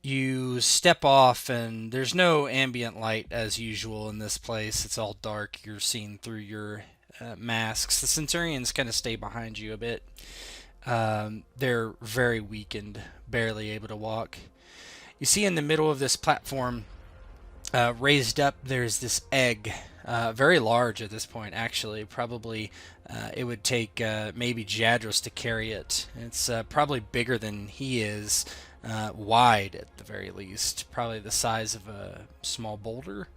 You step off, and there's no ambient light as usual in this place. It's all dark. You're seeing through your masks. The Centurions kind of stay behind you a bit. They're very weakened, barely able to walk. You see in the middle of this platform, raised up, there's this egg very large at this point, actually. Probably it would take maybe Jadris to carry it. It's probably bigger than he is, wide at the very least. Probably the size of a small boulder.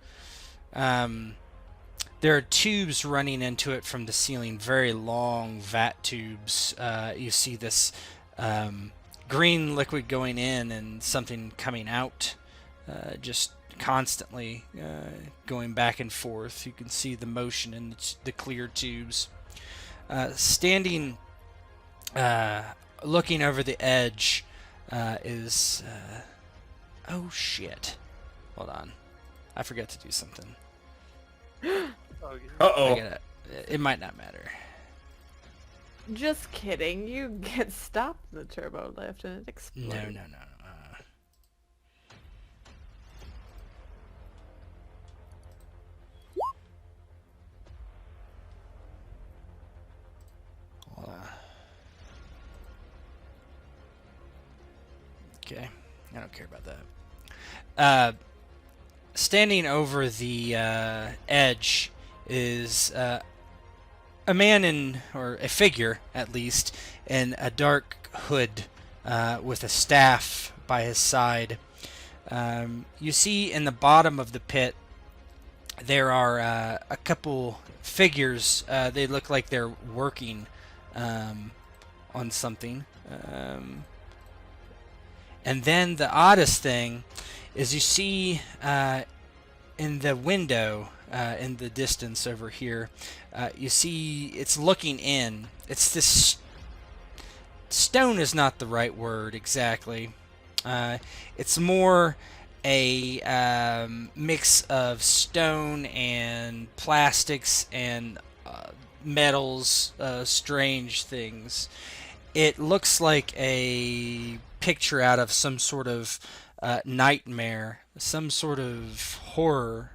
There are tubes running into it from the ceiling, very long vat tubes. You see this green liquid going in and something coming out, just constantly going back and forth. You can see the motion in the clear tubes. Standing, looking over the edge, is... oh shit. Hold on. I forgot to do something.
Uh-oh.
It might not matter.
Just kidding. You get stopped in the turbo lift and it explodes.
No. Okay, I don't care about that. Standing over the edge is a man or a figure at least, in a dark hood with a staff by his side. You see in the bottom of the pit there are a couple figures. They look like they're working on something. And then the oddest thing is you see in the window in the distance over here, you see it's looking in. It's this stone is not the right word exactly. It's more a mix of stone and plastics and metals, strange things. It looks like a picture out of some sort of nightmare, some sort of horror,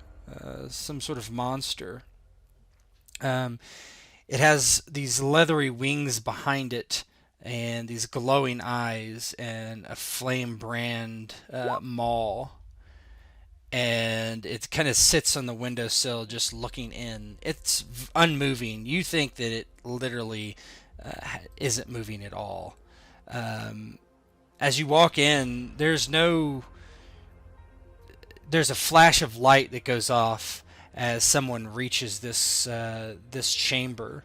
some sort of monster. It has these leathery wings behind it and these glowing eyes and a flame brand maul. And it kind of sits on the windowsill just looking in. It's unmoving. You think that it literally isn't moving at all. As you walk in, there's a flash of light that goes off as someone reaches this chamber,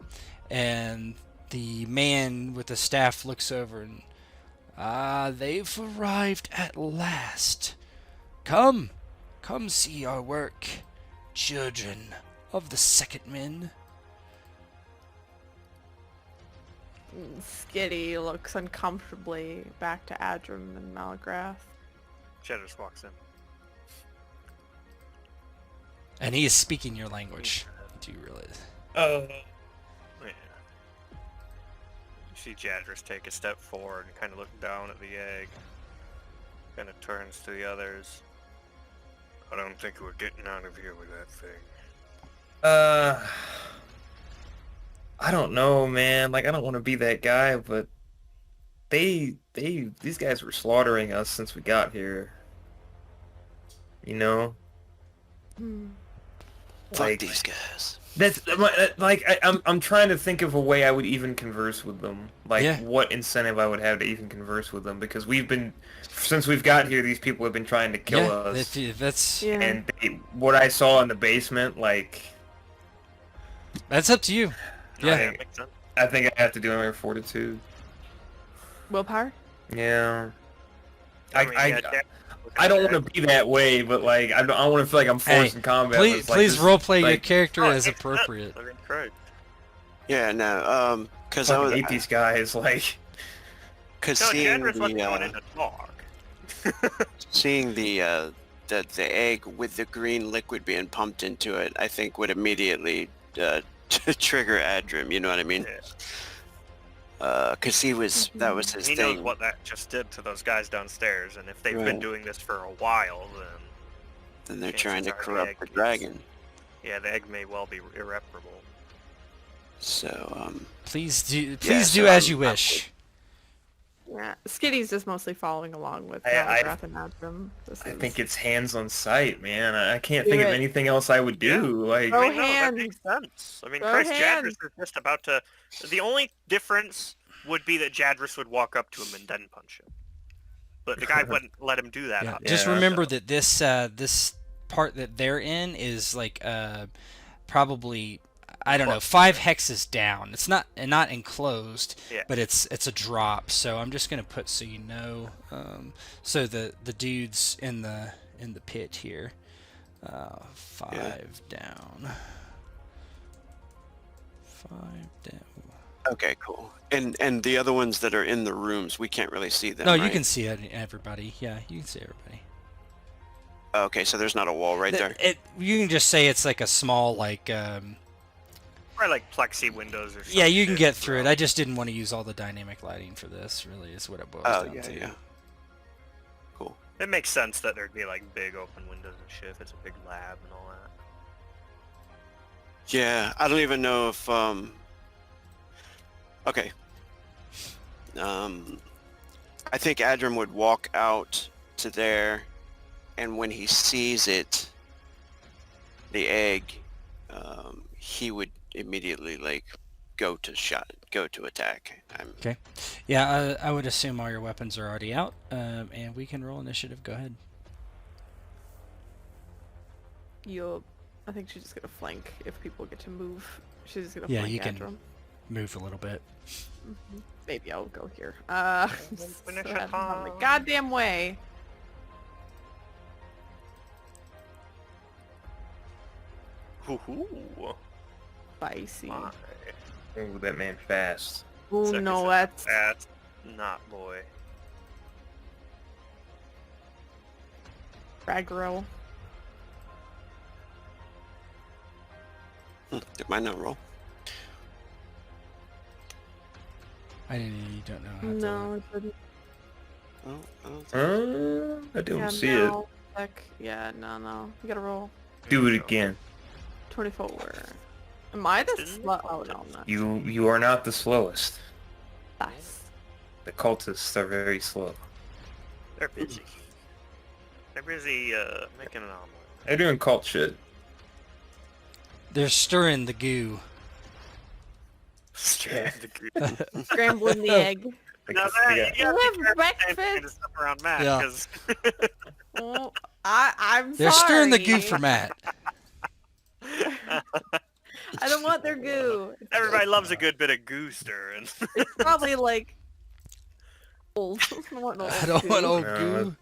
and the man with the staff looks over and, they've arrived at last. Come see our work, children of the Second Men.
Skitty looks uncomfortably back to Adram and Malgrath.
Jedris walks in.
And he is speaking your language. Do you realize?
Oh.
Yeah. You see Jadris take a step forward and kind of look down at the egg. Kind of turns to the others. I don't think we're getting out of here with that thing.
I don't know, man. Like, I don't want to be that guy, but these guys were slaughtering us since we got here. You know?
Fuck these guys.
That's like I'm trying to think of a way I would even converse with them. Like,
Yeah.
what incentive I would have to even converse with them, because since we've got here, these people have been trying to kill us.
That's
Yeah.
And what I saw in the basement, like,
that's up to you. Yeah.
That makes sense.
I think I have to do my fortitude.
Willpower?
Yeah.
I mean, yeah,
I don't want to be that way, but like I don't want to feel like I'm forced in combat. but
Please,
it's like
please
this-
roleplay your
like,
character
Oh,
as
it's not-
appropriate.
I mean, correct.
Yeah, no, because I
fucking
was,
hate these guys. Like,
because
No,
seeing
Jadris wasn't going in
the
to talk.
seeing the egg with the green liquid being pumped into it, I think would immediately trigger Adrim. You know what I mean? Because that was his
He
thing.
knows what that just did to those guys downstairs, and if they've been
Right.
doing this for a while,
Then they're
chances
trying to
are the
corrupt
egg
the
is-
dragon.
yeah, the egg may well be irreparable.
So
Please do
so
as
I'm-
you
I'm
wish.
Yeah, Skitty's just mostly following along with
I
Malagrath and Adram.
I think it's hands on sight, man. I can't
Do
think of
it.
anything else I would do. Like,
Throw
I mean, no, that
hands.
makes sense. I mean,
Throw
Christ,
hands.
Jadris is just about to... The only difference would be that Jadris would walk up to him and then punch him. But the guy wouldn't let him do that.
Yeah.
obviously.
Just
Yeah.
remember that this part that they're in is like probably, I don't know, 5 hexes down. It's not enclosed,
Yeah.
but it's a drop. So I'm just gonna put so you know. So the dude's in the pit here. 5 down. 5 down.
Okay, cool. And the other ones that are in the rooms, we can't really see them.
No, you
right?
can see everybody. Yeah, you can see everybody.
Okay, so there's not a wall right there.
You can just say it's like a small like.
Probably like plexi windows or something.
Yeah, you can get through it. I just didn't want to use all the dynamic lighting for this. Really, is what it boils
Oh
down
yeah,
to.
yeah. Cool.
It makes sense that there'd be like big open windows and shit if it's a big lab and all that.
Yeah, I don't even know if Okay. I think Adram would walk out to there, and when he sees it, the egg, he would immediately like go to attack.
Okay. Yeah, I would assume all your weapons are already out, and we can roll initiative. Go ahead.
I think she's just gonna flank if people get to move. She's just gonna
Yeah,
flank
you can
Adram.
move a little bit.
Maybe I'll go here.
Finish
So
it
Adram's on the
off.
goddamn way.
Hoo-hoo.
Spicy.
My.
ooh, that man fast.
Oh
Second
no,
set.
that's
That's not boy.
Raggro.
Did mine not roll?
You don't know how to.
No, it didn't.
Oh, I don't
I don't
Yeah,
see
no. Heck, yeah, no. You gotta roll.
it. Do it again.
24. Am I the
Didn't
slow? Oh no, I'm not.
You are not the slowest.
Nice.
The cultists are very slow.
They're busy. They're busy making an omelet.
They're doing cult shit.
They're stirring the goo.
Scared the group.
Scrambling the egg.
Now
They
that,
got-
you gotta
We
be
have
careful saying that kind of
breakfast.
stuff around Matt,
Yeah.
'cause
Oh, I'm
They're
sorry.
stirring the goo for Matt.
I don't want their goo.
everybody loves a good bit of goo stirring.
It's probably like old. I don't want no old
I don't want
goo.
old
No,
goo.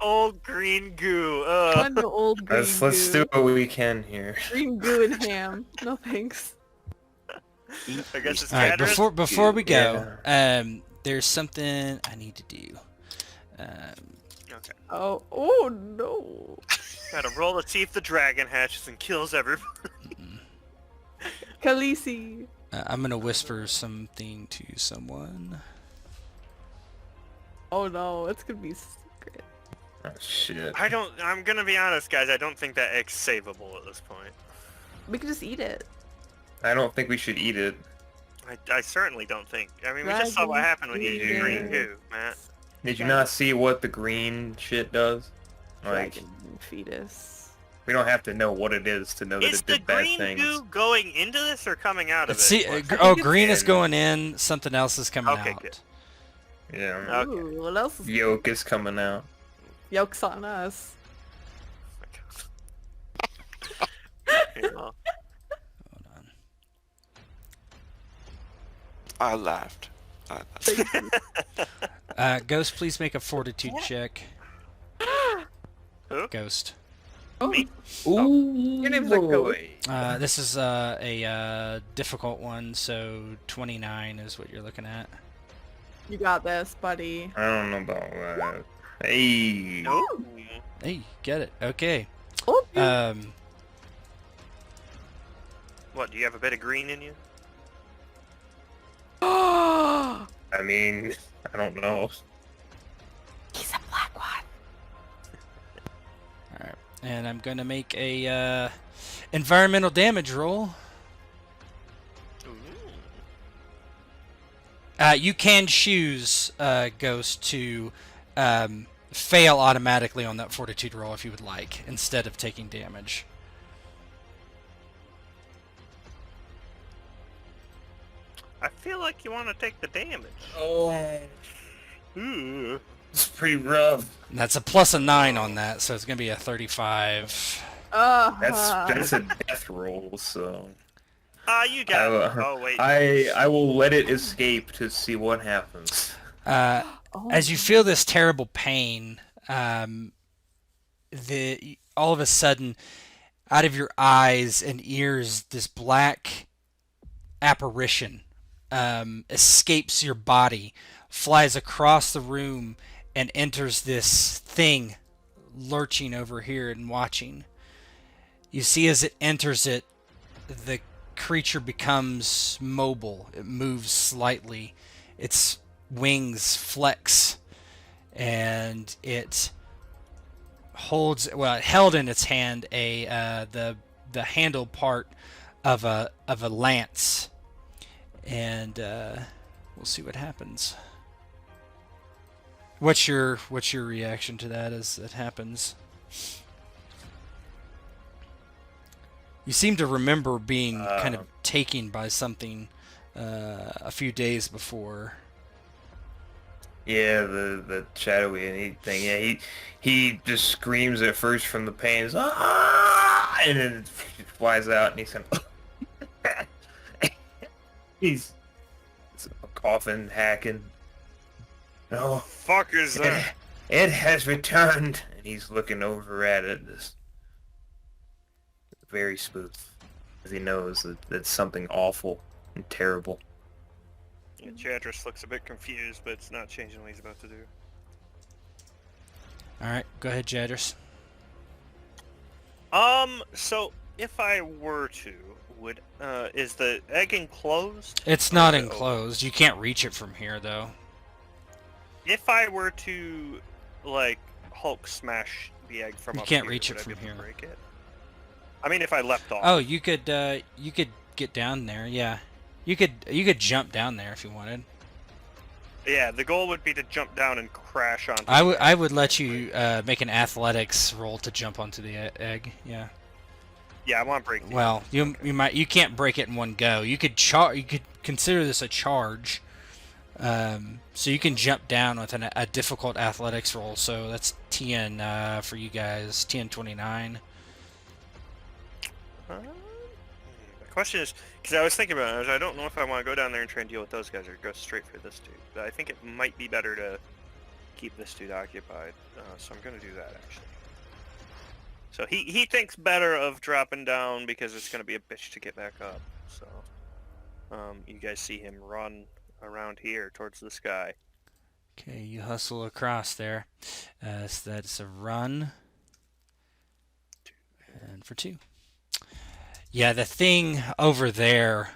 Old green goo.
I want no old green
Let's
goo.
do what we can here.
Green goo and ham. No thanks.
I guess it's
All right,
Cadris.
before we go, there's something I need to do.
Okay.
Oh no.
Gotta roll to see if the dragon hatches and kills everybody.
Khaleesi.
I'm gonna whisper something to someone.
Oh no, it's gonna be secret.
Oh shit.
I'm gonna be honest, guys. I don't think that egg's savable at this point.
We can just eat it.
I don't think we should eat it.
I certainly don't think. I mean, we just saw what
Dragon
happened when you ate
feeder.
green goo, Matt.
Did you not see what the green shit does? Like,
Dragon fetus.
we don't have to know what it is to know that
Is
it
the
did bad
green
things.
goo going into this or coming out of
Let's
it?
see.
What-
Oh,
it's
green is
in.
going in. Something else is coming
Okay,
out.
good.
Yeah.
Okay.
Ooh, what else is
Yolk is coming out.
yolks on us?
You know,
Hold on.
I laughed.
Ghost, please make a fortitude check.
Who?
Ghost.
Oh,
Me?
your name's like Ghost.
This is a difficult one, so 29 is what you're looking at.
You got this, buddy.
I don't know about that. Hey.
Ooh.
Hey, get it. Okay.
Oh,
What, do you have a bit of green in you?
I mean, I don't know.
he's a black one.
Alright. And I'm going to make a environmental damage roll.
Ooh.
You can choose, Ghost, to fail automatically on that fortitude roll if you would like, instead of taking damage.
I feel like you want to take the damage.
Oh,
Ooh.
it's pretty rough.
And that's a plus a 9 on that, so it's going to be a 35.
That's a death roll, so
You got it. Oh, wait.
I will let it escape to see what happens.
As you feel this terrible pain, all of a sudden, out of your eyes and ears, this black apparition escapes your body, flies across the room, and enters this thing lurching over here and watching. You see as it enters it, the creature becomes mobile. It moves slightly. Its wings flex, and it holds, well, it held in its hand the handle part of a lance, and we'll see what happens. What's your reaction to that as it happens? You seem to remember being kind of taken by something a few days before.
Yeah, the shadowy thing. Yeah, he just screams at first from the pain, and then it flies out, and he's kind of he's coughing, hacking. No,
Fuck is that?
it has returned, and he's looking over at it, just very spooked, because he knows that it's something awful and terrible.
Yeah, Jadris looks a bit confused, but it's not changing what he's about to do.
Alright, go ahead, Jadris.
So if I were to, would is the egg enclosed?
It's not enclosed. You can't reach it from here, though.
If I were to, like, Hulk smash the egg from
You
up
can't
here,
reach
would
it
I be
from
able to
here.
break it? I mean, if I leapt off.
Oh, you could get down there. Yeah, you could jump down there if you wanted.
Yeah, the goal would be to jump down and crash onto.
I would let you make an athletics roll to jump onto the egg. Yeah.
Yeah, I want to break. The
Well, you can't break it in one go. You could consider this a charge. So you can jump down with a difficult athletics roll. So that's TN for you guys. TN 29.
The question is, because I was thinking about it, I don't know if I want to go down there and try and deal with those guys or go straight for this dude. But I think it might be better to keep this dude occupied. So I'm going to do that, actually. So he thinks better of dropping down because it's going to be a bitch to get back up. So you guys see him run around here towards the sky.
Okay, you hustle across there. So that's a run. And for 2. Yeah, the thing over there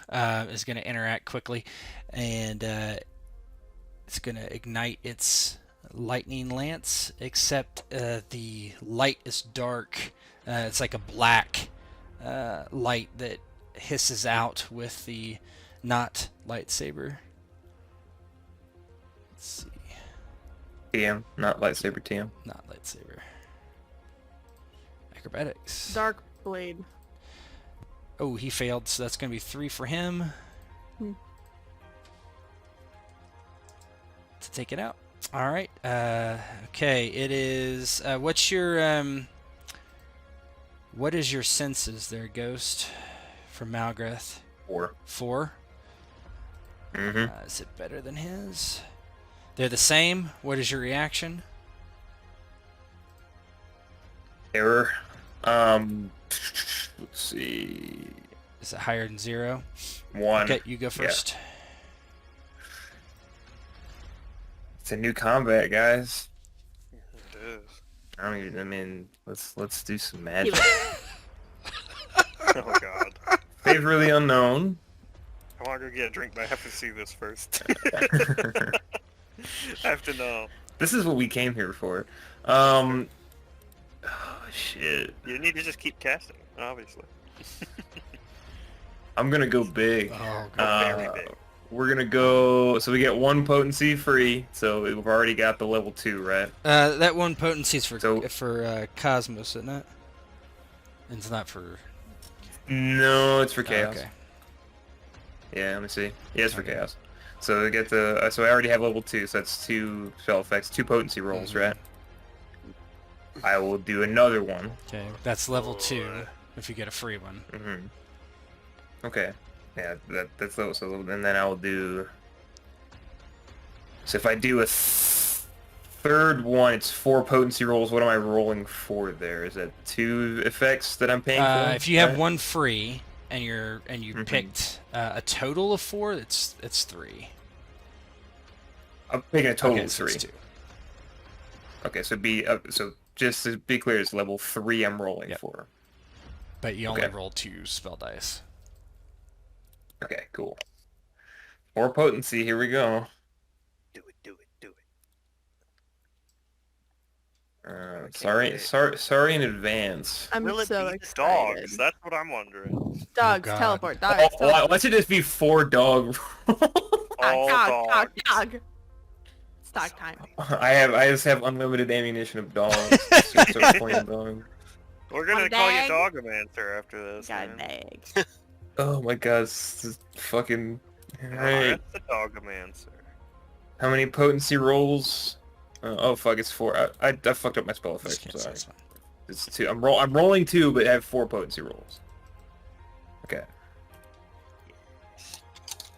is going to interact quickly, and it's going to ignite its lightning lance, except the light is dark. It's like a black light that hisses out with the not lightsaber. Let's see.
TM, not lightsaber TM.
Not lightsaber. Acrobatics.
Dark blade.
Oh, he failed, so that's going to be 3 for him.
Hmm.
To take it out. All right. Okay, it is... what is your senses there, Ghost? From Malgrath?
4.
4?
Mm-hmm.
Is it better than his? They're the same. What is your reaction?
Error. Let's see.
Is it higher than 0?
1.
Okay, you go first.
It's a new combat, guys.
It is.
I mean, let's do some magic.
Oh god.
Favor of the unknown.
I want to go get a drink, but I have to see this first. I have to know.
This is what we came here for. Oh shit.
You need to just keep casting, obviously.
I'm gonna go big.
Oh,
Very big.
we're gonna go. So we get 1 potency free. So we've already got the level 2, right?
That one potency is for
So-
Cosmos, isn't it? And it's not for.
No, it's for
Oh,
chaos.
okay.
Yeah, let me see. Yeah, it's for
Okay.
chaos. So we get the. So I already have level 2. So that's 2 spell effects, 2 potency rolls,
Mhm.
right? I will do another one.
Okay, that's level 2 if you get a free one.
Mm-hmm. Okay. Yeah, that's level. So and then I will do. So if I do a third one, it's 4 potency rolls. What am I rolling for there? Is that 2 effects that I'm paying for?
If you have
right?
one free and you
Mhm.
picked a total of 4, it's 3.
I'm picking a total
Okay,
of
so
3.
it's 2.
Okay, so so just to be clear, it's level 3 I'm rolling
Yep.
for.
But you only
Okay.
roll 2 spell dice.
Okay, cool. 4 potency. Here we go.
Do it, do it, do it.
can't
Sorry,
wait.
sorry in advance.
I'm
Will it
so
be the
excited.
dogs? That's what I'm wondering.
Dogs,
God.
teleport. Dogs,
Oh,
teleport.
let's it just be 4 dog.
All dogs.
Dog. It's dog time.
I just have unlimited ammunition of dogs. Just start playing dog.
We're gonna
On
call you
dag.
Dogomancer after this.
Got
man.
bag.
Oh my god, this is fucking.
Oh,
Alright.
that's the Dogomancer.
How many potency rolls? Oh fuck, it's 4. I fucked up my spell
Just
effect.
cancel
Sorry.
this one.
It's 2. I'm rolling 2, but I have 4 potency rolls. Okay.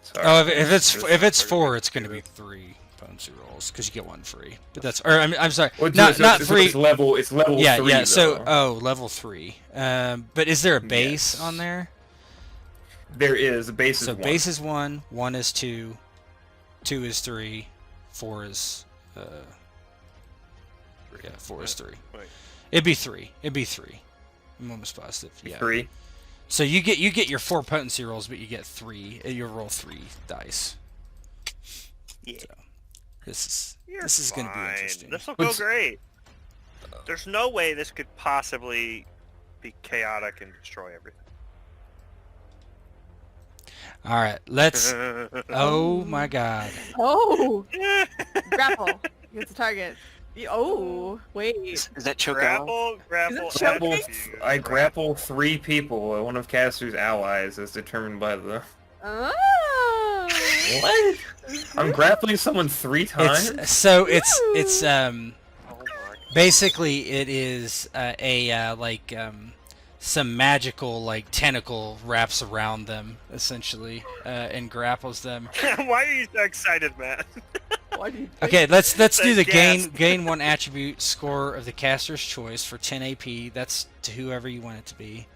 Sorry.
Oh, if it's
This
if it's
is
4, it's going to
pretty
be 3 potency rolls because you get 1 free. But that's I'm sorry,
Well,
not
so
3.
It's level. It's level.
Yeah,
3,
yeah. So
though.
level 3. But is there a base
Yes.
on there?
There is. The base is
So
1.
base is 1, 1 is 2, 2 is 3, 4 is yeah, 4 is 3.
Wait.
It'd be 3. It'd be 3. I'm almost positive. Yeah.
3.
So you get your 4 potency rolls, but you get 3. You roll 3 dice.
Yeah.
So this
You're
is going to be
fine.
interesting.
This will go
What's-
great. There's no way this could possibly be chaotic and destroy everything.
All right, let's. Oh my God.
Oh! Grapple. It's a target. Oh, wait.
Is that choke out?
grapple.
Is it choking?
execute.
I grapple 3 people. One of caster's allies is determined by the.
Oh!
What? I'm grappling someone 3 times.
It's so it's
Oh my
basically it is some magical like tentacle wraps around them essentially and grapples them.
God. Why are you so excited, Matt?
Why do you think-
Okay, let's do the
Yes.
gain 1 attribute score of the caster's choice for 10 AP. That's to whoever you want it to be,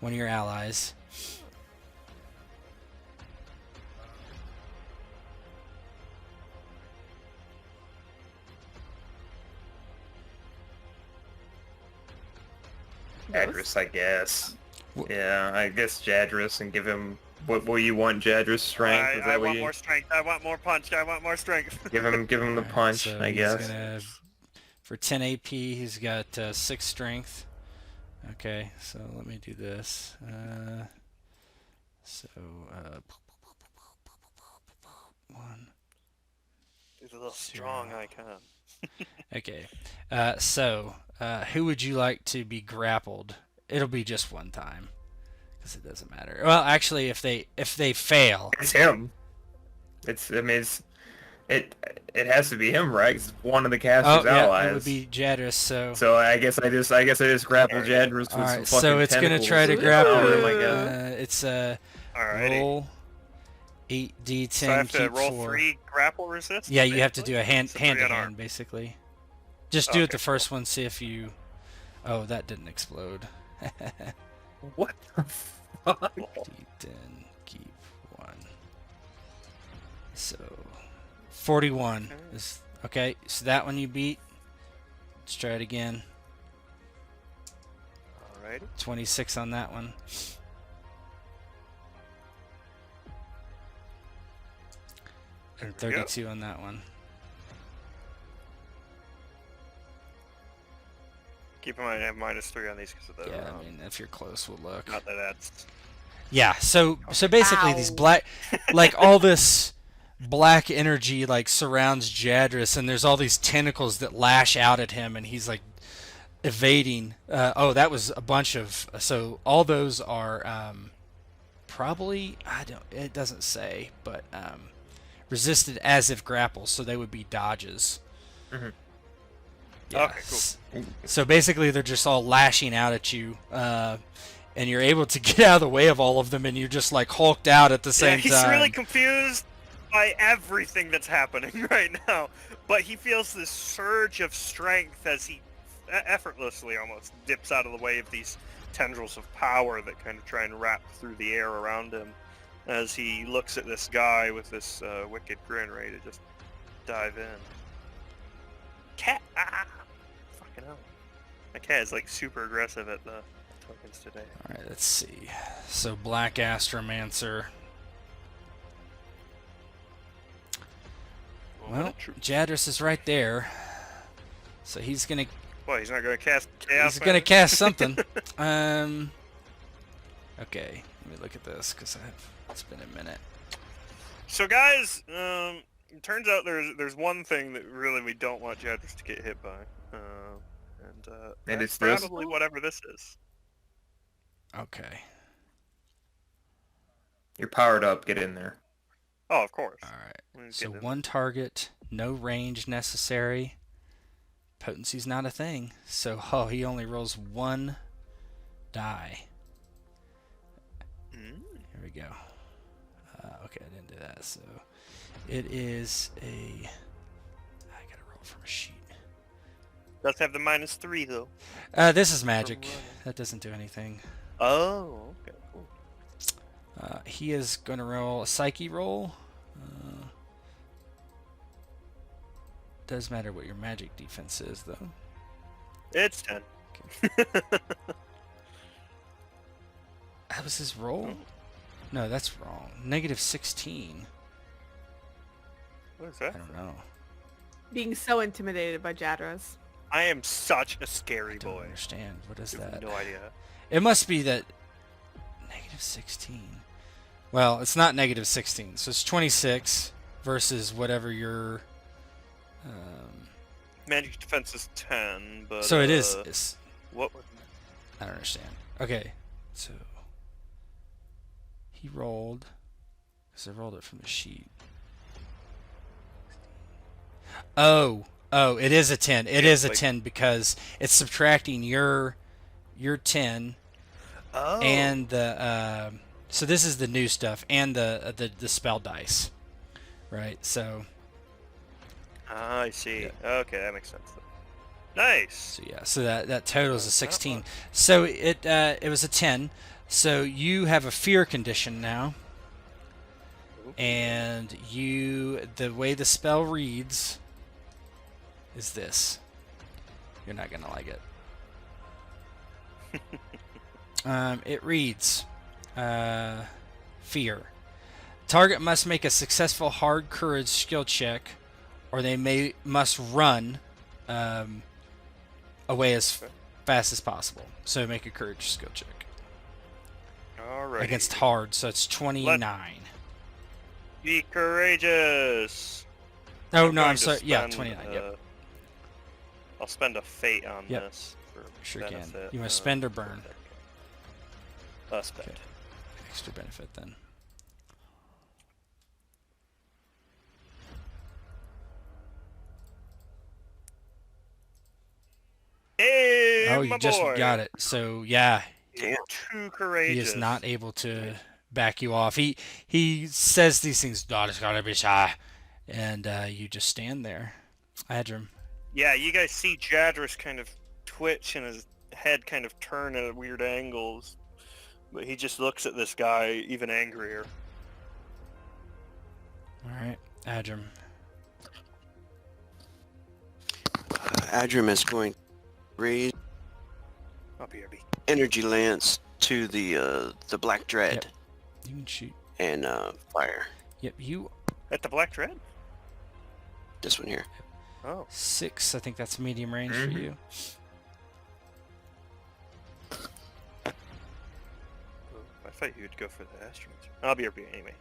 one of your allies.
Jadris, I guess.
Wh-
Yeah, I guess Jadris and give him. What will you want? Jadris strength? Is
I
that what
want
you?
more strength. I want more punch. I want more strength.
Give him the
Alright,
punch,
so
I
he's
guess.
gonna- for 10 AP, he's got 6 strength. Okay, so let me do this. One.
He's a little strong icon.
Okay, who would you like to be grappled? It'll be just one time, because it doesn't matter. Well, actually, if they fail,
It's him. It has to be him, right? 'Cause it's one of the caster's
yeah,
allies.
it would be Jadris. So,
So I guess I just grapple Jadris with
all
some
right,
fucking
so it's gonna
tentacles.
try to grapple.
Oh
you.
my god.
It's
Alrighty.
roll 8d10.
So I have to
keep
roll
4.
3 grapple resist?
Yeah, you have to
basically?
do a hand
So
hand
3
to
unarmed.
hand, basically. Just do it
Okay,
the first one. See if you. Oh, that didn't explode.
What the fuck?
D10, keep 1. So, 41 is okay. So that one you beat. Let's try it again.
Alrighty.
26 on that one. And
There we go.
32 on that one.
Keep in mind I have -3 on these because of the.
Yeah, I mean, if you're close, we'll look.
Not that that's.
Yeah, so basically these
Ow.
black, like all this black energy like surrounds Jadris, and there's all these tentacles that lash out at him, and he's like evading. Oh, that was a bunch of. So all those are probably, I don't. It doesn't say, but resisted as if grappled, so they would be dodges.
Mhm.
Okay, cool.
So basically, they're just all lashing out at you, and you're able to get out of the way of all of them, and you're just like hulked out at the
Yeah,
same
he's
time.
really confused by everything that's happening right now, but he feels this surge of strength as he effortlessly almost dips out of the way of these tendrils of power that kind of try and wrap through the air around him as he looks at this guy with this wicked grin ready to just dive in. Cat! Ah! Fucking hell. My cat is like super aggressive at the tokens today.
All right, let's see. So Black Astromancer. Well, Jadris is right there, so he's gonna.
Well, he's not gonna cast chaos.
He's gonna cast something. Okay, let me look at this because it's been a minute.
So guys, it turns out there's one thing that really we don't want Jadris to get hit by, and
And
that's
it's this?
probably whatever this is.
Okay.
You're powered up. Get in there.
Oh, of course.
All right.
Let's
So
get in.
one target, no range necessary. Potency's not a thing. So he only rolls one die.
Mm.
Here we go. Okay, I didn't do that. So it is a. I gotta roll from a sheet.
Does have the -3 though.
This is magic.
running.
That doesn't do anything.
Oh, okay, cool.
He is gonna roll a psyche roll. Does matter what your magic defense is, though.
It's 10.
That was his roll? No, that's wrong. -16.
What is
I
that?
don't know.
Being so intimidated by Jadris.
I am such a scary
I don't
boy.
understand. What is
You have
that?
no idea.
It must be that -16. Well, it's not -16, so it's 26 versus whatever your.
Magic defense is 10, but
So it is. It's,
what would
I don't understand. Okay, so he rolled. Because I rolled it from the sheet. Oh, it is a 10. It is a
like-
10 because it's subtracting your 10
Oh.
and the so this is the new stuff and the spell dice, right? So
I see.
Yeah.
Okay, that makes sense. Nice.
so yeah, so that totals a
That
16.
much.
So it was a 10. So you have a fear condition now, and the way the spell reads is this. You're not gonna like it. It reads, fear. Target must make a successful hard courage skill check, or they must run away as fast as possible. So make a courage skill check
Alright.
against hard. So it's 29.
Be courageous.
Oh
I'm
no,
going
I'm
to
sorry. Yeah,
spend,
29. Yep,
I'll spend a fate on
Yep.
this for
sure can.
benefit.
You want to spend or burn?
Spend.
Okay. Extra benefit then.
Hey,
Oh,
my
you just
boy.
got it. So yeah,
Damn.
Too courageous.
he is not able to back you off. He says these things. God, it's gotta be shy, and you just stand there. Adrim.
Yeah, you guys see Jadris kind of twitch and his head kind of turn at weird angles, but he just looks at this guy even angrier.
All right, Adrim.
Adrim is going to raise
Oh, BRB.
energy lance to the Black Dread
Yep. You can shoot.
and fire.
Yep, you
At the Black Dread?
This one here.
Oh.
6. I think that's medium range for
Mhm.
you.
I thought you'd go for the Astromancer. I'll BRB anyway.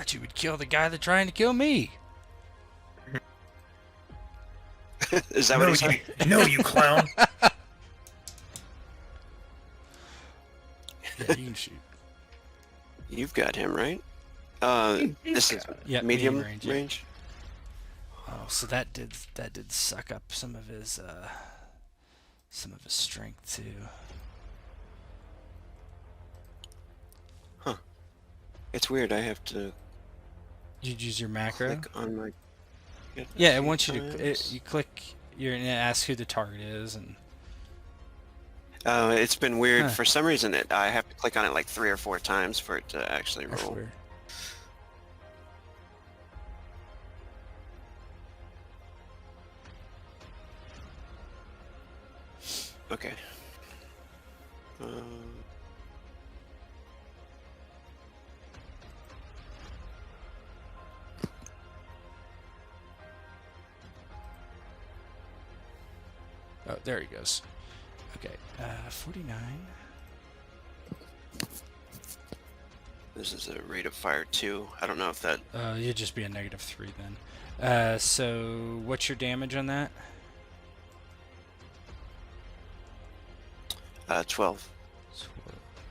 thought you would kill the guy that's trying to kill me.
Is that what he said?
No, you clown.
Yeah, you can shoot.
You've got him, right? This is
Yeah,
medium
medium range,
range.
yeah. Oh, so that did suck up some of his strength too.
It's weird. I have to
You'd use your macro.
click on my.
Yeah, it wants you to.
times.
You click. You're gonna ask who the target is, and
It's been weird.
Huh.
For some reason, I have to click on it like 3 or 4 times for it to actually
that's
roll.
weird.
Okay.
Oh, there he goes. Okay, 49.
This is a rate of fire 2. I don't know if that.
You'd just be a -3 then. So what's your damage on that?
12.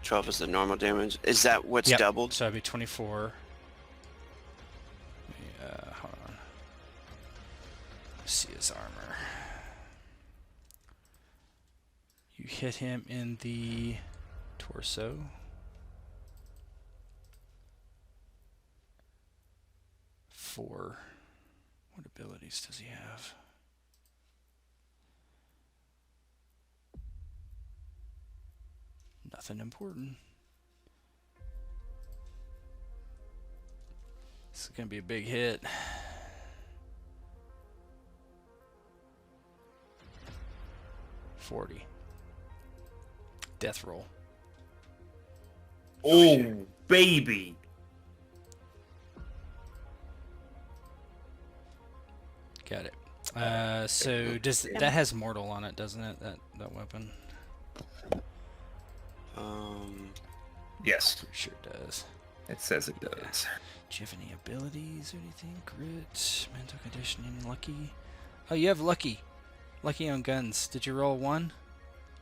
12 is the normal damage. Is that what's
Yep,
doubled?
So that'd be 24. Hold on. Let's see his armor. You hit him in the torso. Four. What abilities does he have? Nothing important. This is gonna be a big hit. $40. Death roll.
Oh, baby.
Got it. So does that has mortal on it, doesn't it? That weapon.
Yes,
Pretty sure it does.
it says it does.
Do you have any abilities or anything? Grit, mental conditioning, lucky. Oh, you have lucky. Lucky on guns. Did you roll 1?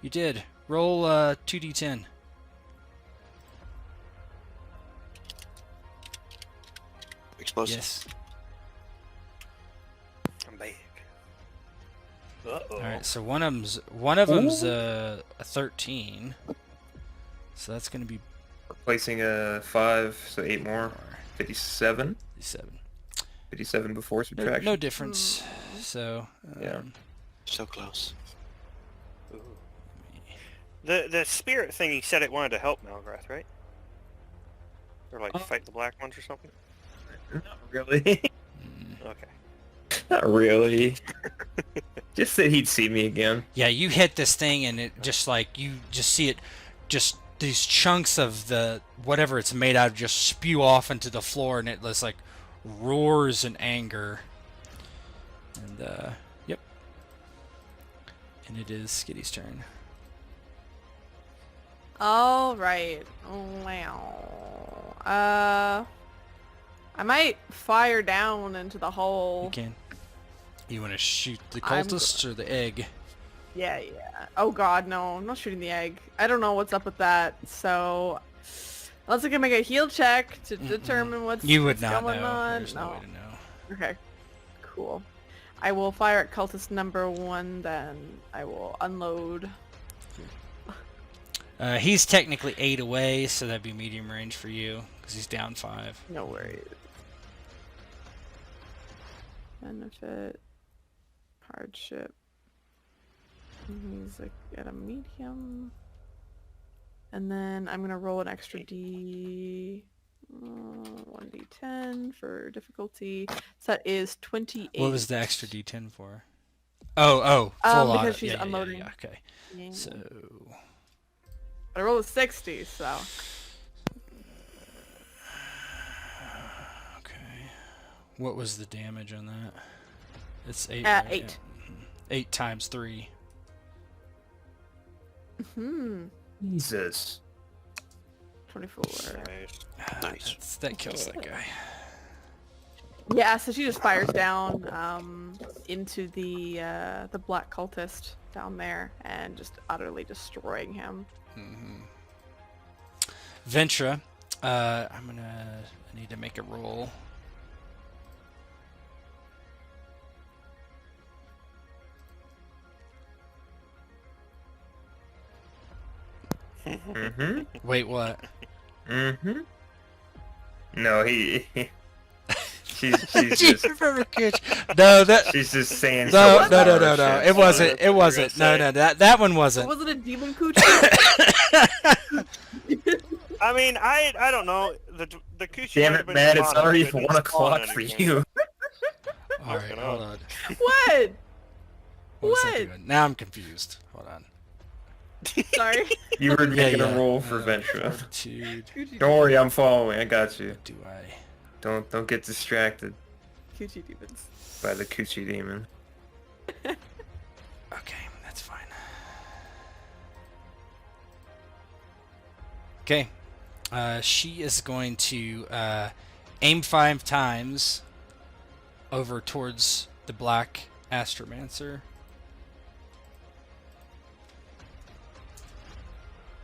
You did. Roll 2d10.
Explosive.
Yes.
I'm back. Uh-oh.
All right. So one of them's a 13. So that's gonna be
Replacing a 5, so 8 more. 57.
7.
57 before
No,
subtraction.
no difference. So
Yeah.
So close.
The spirit thing, he said it wanted to help Malgrath, right? Or like
Oh.
fight the black ones or something?
Not really.
Okay.
Not really. Just that he'd see me again.
yeah, you hit this thing and it just like you just see it, just these chunks of the whatever it's made out of just spew off into the floor, and it just like roars in anger. And yep. And it is Skitty's turn.
All right. Wow. I might fire down into the hole.
You can. You want to shoot the
I'm
cultists or the egg?
Yeah. Oh god, no. I'm not shooting the egg. I don't know what's up with that. So unless I can make a heal check to determine what's,
You would
what's
not
going
know.
on.
There's no way to know.
Okay. Cool. I will fire at cultist number 1, then I will unload.
He's technically 8 away, so that'd be medium range for you because he's down 5.
No worries. Benefit. Hardship. He's like at a medium. And then I'm gonna roll an extra D. 1d10 for difficulty. So that is 28.
What was the extra D10 for? Oh, full auto.
because she's
yeah,
unloading.
Yeah, okay.
Yeah.
So
I rolled a 60, so.
okay. What was the damage on that? It's 8.
8.
Right? Yeah. 8 times 3.
Jesus.
24.
Nice.
Nice.
That kills that guy.
Yeah, so she just fires down into the black cultist down there and just utterly destroying him.
Ventra, I need to make a roll.
Mm-hmm.
Wait, what?
Mm-hmm. No, she's just
No, that
she's just saying
no,
so
no, no,
much
no, no.
Hardships.
It wasn't.
That's
It
what
wasn't.
you're
No,
gonna
no, that one wasn't.
Was it a demon coochie?
I mean, I don't know. The Coochie
Damn
might
it,
have been
man! It's
demonic,
already
but it didn't
1
spawn
o'clock for
anything.
you.
All right,
Fucking
hold
hell.
on.
What?
What was I
What?
doing? Now I'm confused. Hold on.
Sorry.
You were making
yeah.
a roll for Ventra.
Fortitude.
Coochie
Don't worry, I'm following. I got you.
Do I?
Don't get distracted
Coochie demons.
by the coochie demon.
Okay, that's fine. Okay. She is going to aim 5 times over towards the black astromancer.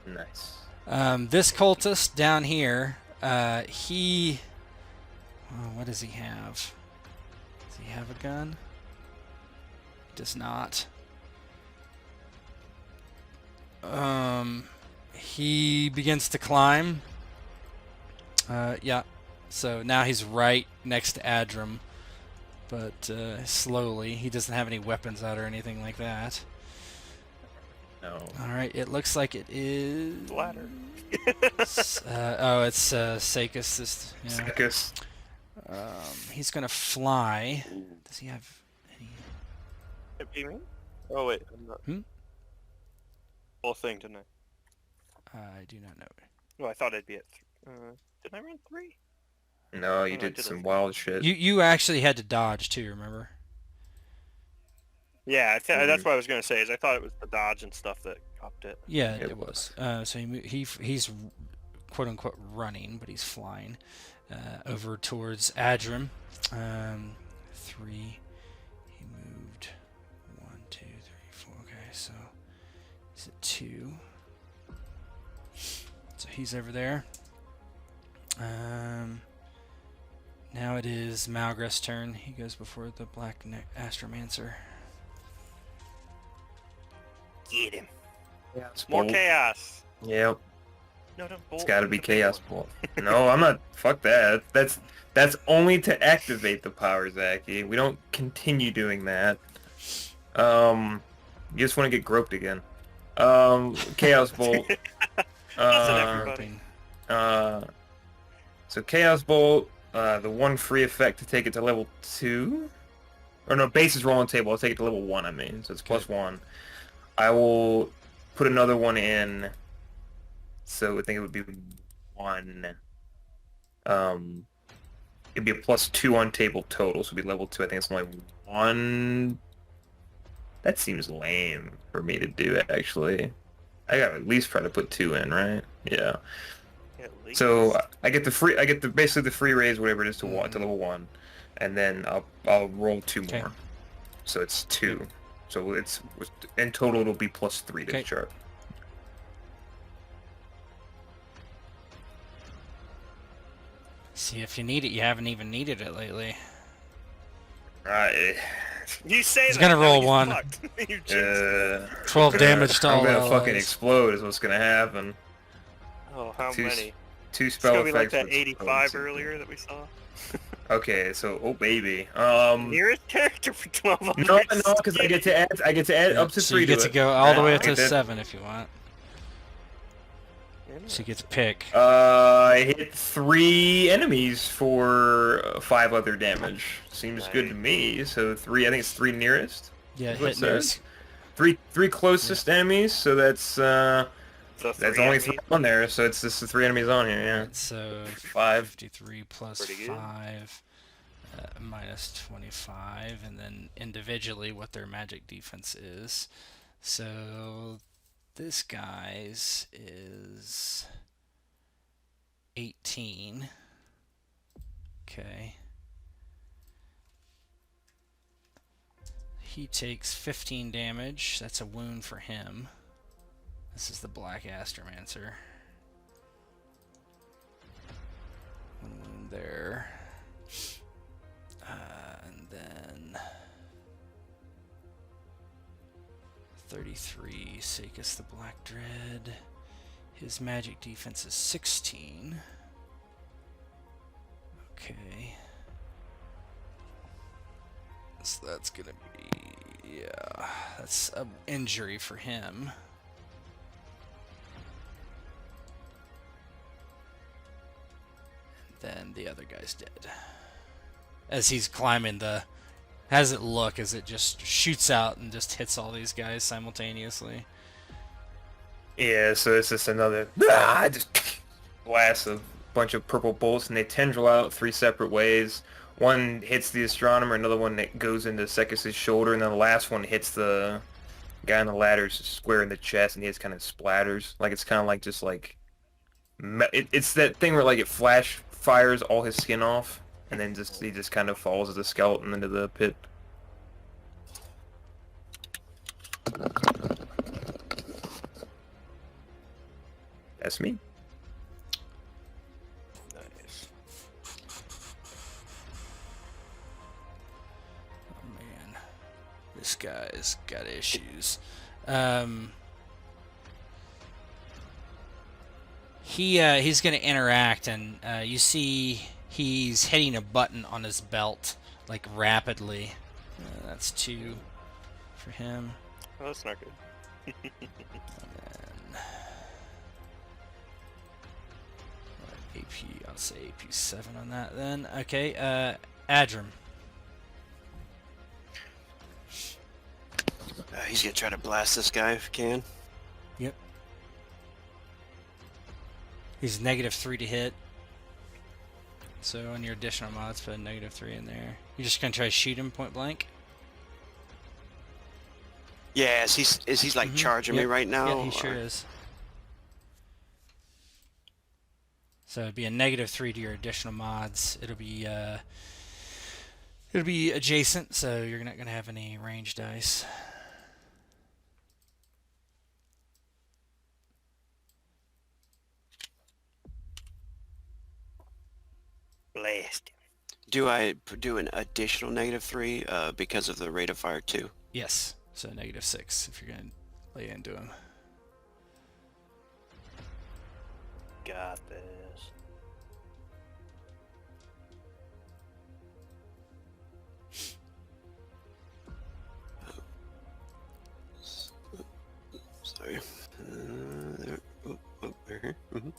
Nice.
This cultist down here, he... Oh, what does he have? Does he have a gun? He does not. He begins to climb. Yeah. So now he's right next to Adram, but slowly. He doesn't have any weapons out or anything like that.
No.
All right. It looks like it is.
Ladder.
It's Sakis. Yeah.
Secus.
He's gonna fly. Does he have any?
It be me? Oh wait, I'm not. Whole thing, didn't I?
I do not know.
No, I thought I'd be at. Did I run 3?
No, you
I
did
did
some
it.
wild shit.
You actually had to dodge too. Remember?
Yeah, that's what I was gonna say. Is I thought it was the dodge and stuff that upped it.
Yeah,
It
it was. So he's quote unquote running, but he's flying over towards Adram. 3. He moved 1, 2, 3, 4. Okay, so he's at 2. So he's over there. Now it is Malgra's turn. He goes before the black astromancer.
Get him.
Chaos
More
Bolt.
chaos.
Yep.
No, don't bolt.
It's got to be
the big
Chaos
one.
Bolt. No, I'm not. Fuck that. That's only to activate the power, Zachy. We don't continue doing that. You just want to get groped again. Chaos Bolt.
everybody.
So Chaos Bolt. The one free effect to take it to level 2. Or no, base is rolling table. I'll take it to level 1. I mean, so it's +1. I will put another one in. So I think it would be 1. It'd be a +2 on table total, so it'd be level 2. I think it's only 1. That seems lame for me to do, actually. I gotta at least try to put 2 in, right? Yeah.
At least.
So I get basically the free raise, whatever it is, to level 1, and then I'll roll 2
Okay.
more. So it's 2. So it's in total it'll be +3 to
Okay.
the chart.
See, if you need it, you haven't even needed it lately.
You say
He's
that,
gonna
now
roll
he's
1.
fucked. You jinxed
12 damage to
I'm
all
gonna
allies.
fucking explode is what's gonna happen.
it. Oh, how
Two
many?
2
It's
spell
gonna be like
effects.
that
with
85
potency.
earlier that we saw.
Okay, so oh baby.
Nearest character for 1200.
No, because I get to add
Yeah,
up to
so
3
you get
to
to
it.
go all the way
I
up to
get that.
7 if you want. So you get to pick.
I hit 3 enemies for 5 other damage. Seems good to me. So 3, I think it's 3 nearest.
Yeah,
That's what it
hit nearest.
says. 3 closest enemies, so that's
So
that's
3
only 3
enemies.
on there, so it's just the 3 enemies on here, yeah.
So
5.
53 plus
Pretty good.
5 minus 25, and then individually what their magic defense is. So this guy's is 18. Okay. He takes 15 damage. That's a wound for him. This is the Black Astromancer. One wound there. And then 33, Sakis the Black Dread. His magic defense is 16. Okay. So that's gonna be, yeah, that's an injury for him. And then the other guy's dead. As he's climbing the, how does it look as it just shoots out and just hits all these guys simultaneously?
Yeah, so it's just another just blast a bunch of purple bolts, and they tendril out 3 separate ways. One hits the astronomer, another one that goes into Sekis' shoulder, and then the last one hits the guy on the ladder square in the chest, and he just kind of splatters. Like, it's kind of like just like it's that thing where like it flash fires all his skin off, and then he just kind of falls as a skeleton into the pit. That's me.
Nice.
Oh man, this guy's got issues. He's gonna interact, and you see he's hitting a button on his belt like rapidly. That's 2 for him.
Oh, that's not good.
And then AP, I'll say AP 7 on that then. Okay, Adram.
He's gonna try to blast this guy if he can.
Yep. He's -3 to hit. So on your additional mods, put a -3 in there. You're just gonna try to shoot him point blank?
Yeah, is he's like charging me
Yep.
right now?
Yeah, he sure is. So it'd be a -3 to your additional mods. It'll be adjacent, so you're not gonna have any range dice.
Blast.
Do I do an additional -3 because of the rate of fire too?
Yes. So -6 if you're gonna lay into him.
Got this.
Sorry. There. Oh, there. Mm-hmm.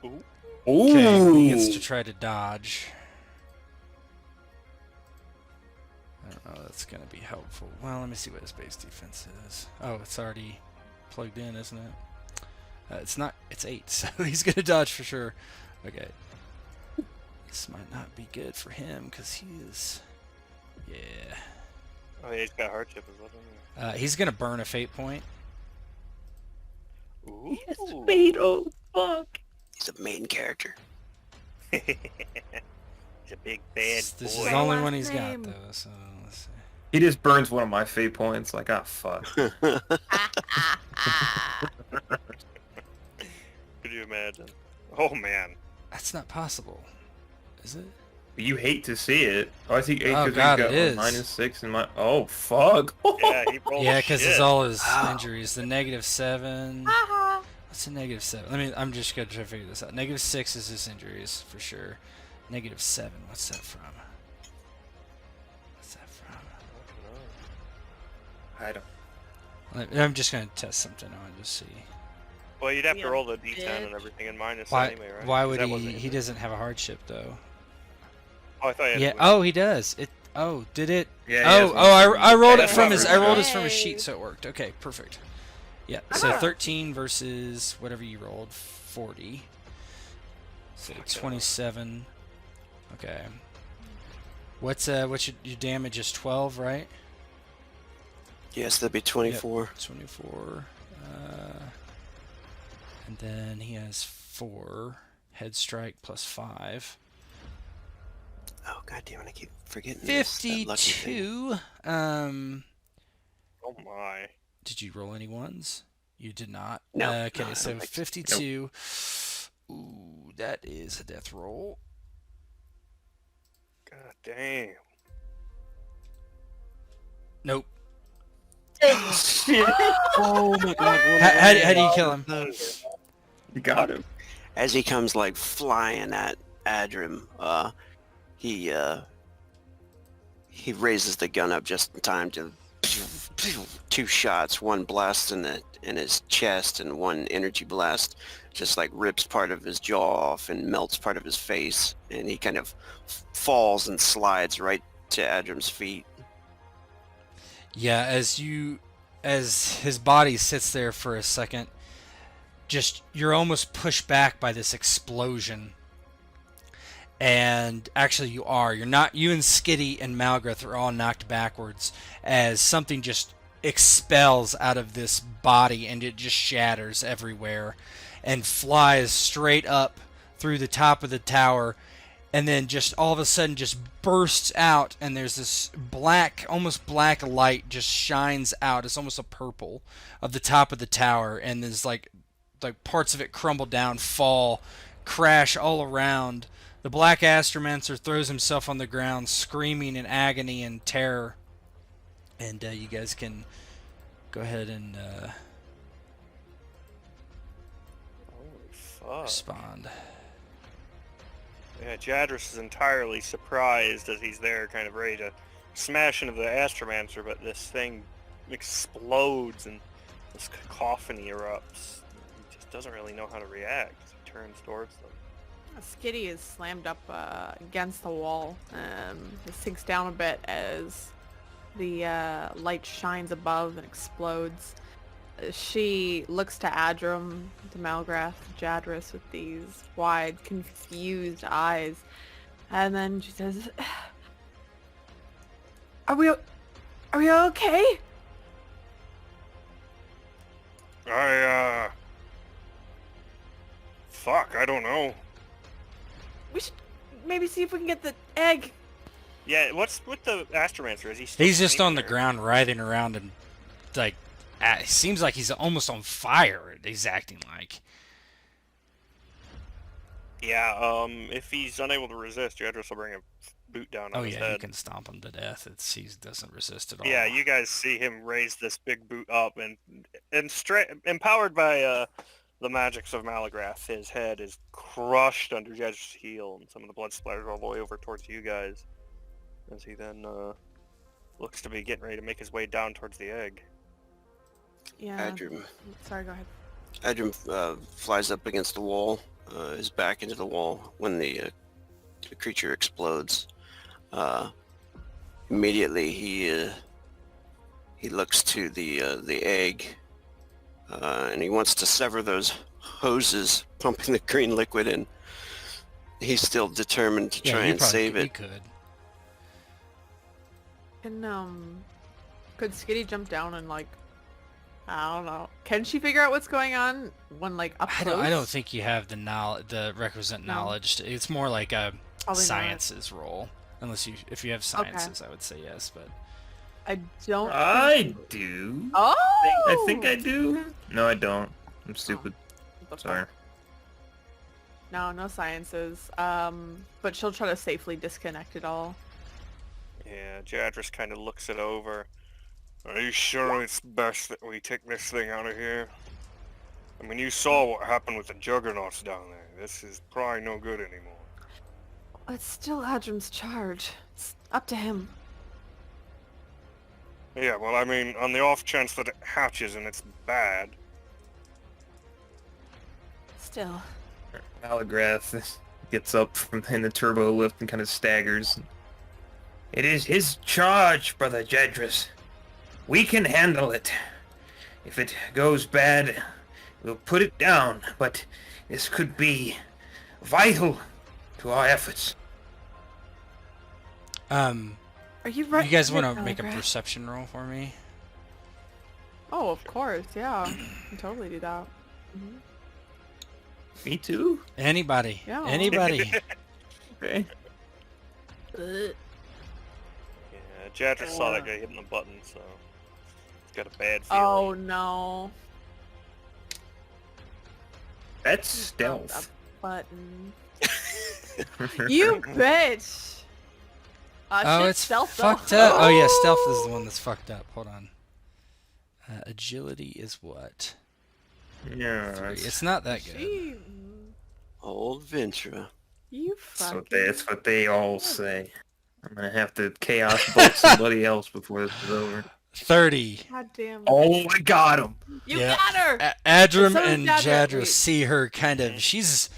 Ooh.
Okay, he gets to try to dodge. I don't know, that's going to be helpful. Well, let me see what his base defense is. Oh, it's already plugged in, isn't it? It's not, it's 8, so he's going to dodge for sure. Okay. This might not be good for him, because he is... Yeah.
Oh, yeah, he's got hardship as well, doesn't
He's going to burn a fate point.
he? Ooh.
Yes, fatal. Fuck.
He's a main character.
He's a big bad
This is
boy.
the only
Last
one he's
name.
got, though, so let's see.
He just burns one of my fate points. Like, ah, fuck.
Could you imagine? Oh man.
That's not possible, is it?
You hate to see it. Oh, I think 8
Oh,
because
God,
got
it is.
-6 in my. Oh, fuck.
Yeah, he rolled
Yeah, because
shit.
it's all his
Wow.
injuries. The -7.
Haha.
What's a -7? I'm just gonna try to figure this out. -6 is his injuries for sure. -7. What's that from? What's that from?
I don't.
I'm just gonna test something on just see.
Well, you'd have
Yeah,
to roll the d10 and
bitch.
everything in minus
Why?
anyway, right?
Why
'Cause
would
that
he?
wasn't
He
in
doesn't have a hardship though.
Oh, I thought you had
Yeah.
to
Oh, he does. It. Oh, did it?
Yeah,
Oh, I rolled it from his. I rolled
Yay.
it from his sheet, so it worked. Okay, perfect. Yeah. So
Ah.
13 versus whatever you rolled, 40. So 27. Okay. What's your damage is 12, right?
Yes, that'd be 24.
24. And then he has 4 head strike plus 5.
Oh god damn it! I keep forgetting this. That lucky thing.
52.
Oh my.
Did you roll any ones? You did not.
No.
Okay,
No, I
so
don't think so.
52. Ooh, that is a death roll.
God damn.
Nope.
Oh my god!
How do you kill him?
You got him.
As he comes like flying at Adrim, he raises the gun up just in time to 2 shots, one blast in his chest and one energy blast just like rips part of his jaw off and melts part of his face, and he kind of falls and slides right to Adrim's feet.
Yeah, as his body sits there for a second, just you're almost pushed back by this explosion. And actually you're not. You and Skitty and Malgrath are all knocked backwards as something just expels out of this body, and it just shatters everywhere and flies straight up through the top of the tower, and then just all of a sudden just bursts out, and there's this almost black light just shines out. It's almost a purple of the top of the tower, and there's like parts of it crumble down, fall, crash all around. The Black Astromancer throws himself on the ground, screaming in agony and terror. And you guys can go ahead and
Holy fuck.
respond.
Yeah, Jadris is entirely surprised as he's there, kind of ready to smash into the Astromancer, but this thing explodes and this cacophony erupts. He just doesn't really know how to react as he turns towards them.
Skitty is slammed up against the wall. It sinks down a bit as the light shines above and explodes. She looks to Adrim, to Malgrath, Jadris with these wide, confused eyes, and then she says, "Are we okay?"
Fuck, I don't know.
We should maybe see if we can get the egg.
Yeah, what's with the Astromancer? Is he
He's just on the
there?
ground writhing around, and like it seems like he's almost on fire. He's acting like.
Yeah, if he's unable to resist, Jadris will bring a boot down on his
You
head.
can stomp him to death. He doesn't resist at all.
Yeah, you guys see him raise this big boot up, and empowered by the magics of Malagrath, his head is crushed under Jadris' heel, and some of the blood splatters all the way over towards you guys, as he then looks to be getting ready to make his way down towards the egg.
Yeah.
Adrim,
Sorry, go ahead.
Adrim flies up against the wall, his back into the wall when the creature explodes. Immediately he looks to the egg, and he wants to sever those hoses pumping the green liquid in. He's still determined to try and save
You
it.
could.
Could Skitty jump down and like, I don't know. Can she figure out what's going on when like up close?
I don't think you have the requisite knowledge. It's more like a
Probably not.
sciences role, if you have sciences, I would say yes, but
I don't.
I do.
Oh.
I think I do. No, I don't. I'm stupid.
What the
Sorry.
fuck? No sciences. But she'll try to safely disconnect it all.
Yeah, Jadris kind of looks it over. Are you sure it's best that we take this thing out of here? I mean, you saw what happened with the Juggernauts down there. This is probably no good anymore.
It's still Adrim's charge. It's up to him.
Yeah, well, I mean, on the off chance that it hatches and it's bad.
Still.
Malagrath gets up from in the turbo lift and kind of staggers. It is his charge, Brother Jadris. We can handle it. If it goes bad, we'll put it down, but this could be vital to our efforts.
Are you right?
you guys want to
Malgrath?
make a perception roll for me?
Oh, of course, yeah. You totally do that. Mhm.
Me too.
Anybody.
Yeah.
Anybody.
Okay.
Yeah, Jadris saw that guy hitting the button, so he's got a bad feeling.
Oh no.
That's
He bumped
stealth.
a button. You bitch!
Oh,
shit,
it's
stealth though.
fucked up. Oh, yeah, stealth is the one that's fucked up. Hold on. Agility is what?
Yeah,
3.
that's,
It's not that good.
Gee,
Old Ventura.
you
that's
fucking...
what they all say. I'm gonna have to chaos bolt somebody else before this is over.
30.
God damn.
Oh, I got him.
You
Yeah.
got her!
Adram
So
and
Jadra-
Jadra
wait.
see her kind of... She's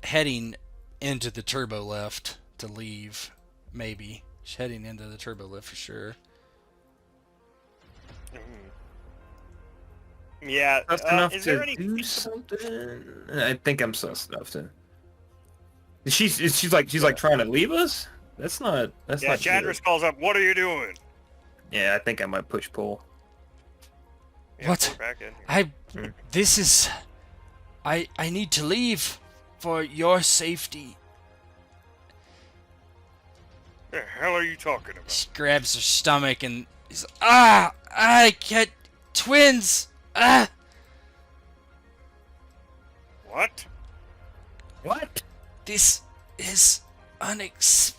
heading into the turbo lift to leave. Maybe. She's heading into the turbo lift for sure.
Yeah,
Sus enough
is there
to
any
do
feasible-
something? I think I'm sus enough to. She's like trying to leave us. That's not. That's
Yeah,
not. good.
Jadris calls up, what are you doing?
Yeah, I think I might push pull.
Yeah,
What?
we're back in here.
This is... I need to leave for your safety.
The hell are you talking about?
She grabs her stomach and is I can't... Twins! Ah!
What?
What?
This is unexpected.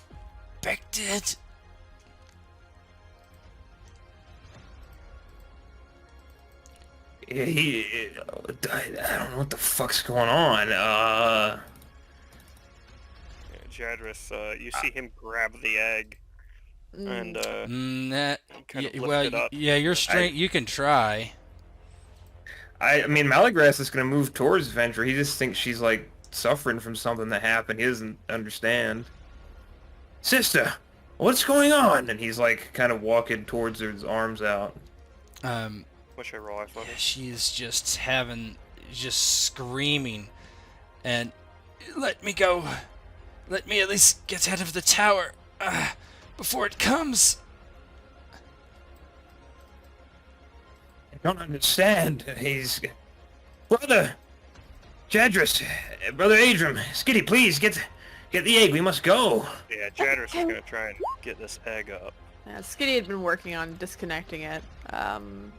I don't know what the fuck's going on.
Yeah, Jadris, you see him grab the egg and kind of lift it up.
Yeah, your strength. You can try.
I mean, Malagras is gonna move towards Venture. He just thinks she's like suffering from something that happened. He doesn't understand. Sister, what's going on? And he's like kind of walking towards her, his arms out.
Wish I roll athletics.
She's just screaming, and let me go. Let me at least get out of the tower before it comes.
I don't understand. He's... Brother! Jadris! Brother Adram! Skitty, please, get the egg. We must go.
Yeah, Jadris is gonna try and get this egg up.
Yeah, Skitty had been working on disconnecting it, and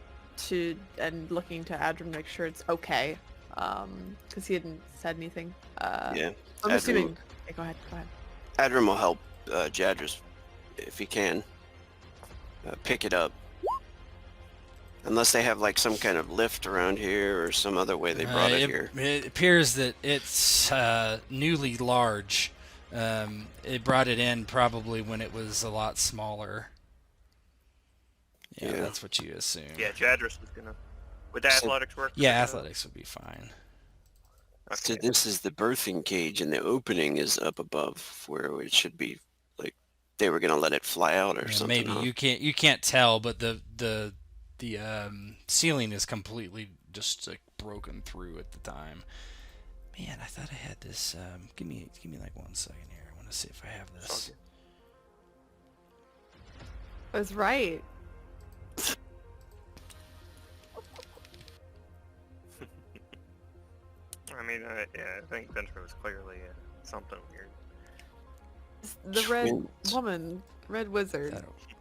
looking to Adram to make sure it's okay, because he hadn't said anything.
Yeah.
I'm
Adram-
assuming... Okay, go ahead.
Adram will help Jadris if he can pick it up. Unless they have like some kind of lift around here or some other way they brought it here.
It appears that it's newly large. It brought it in probably when it was a lot smaller. Yeah,
Yeah.
that's what you assume.
Yeah, Jadris is gonna... Would the athletics work?
Yeah, athletics would be fine.
So
Okay.
this is the birthing cage, and the opening is up above where it should be. Like they were gonna let it fly out or
Yeah,
something.
maybe
huh?
you can't tell, but the ceiling is completely just like broken through at the time. Man, I thought I had this. Give me like 1 second here. I want to see if I have this.
Okay.
I was right.
I mean, yeah, I think Venture was clearly something weird.
It's the red
Twins.
woman, red wizard.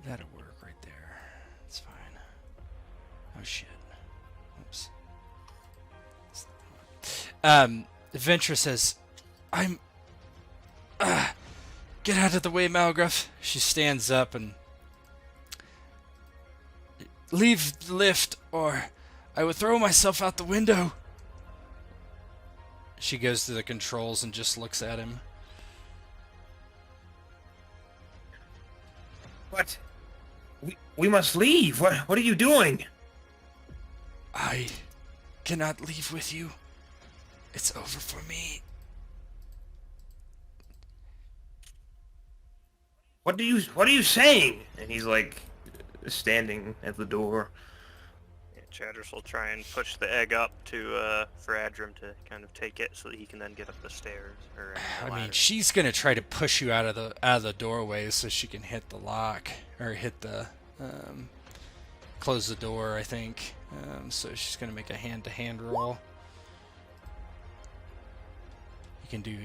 That'll work right there. It's fine. Oh shit. Oops. Venture says, "I'm. Get out of the way, Malgruff." She stands up and leave the lift, or I will throw myself out the window. She goes to the controls and just looks at him.
What? We must leave. What are you doing?
I cannot leave with you. It's over for me.
What are you saying? And he's like standing at the door.
Yeah, Jadris will try and push the egg up to for Adram to kind of take it so that he can then get up the stairs. Or
I mean,
ladder.
she's gonna try to push you out of the doorway so she can hit the lock or hit the close the door. I think. So she's going to make a hand-to-hand roll. You can do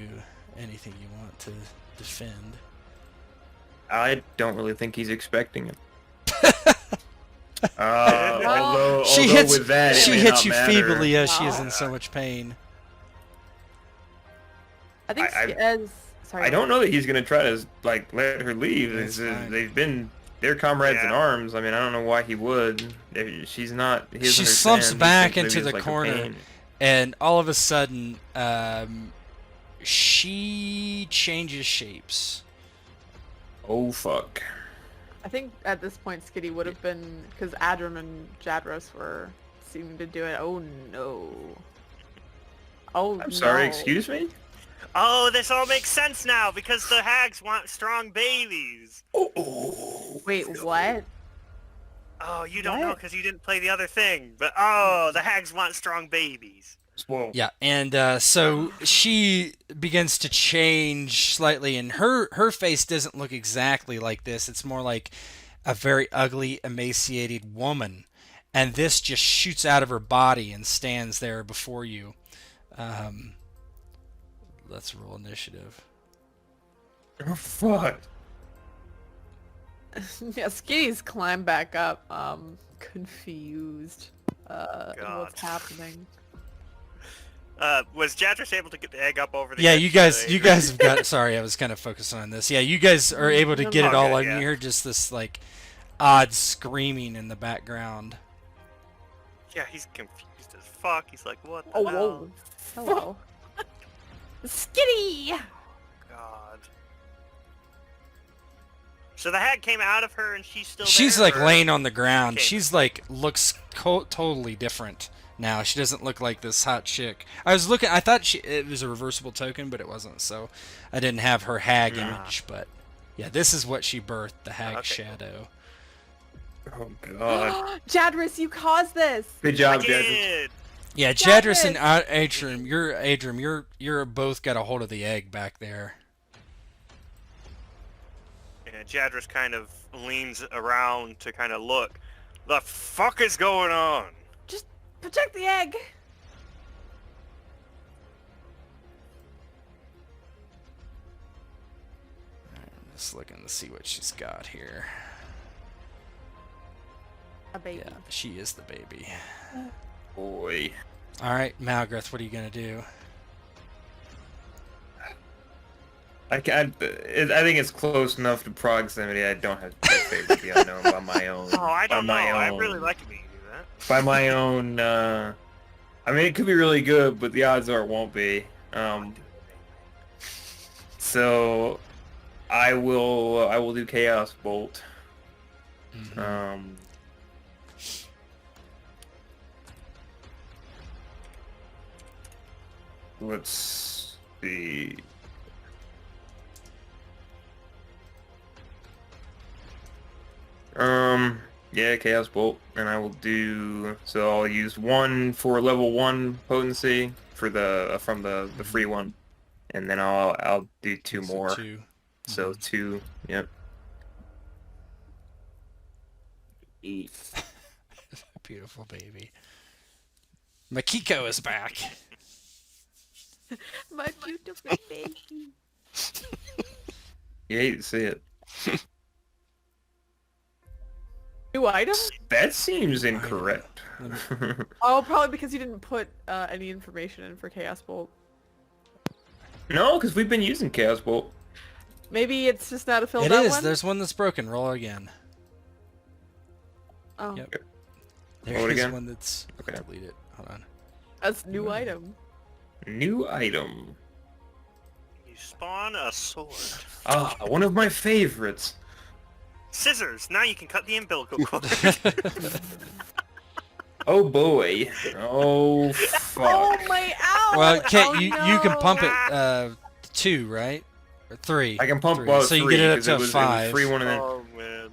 anything you want to defend.
I don't really think he's expecting it. Although with that, it
she
may
hits
not
you
matter.
feebly as she is in so much pain.
I think sorry.
I don't know that he's gonna try to like let her leave.
That's fine.
They've been their comrades in
Yeah.
arms. I mean, I don't know why he would. She's not. He doesn't
She slumps
understand. He
back
thinks
into
maybe
the
it's like a
corner.
pain.
And all of a sudden, she changes shapes.
Oh fuck.
I think at this point Skitty would have been, because Adram and Jadros were seeming to do it. Oh no. Oh
I'm sorry.
no.
Excuse me.
Oh, this all makes sense now because the hags want strong babies.
Oh.
Wait, what?
Oh, you don't know
What?
because you didn't play the other thing. But oh, the hags want strong babies.
Whoa.
Yeah, and so she begins to change slightly, and her face doesn't look exactly like this. It's more like a very ugly, emaciated woman, and this just shoots out of her body and stands there before you. Let's roll initiative.
Oh fuck.
Yeah, Skitty's climbed back up, confused, what's happening.
Was Jadros able to get the egg up over the
Yeah,
edge
you guys
today?
have got. Sorry, I was kind of focusing on this. Yeah, you guys are able to get it all.
Okay,
And you
yeah.
hear just this like odd screaming in the background.
Yeah, he's confused as fuck. He's like, what the
Oh,
hell?
whoa. Hello. Skitty!
God. So the hag came out of her and she's still
She's
there,
like
or-
laying on the ground.
Okay.
She's like looks totally different now. She doesn't look like this hot chick. I was looking. I thought it was a reversible token, but it wasn't. So I didn't have her hag image. But yeah, this is what she birthed: the hag
Okay.
shadow.
Oh god.
Jadros, you caused this!
Good
I
job, Jadros.
did.
Yeah, Jadros and Adram, you're both got a hold of the egg back there.
Yeah, Jadros kind of leans around to kind of look. The fuck is going on?
Just protect the egg!
I'm just looking to see what she's got here.
A baby.
Yeah, she is the baby.
Boy.
All right, Malgreth, what are you gonna do?
I think it's close enough to proximity. I don't have to favor the unknown by my own.
Oh, I don't know.
by my
I
own-
really like it when you do that.
By my own. I mean, it could be really good, but the odds are it won't be. So, I will do Chaos Bolt.
Mhm.
Let's see. Yeah, Chaos Bolt, and I will do. So I'll use one for level 1 potency for the from the free one, and then I'll do two
So
more.
two.
So 2. Yep.
Beautiful baby. Makiko is back.
My beautiful baby.
You hate to see it.
New item?
That seems incorrect.
Oh, probably because you didn't put any information in for Chaos Bolt.
No, because we've been using Chaos Bolt.
Maybe it's just not a filled
It
out
is.
one?
There's one that's broken. Roll again.
Oh,
Yep.
Roll
There
it
is
again?
one that's.
Okay.
Delete it. Hold on.
that's new item.
New item.
You spawn a sword.
Ah, one of my favorites.
Scissors. Now you can cut the umbilical cord.
Oh boy. Oh fuck.
Oh my ow!
Well, Kate,
Oh,
you can
no.
pump it 2, right? Or 3.
I can pump
3.
well
so you
3
can get it up
because
to
it was
5.
3 1 and then
Oh man.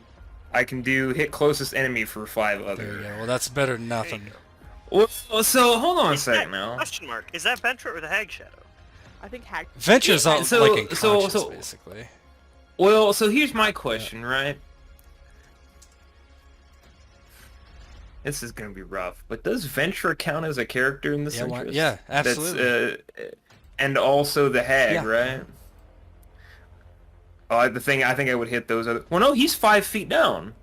I can do hit closest enemy for 5
There you
other.
go. Well, that's better than
There you
nothing.
go.
Well, so hold on a
Is
second
that-
now.
Question mark. Is that Venture or the Hag Shadow?
I think hack.
Venture's all
So-
like
so-
unconscious,
so-
basically.
Well, so here's my question, right? This is gonna be rough. But does Ventra count as a character in this interest?
Yeah, absolutely.
And also the hag,
Yeah.
right? Oh, the thing I think I would hit those other. Well, no, he's 5 feet down.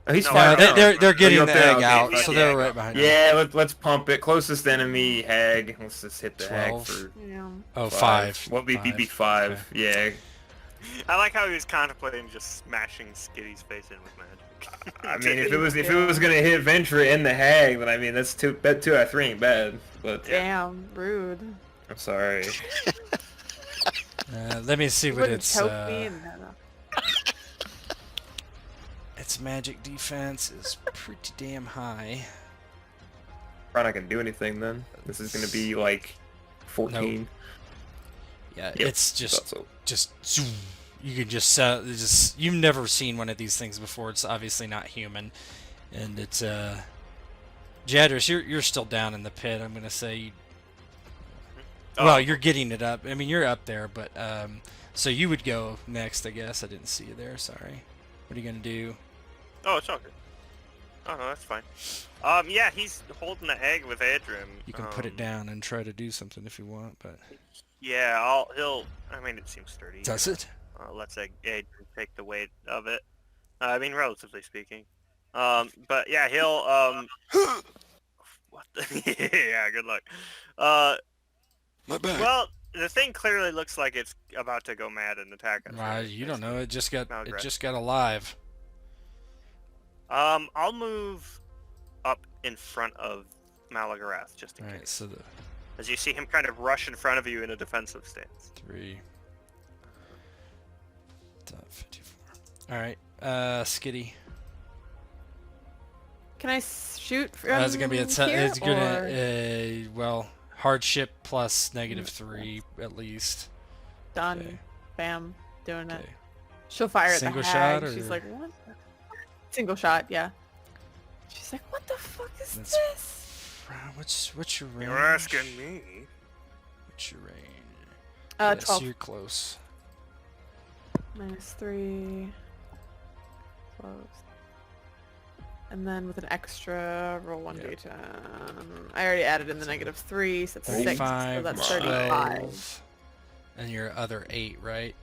Oh, he's
No,
five down.
They're getting
you're
the
up there,
egg
okay,
out,
fuck
so
yeah,
they're
go.
right behind him.
Yeah, let's pump it. Closest enemy, hag. Let's just hit the
12.
hag for
Yeah.
Oh, 5.
What would be 5? Yeah.
I like how he was contemplating just smashing Skitty's face in with magic.
I mean, if it was gonna hit Ventra and the hag, then I mean that's 2 out of 3 ain't bad. But
Damn, rude.
I'm sorry.
Let me see
You
what
wouldn't
it's.
choke me and
Its magic defense is pretty damn high.
Probably not gonna do anything then. This is gonna be like 14.
Yeah,
Yep,
it's
thought so.
just zoom. You can just you've never seen one of these things before. It's obviously not human, and it's Jadris, you're still down in the pit. I'm gonna say.
Oh.
Well, you're getting it up. I mean, you're up there, but so you would go next, I guess. I didn't see you there. Sorry. What are you gonna do?
Oh, it's all good. Oh no, that's fine. Yeah, he's holding the egg with Adrim.
You can put it down and try to do something if you want, but
Yeah, he'll. I mean, it seems sturdy.
does it?
Let's say Adrim take the weight of it. I mean, relatively speaking. But yeah, he'll. What the? Yeah, good luck.
My bad.
Well, the thing clearly looks like it's about to go mad and attack us.
You don't know. It just got
Malgré.
alive.
I'll move up in front of Malagarath just in
All right,
case.
so the
As you see him kind of rush in front of you in a defensive stance.
3. 54. All right, Skitty.
Can I shoot from
It's gonna be
here,
it's gonna
or-
well, hardship plus -3 at least.
Done.
Okay.
Bam. Doing it.
Okay.
She'll fire
Single
at the hag.
shot,
She's
or-
like, what? Single shot, yeah. She's like, what the fuck is
That's-
this?
What's your range?
You're asking me.
What's your range? Yeah, so
12.
you're close.
-3. Close. And then with an extra, roll 1d10. I already added in the -3, so it's 6. So
35,
that's
12,
35.
and your other 8, right?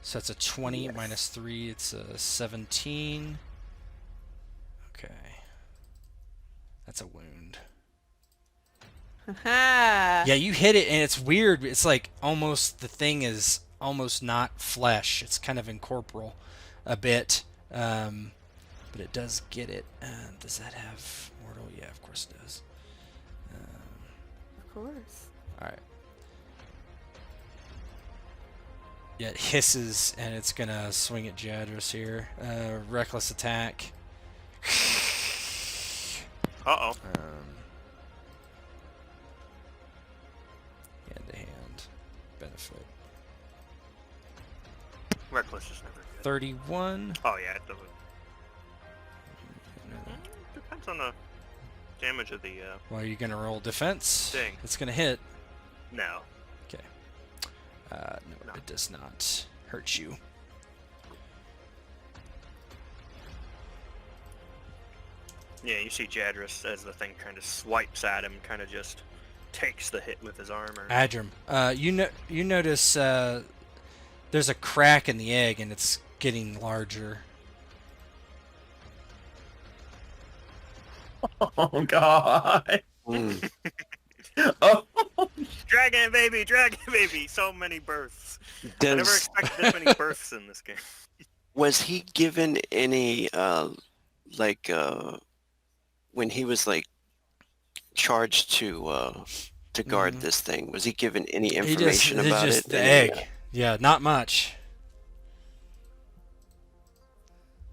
So that's a 20
Yes.
minus 3. It's a 17. Okay. That's a wound.
Haha.
Yeah, you hit it, and it's weird. It's like almost the thing is almost not flesh. It's kind of incorporeal a bit, but it does get it. Does that have mortal? Yeah, of course it does.
Of course.
All right. Yeah, it hisses, and it's gonna swing at Jadris here. Reckless attack.
Uh-oh.
Hand to hand benefit.
Reckless is never good.
31.
Oh yeah, it doesn't. Depends on the damage of the,
Well, are you gonna roll defense?
Dang.
It's gonna hit.
no.
Okay. No,
No.
it does not hurt you.
Yeah, you see Jadris as the thing kind of swipes at him, kind of just takes the hit with his armor.
Adrim, you notice there's a crack in the egg, and it's getting larger.
Oh God.
Mm.
Oh.
Dragon baby! So many births. I never
Does,
expected this many births in this game.
was he given any, when he was, like, charged to guard
Mhm.
this thing, was he given any
He
information
it's
about
just
it?
the
Any,
egg. Yeah, not much.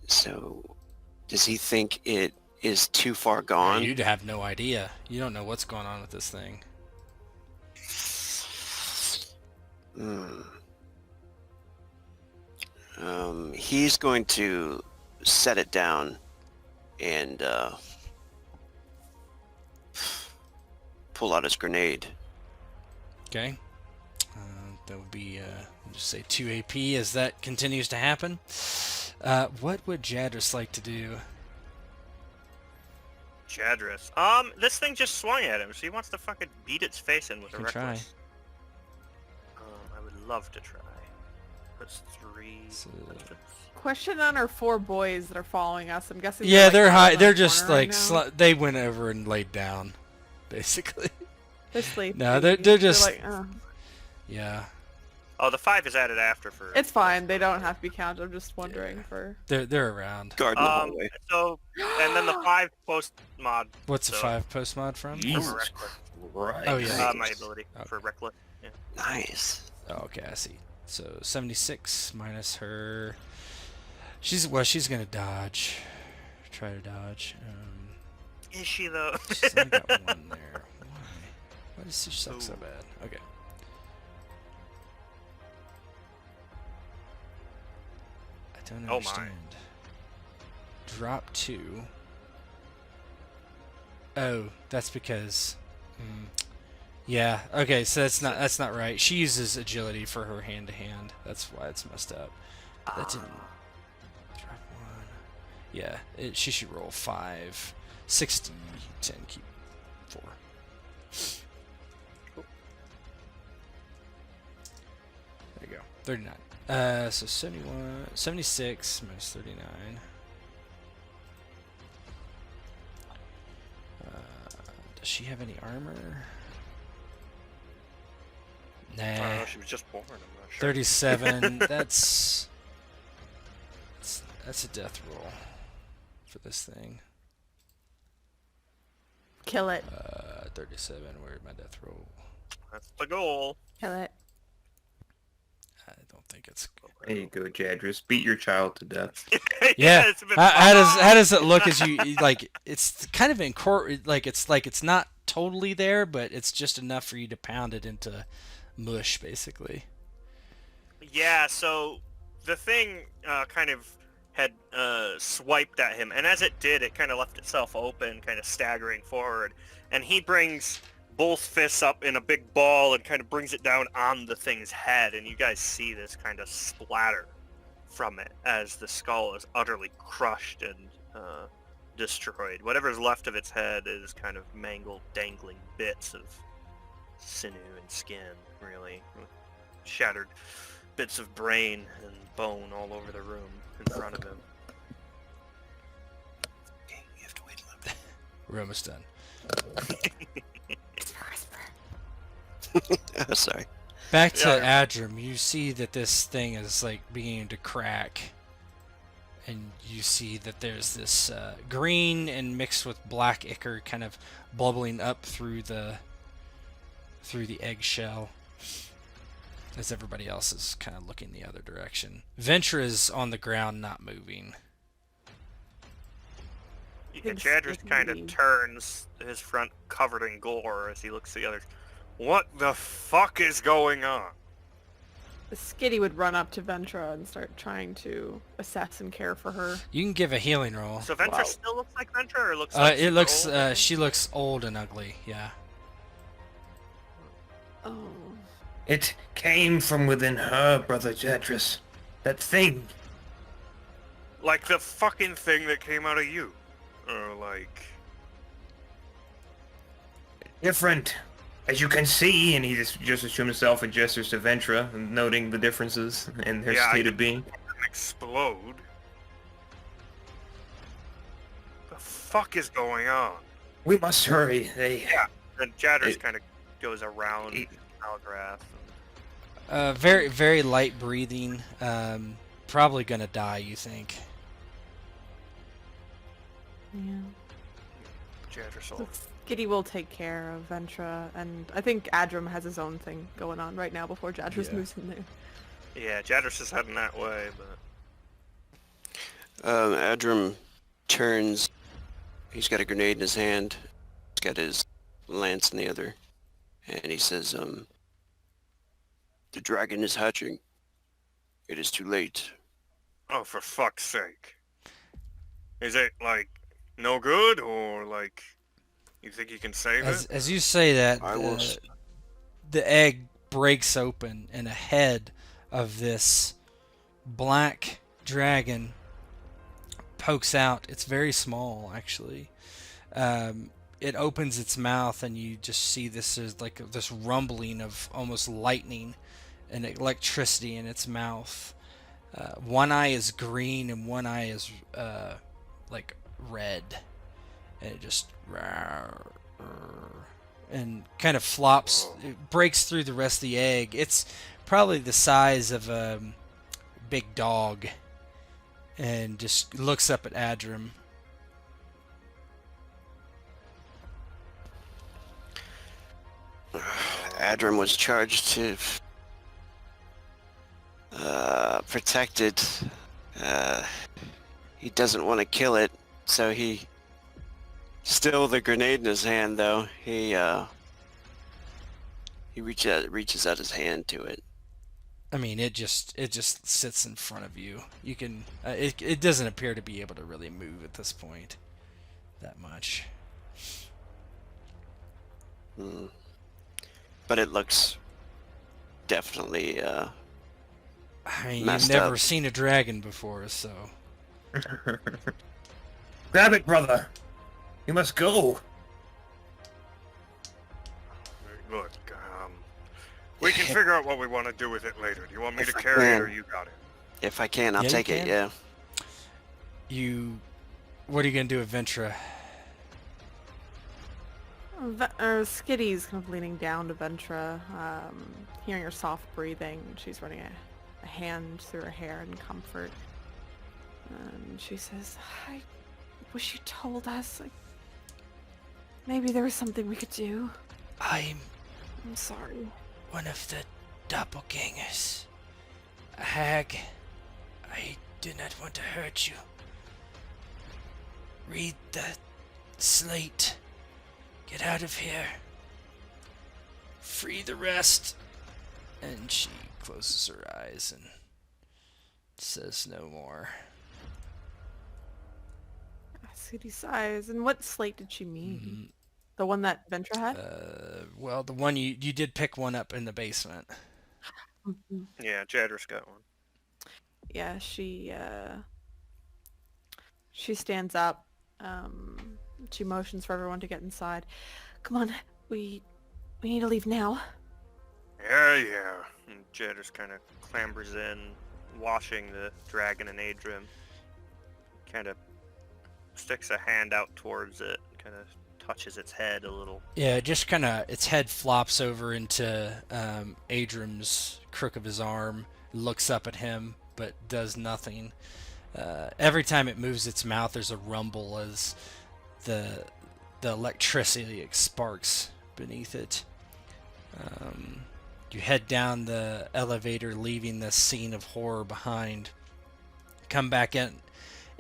So, does he think it is too far gone?
You'd have no idea. You don't know what's going on with this thing.
Hmm. He's going to set it down and pull out his grenade.
Okay. That would be, just say 2 AP as that continues to happen. What would Jadris like to do?
Jadris. This thing just swung at him, so he wants to fucking beat its face in with a
can try.
reckless. I would love to try. That's 3.
So-
Question on our 4 boys that are following us. I'm guessing.
Yeah,
they're
they're
like,
high.
out in
They're
the
just
corner
like
right now.
they went over and laid down, basically.
They're sleeping.
No, they're just-
like,
Yeah,
Oh, the 5 is added after for.
It's fine. They don't have to be counted. I'm just wondering for.
they're around.
Guard in the hallway.
So, and then the 5 post mod.
What's the
so,
5 post mod from?
Jesus
reckless.
Christ.
Oh, yeah.
My ability for
Okay.
reckless. Yeah.
Nice.
Oh, okay, I see. So 76 minus her. She's gonna dodge. Try to dodge.
Is she though?
She's only got 1 there. Why does she suck so
Ooh.
bad? Okay. I don't
Oh my.
understand. Drop 2. Oh, that's because. Yeah. Okay. So that's not right. She uses agility for her hand to hand. That's why it's messed up. But that didn't. Drop 1. Yeah. She should roll 5, 60, 10, keep 4. There you go. 39. So 71, 76 minus 39. Does she have any armor?
I don't know.
Nah.
She was just born. I'm not sure.
37. That's a death roll for this thing.
Kill it.
37. Where'd my death roll?
That's the goal.
Kill it.
I don't think it's.
There you go, Jadris. Beat your child to death.
Yeah.
It's been
How does it look as you like? It's kind of it's not totally there, but it's just enough for you to pound it into mush, basically.
Yeah, so the thing kind of had swiped at him, and as it did, it kind of left itself open, kind of staggering forward, and he brings both fists up in a big ball and kind of brings it down on the thing's head, and you guys see this kind of splatter from it as the skull is utterly crushed and destroyed. Whatever's left of its head is kind of mangled, dangling bits of sinew and skin, really. Shattered bits of brain and bone all over the room in front of him.
Okay, you have to wait a little bit.
We're almost done.
Sorry.
Back to
Yeah.
Adram, you see that this thing is like beginning to crack, and you see that there's this green and mixed with black ichor kind of bubbling up through the eggshell, as everybody else is kind of looking the other direction. Ventra is on the ground, not moving.
And
It's
Jadris kind of
sticky.
turns, his front covered in gore as he looks at the others. What the fuck is going on?
Skitty would run up to Ventra and start trying to assess and care for her.
You can give a healing roll.
So Ventra
Wow.
still looks like Ventra, or looks like
It
she's
looks.
old?
She looks old and ugly. Yeah.
Oh.
It came from within her, Brother Jadris. That thing.
Like the fucking thing that came out of you. Or like...
Different. As you can see, and he just assumed himself and gestures to Ventra, noting the differences in their
Yeah,
state of being.
explode. The fuck is going on?
We must hurry. They...
And Jadris
It-
kind of goes around
It-
Algrath.
Very, very light breathing. Probably gonna die, you think?
Yeah.
Jadris
So
will...
Skitty will take care of Ventra, and I think Adram has his own thing going on right now before Jadris
Yeah.
moves in there.
Yeah, Jadris is heading that way, but...
Adram turns. He's got a grenade in his hand. He's got his lance in the other. And he says, the dragon is hatching. It is too late.
Oh, for fuck's sake. Is it, like, no good, or, like, you think you can save it?
As you say that,
I will
the egg breaks open, and a head of this black dragon pokes out. It's very small, actually. It opens its mouth, and you just see this is like this rumbling of almost lightning and electricity in its mouth. One eye is green and one eye is like red, and it just and kind of flops. It breaks through the rest of the egg. It's probably the size of a big dog, and just looks up at Adrim.
Adrim was charged to protect it. He doesn't want to kill it, so he still the grenade in his hand. Though he reaches out his hand to it.
I mean, it just sits in front of you. You can it doesn't appear to be able to really move at this point that much.
But it looks definitely
I mean, you've
messed
never
up.
seen a dragon before, so
Grab it, brother. You must go.
Look, we can figure out what we want to do with it later. Do you want me to
If I
carry it, or
can.
you got it?
If I can, I'll
Yeah, you
take it.
can.
Yeah.
what are you gonna do with Ventra?
Skitty's kind of leaning down to Ventra, hearing her soft breathing. She's running a hand through her hair in comfort. And she says, I wish you told us. Like, maybe there was something we could do.
I'm
I'm sorry.
one of the doppelgangers. A hag. I do not want to hurt you. Read the slate. Get out of here. Free the rest. And she closes her eyes and says no more.
Skitty sighs. And what slate did she mean? The one that Ventra had?
Well, the one you did pick one up in the basement.
Mhm.
Yeah, Jadris got one.
Yeah, she stands up. She motions for everyone to get inside. Come on, we need to leave now.
Yeah.
And Jadris kind of clambers in, washing the dragon and Adrim. Kind of sticks a hand out towards it, kind of touches its head a little.
Yeah, just kind of its head flops over into Adrim's crook of his arm, looks up at him, but does nothing. Every time it moves its mouth, there's a rumble as the electricity sparks beneath it. You head down the elevator, leaving the scene of horror behind. Come back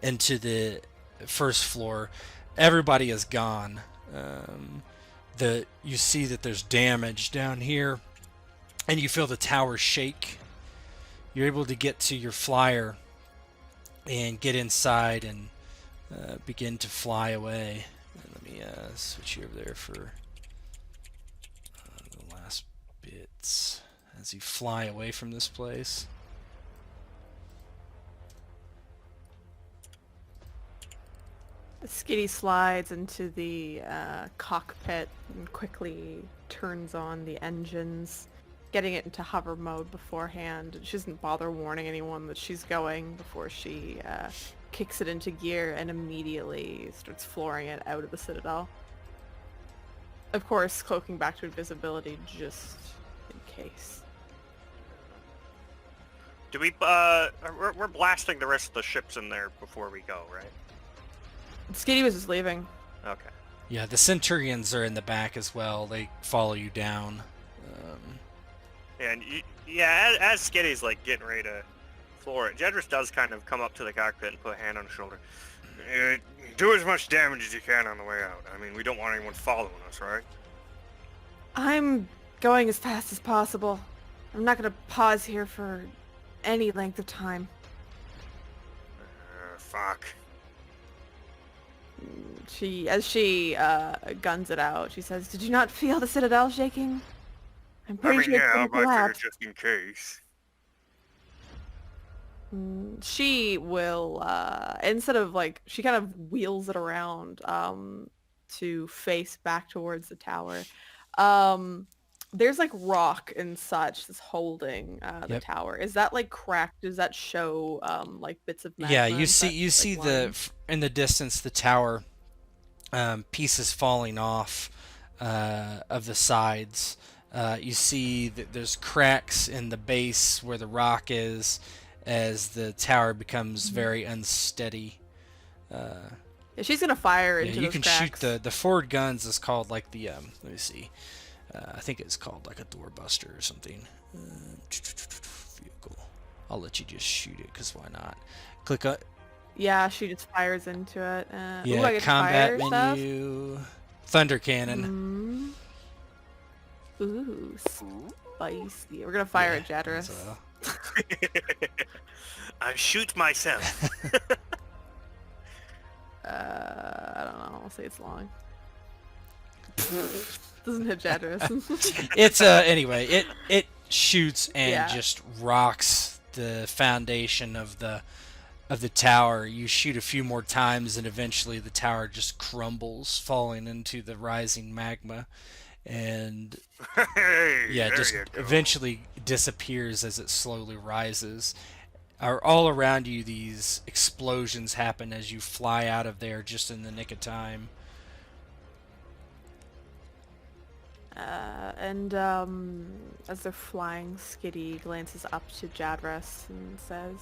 into the first floor. Everybody is gone. You see that there's damage down here, and you feel the tower shake. You're able to get to your flyer and get inside and begin to fly away. And let me switch you over there for the last bits as you fly away from this place.
Skitty slides into the cockpit and quickly turns on the engines, getting it into hover mode beforehand. She doesn't bother warning anyone that she's going before she kicks it into gear and immediately starts flooring it out of the Citadel. Of course, cloaking back to invisibility just in case.
Do we, we're blasting the rest of the ships in there before we go, right?
Skitty was just leaving.
Okay.
Yeah, the Centurions are in the back as well. They follow you down.
And as Skitty's like getting ready to floor it, Jedris does kind of come up to the cockpit and put a hand on his shoulder.
Do as much damage as you can on the way out. I mean, we don't want anyone following us, right?
I'm going as fast as possible. I'm not going to pause here for any length of time.
Fuck.
As she guns it out, she says, "Did you not feel the Citadel shaking? I'm
I
pretty
mean,
sure it's
yeah,
gonna
but I figured
collapse."
just in case.
She will, instead of like, she kind of wheels it around, to face back towards the tower. There's like rock and such that's holding the
Yep.
tower. Is that like cracked? Does that show like bits of magma?
Yeah,
and such,
you see
like,
the
lines?
in the distance the tower pieces falling off of the sides. You see that there's cracks in the base where the rock is as the tower becomes very unsteady.
Yeah, she's gonna fire
Yeah,
into
you
those
can
cracks.
shoot the forward guns is called like the let me see. I think it's called like a doorbuster or something. Vehicle. I'll let you just shoot it because why not? Click on
Yeah, she just fires into it. Ooh,
yeah
I get to
combat
fire stuff.
menu. Thunder cannon.
Ooh, spicy. We're gonna fire at Jadris.
So,
I shoot myself.
I don't know. I'll say it's long. Doesn't hit Jadris.
it's anyway it shoots and
Yeah.
just rocks the foundation of the tower. You shoot a few more times and eventually the tower just crumbles, falling into the rising magma, and
Hey,
yeah,
there
just
you go.
eventually disappears as it slowly rises. All around you, these explosions happen as you fly out of there just in the nick of time.
And as they're flying, Skitty glances up to Jadris and says,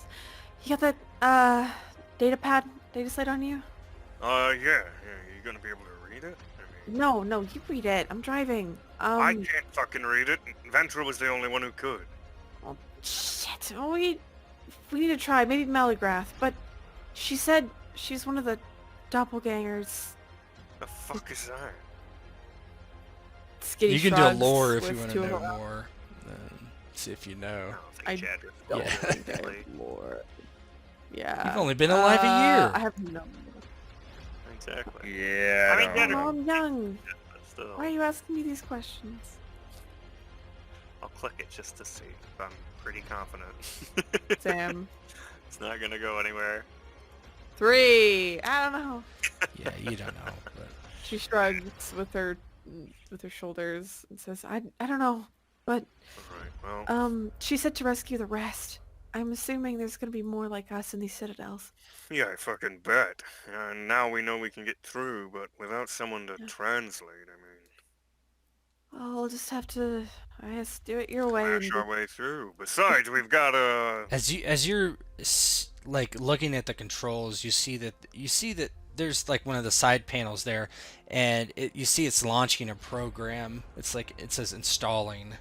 "You got that data pad, data slate on you?"
Yeah. You gonna be able to read it? I mean,
No, you read it. I'm driving.
I can't fucking read it. Ventra was the only one who could.
Oh, shit. Oh, we need to try. Maybe Malagrath. But she said she's one of the doppelgangers.
The fuck is that?
Skitty
You can do a
shrugs
lore if you
with
want to
two of
know
her-
more. See if you know.
I
I
don't think Chadwick
don't
Yeah.
think I have lore. Yeah.
You've only been alive a year.
I have no.
Exactly.
Yeah,
I mean,
I
yeah,
don't know.
I'm young.
But still,
Why are you asking me these questions?
I'll click it just to see. I'm pretty confident.
Sam.
It's not gonna go anywhere.
3. I don't know.
Yeah, you don't know. But
She shrugs with her shoulders and says, I don't know, but
Right, well,
she said to rescue the rest. I'm assuming there's gonna be more like us in these citadels.
yeah, I fucking bet. And now we know we can get through, but without someone to
Yeah.
translate, I mean,
Well, we'll just have to, I guess, do it your way.
smash our way through. Besides, we've got
as you're like looking at the controls, you see that there's like one of the side panels there, and you see it's launching a program. It's like it says installing.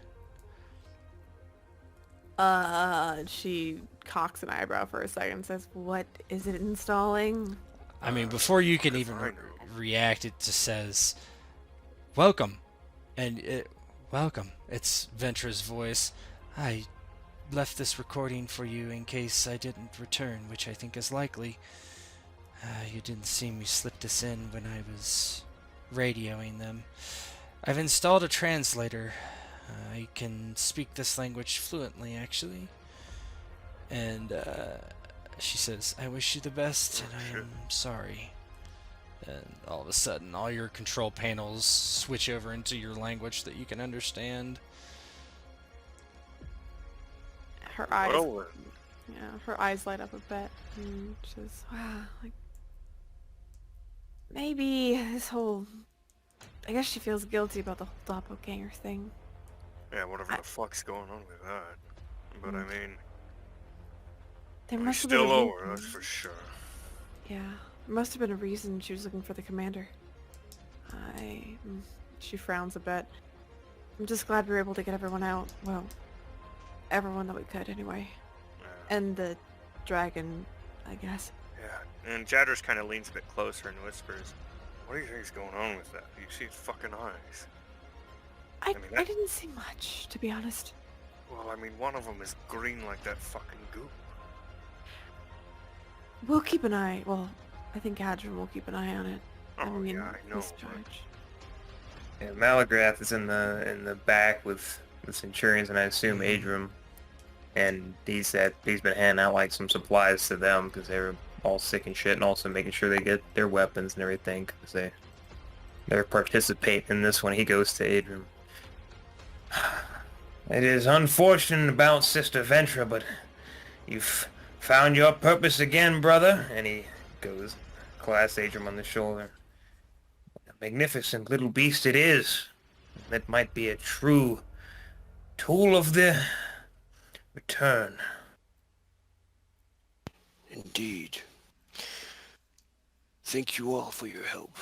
She cocks an eyebrow for a second and says, what is it installing?
I mean, before you can even
I know.
react, it just says, "Welcome," and welcome. It's Ventra's voice. I left this recording for you in case I didn't return, which I think is likely. You didn't see me slip this in when I was radioing them. I've installed a translator. I can speak this language fluently, actually. And she says, I wish you the best, and I am sorry. And all of a sudden, all your control panels switch over into your language that you can understand.
Her eyes,
well,
her eyes light up a bit, and she says, wow, like, maybe this whole, I guess she feels guilty about the whole doppelganger thing.
yeah, whatever the fuck's going on with that. But I mean,
There
we
must have been
still
a
owe her,
reason.
that's for sure.
Yeah, there must have been a reason she was looking for the commander. She frowns a bit. I'm just glad we were able to get everyone out. Well, everyone that we could anyway.
Yeah.
And the dragon, I guess.
Yeah,
And Jadders kind of leans a bit closer and whispers,
what do you think's going on with that? You see his fucking eyes.
I
mean, that-
didn't see much, to be honest.
Well, I mean, one of them is green like that fucking goop.
We'll keep an eye. Well, I think Hadron will keep an eye on it.
Oh, yeah, I know.
His
but-
charge.
Yeah, Malagrath is in the back with the Centurions, and I assume Adram. And he's been handing out like some supplies to them because they were all sick and shit, and also making sure they get their weapons and everything because they They're participating in this one. He goes to Adrian. It is unfortunate about Sister Ventra, but you've found your purpose again, brother. And he goes, clasps Adrian on the shoulder. A magnificent little beast it is. That might be a true tool of the return.
Indeed. Thank you all for your help.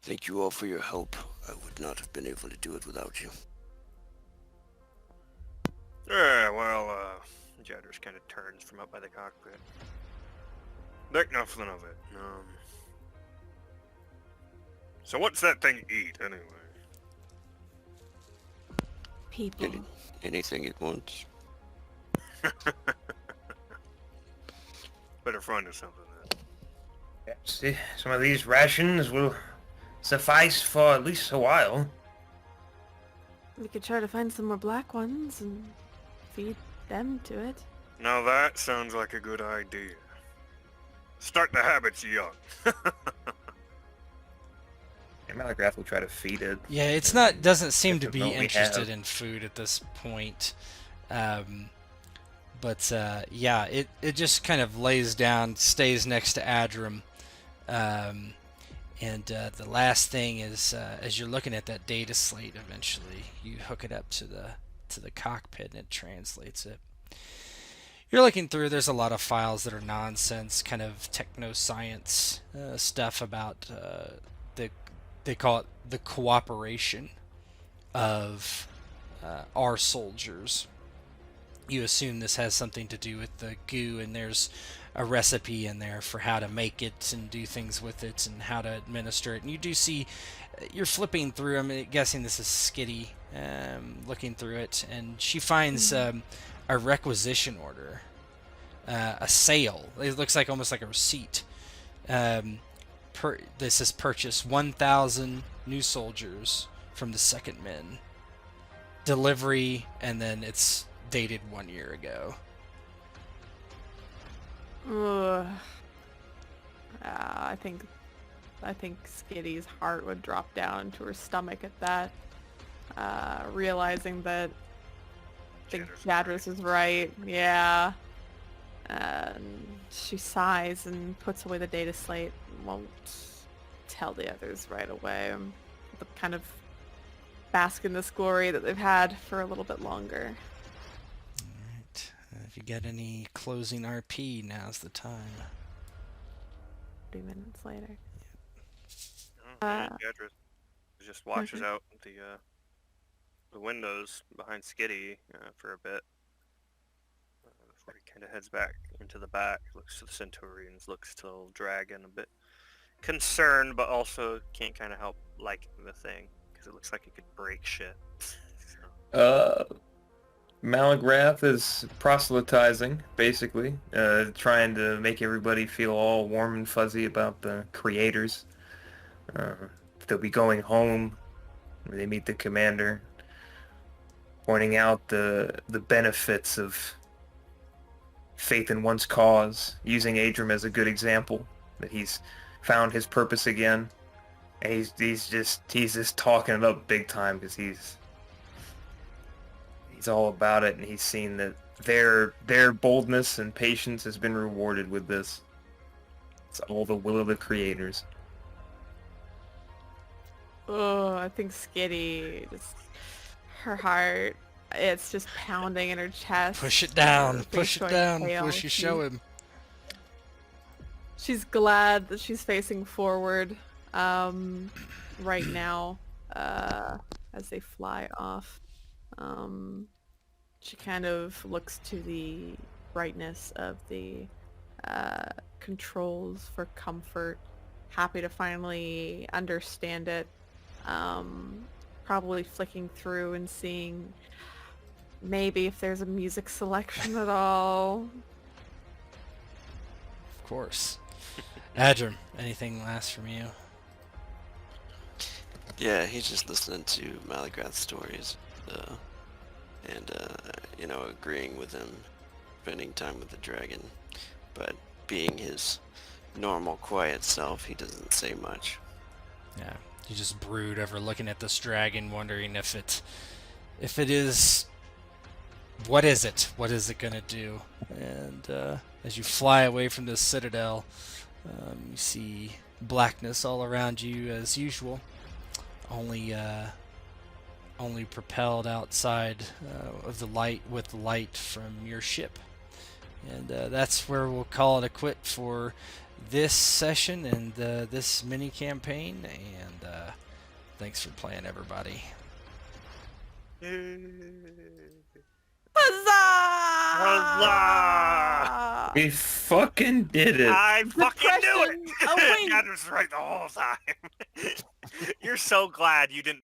Thank you all for your help. I would not have been able to do it without you.
Yeah, well, Jadders kind of turns from up by the cockpit. Think nothing of it. So what's that thing eat, anyway?
People.
Anything it wants.
Better find us something then.
Yes, some of these rations will suffice for at least a while.
We could try to find some more black ones and feed them to it.
Now that sounds like a good idea. Start the habits young.
Malagraph will try to feed it.
Yeah, it's not. Doesn't seem to be
What we
interested
have.
in food at this point. But yeah, it just kind of lays down, stays next to Adram. And the last thing is, as you're looking at that data slate, eventually you hook it up to the cockpit and it translates it. You're looking through. There's a lot of files that are nonsense, kind of techno-science stuff about they call it the cooperation of our soldiers. You assume this has something to do with the goo, and there's a recipe in there for how to make it and do things with it and how to administer it. And you do see, you're flipping through, I'm guessing this is Skitty, looking through it, and she finds a requisition order, a sale. It looks like almost like a receipt. This is purchase 1,000 new soldiers from the Second Men. Delivery, and then it's dated 1 year ago.
Ugh. I think Skitty's heart would drop down to her stomach at that, realizing that I think Jadris is right. Yeah. And she sighs and puts away the data slate. Won't tell the others right away. They'll kind of bask in this glory that they've had for a little bit longer.
Alright. If you get any closing RP, now's the time.
3 minutes later.
Jadders just watches out the windows behind Skitty for a bit. Before he kind of heads back into the back, looks to the Centaurians, looks to the dragon, a bit concerned, but also can't kind of help liking the thing, because it looks like it could break shit.
Malagraph is proselytizing, basically, trying to make everybody feel all warm and fuzzy about the creators. They'll be going home, where they meet the commander, pointing out the benefits of faith in one's cause, using Adram as a good example, that he's found his purpose again, and he's just talking it up big time, because he's all about it, and he's seen that their boldness and patience has been rewarded with this. It's all the will of the creators.
Oh, I think Skitty, just her heart, it's just pounding in her chest.
Push it down,
Her
push
face
it
going
down
pale.
before you show him.
She's glad that she's facing forward right now as they fly off. She kind of looks to the brightness of the controls for comfort, happy to finally understand it. Probably flicking through and seeing maybe if there's a music selection at all.
Of course. Adram, anything last from you?
Yeah, he's just listening to Malagrath's stories, and agreeing with him, spending time with the dragon. But being his normal, quiet self, he doesn't say much.
Yeah, you just brood over looking at this dragon, wondering if it is. What is it? What is it gonna do? And as you fly away from this citadel, you see blackness all around you as usual. Only propelled outside of the light with the light from your ship. And that's where we'll call it a quit for this session and this mini campaign. And thanks for playing, everybody.
Huzzah!
Huzzah!
We fucking did it.
I fucking knew it!
Depression awaits.
Dad was right the whole time. You're so glad you didn't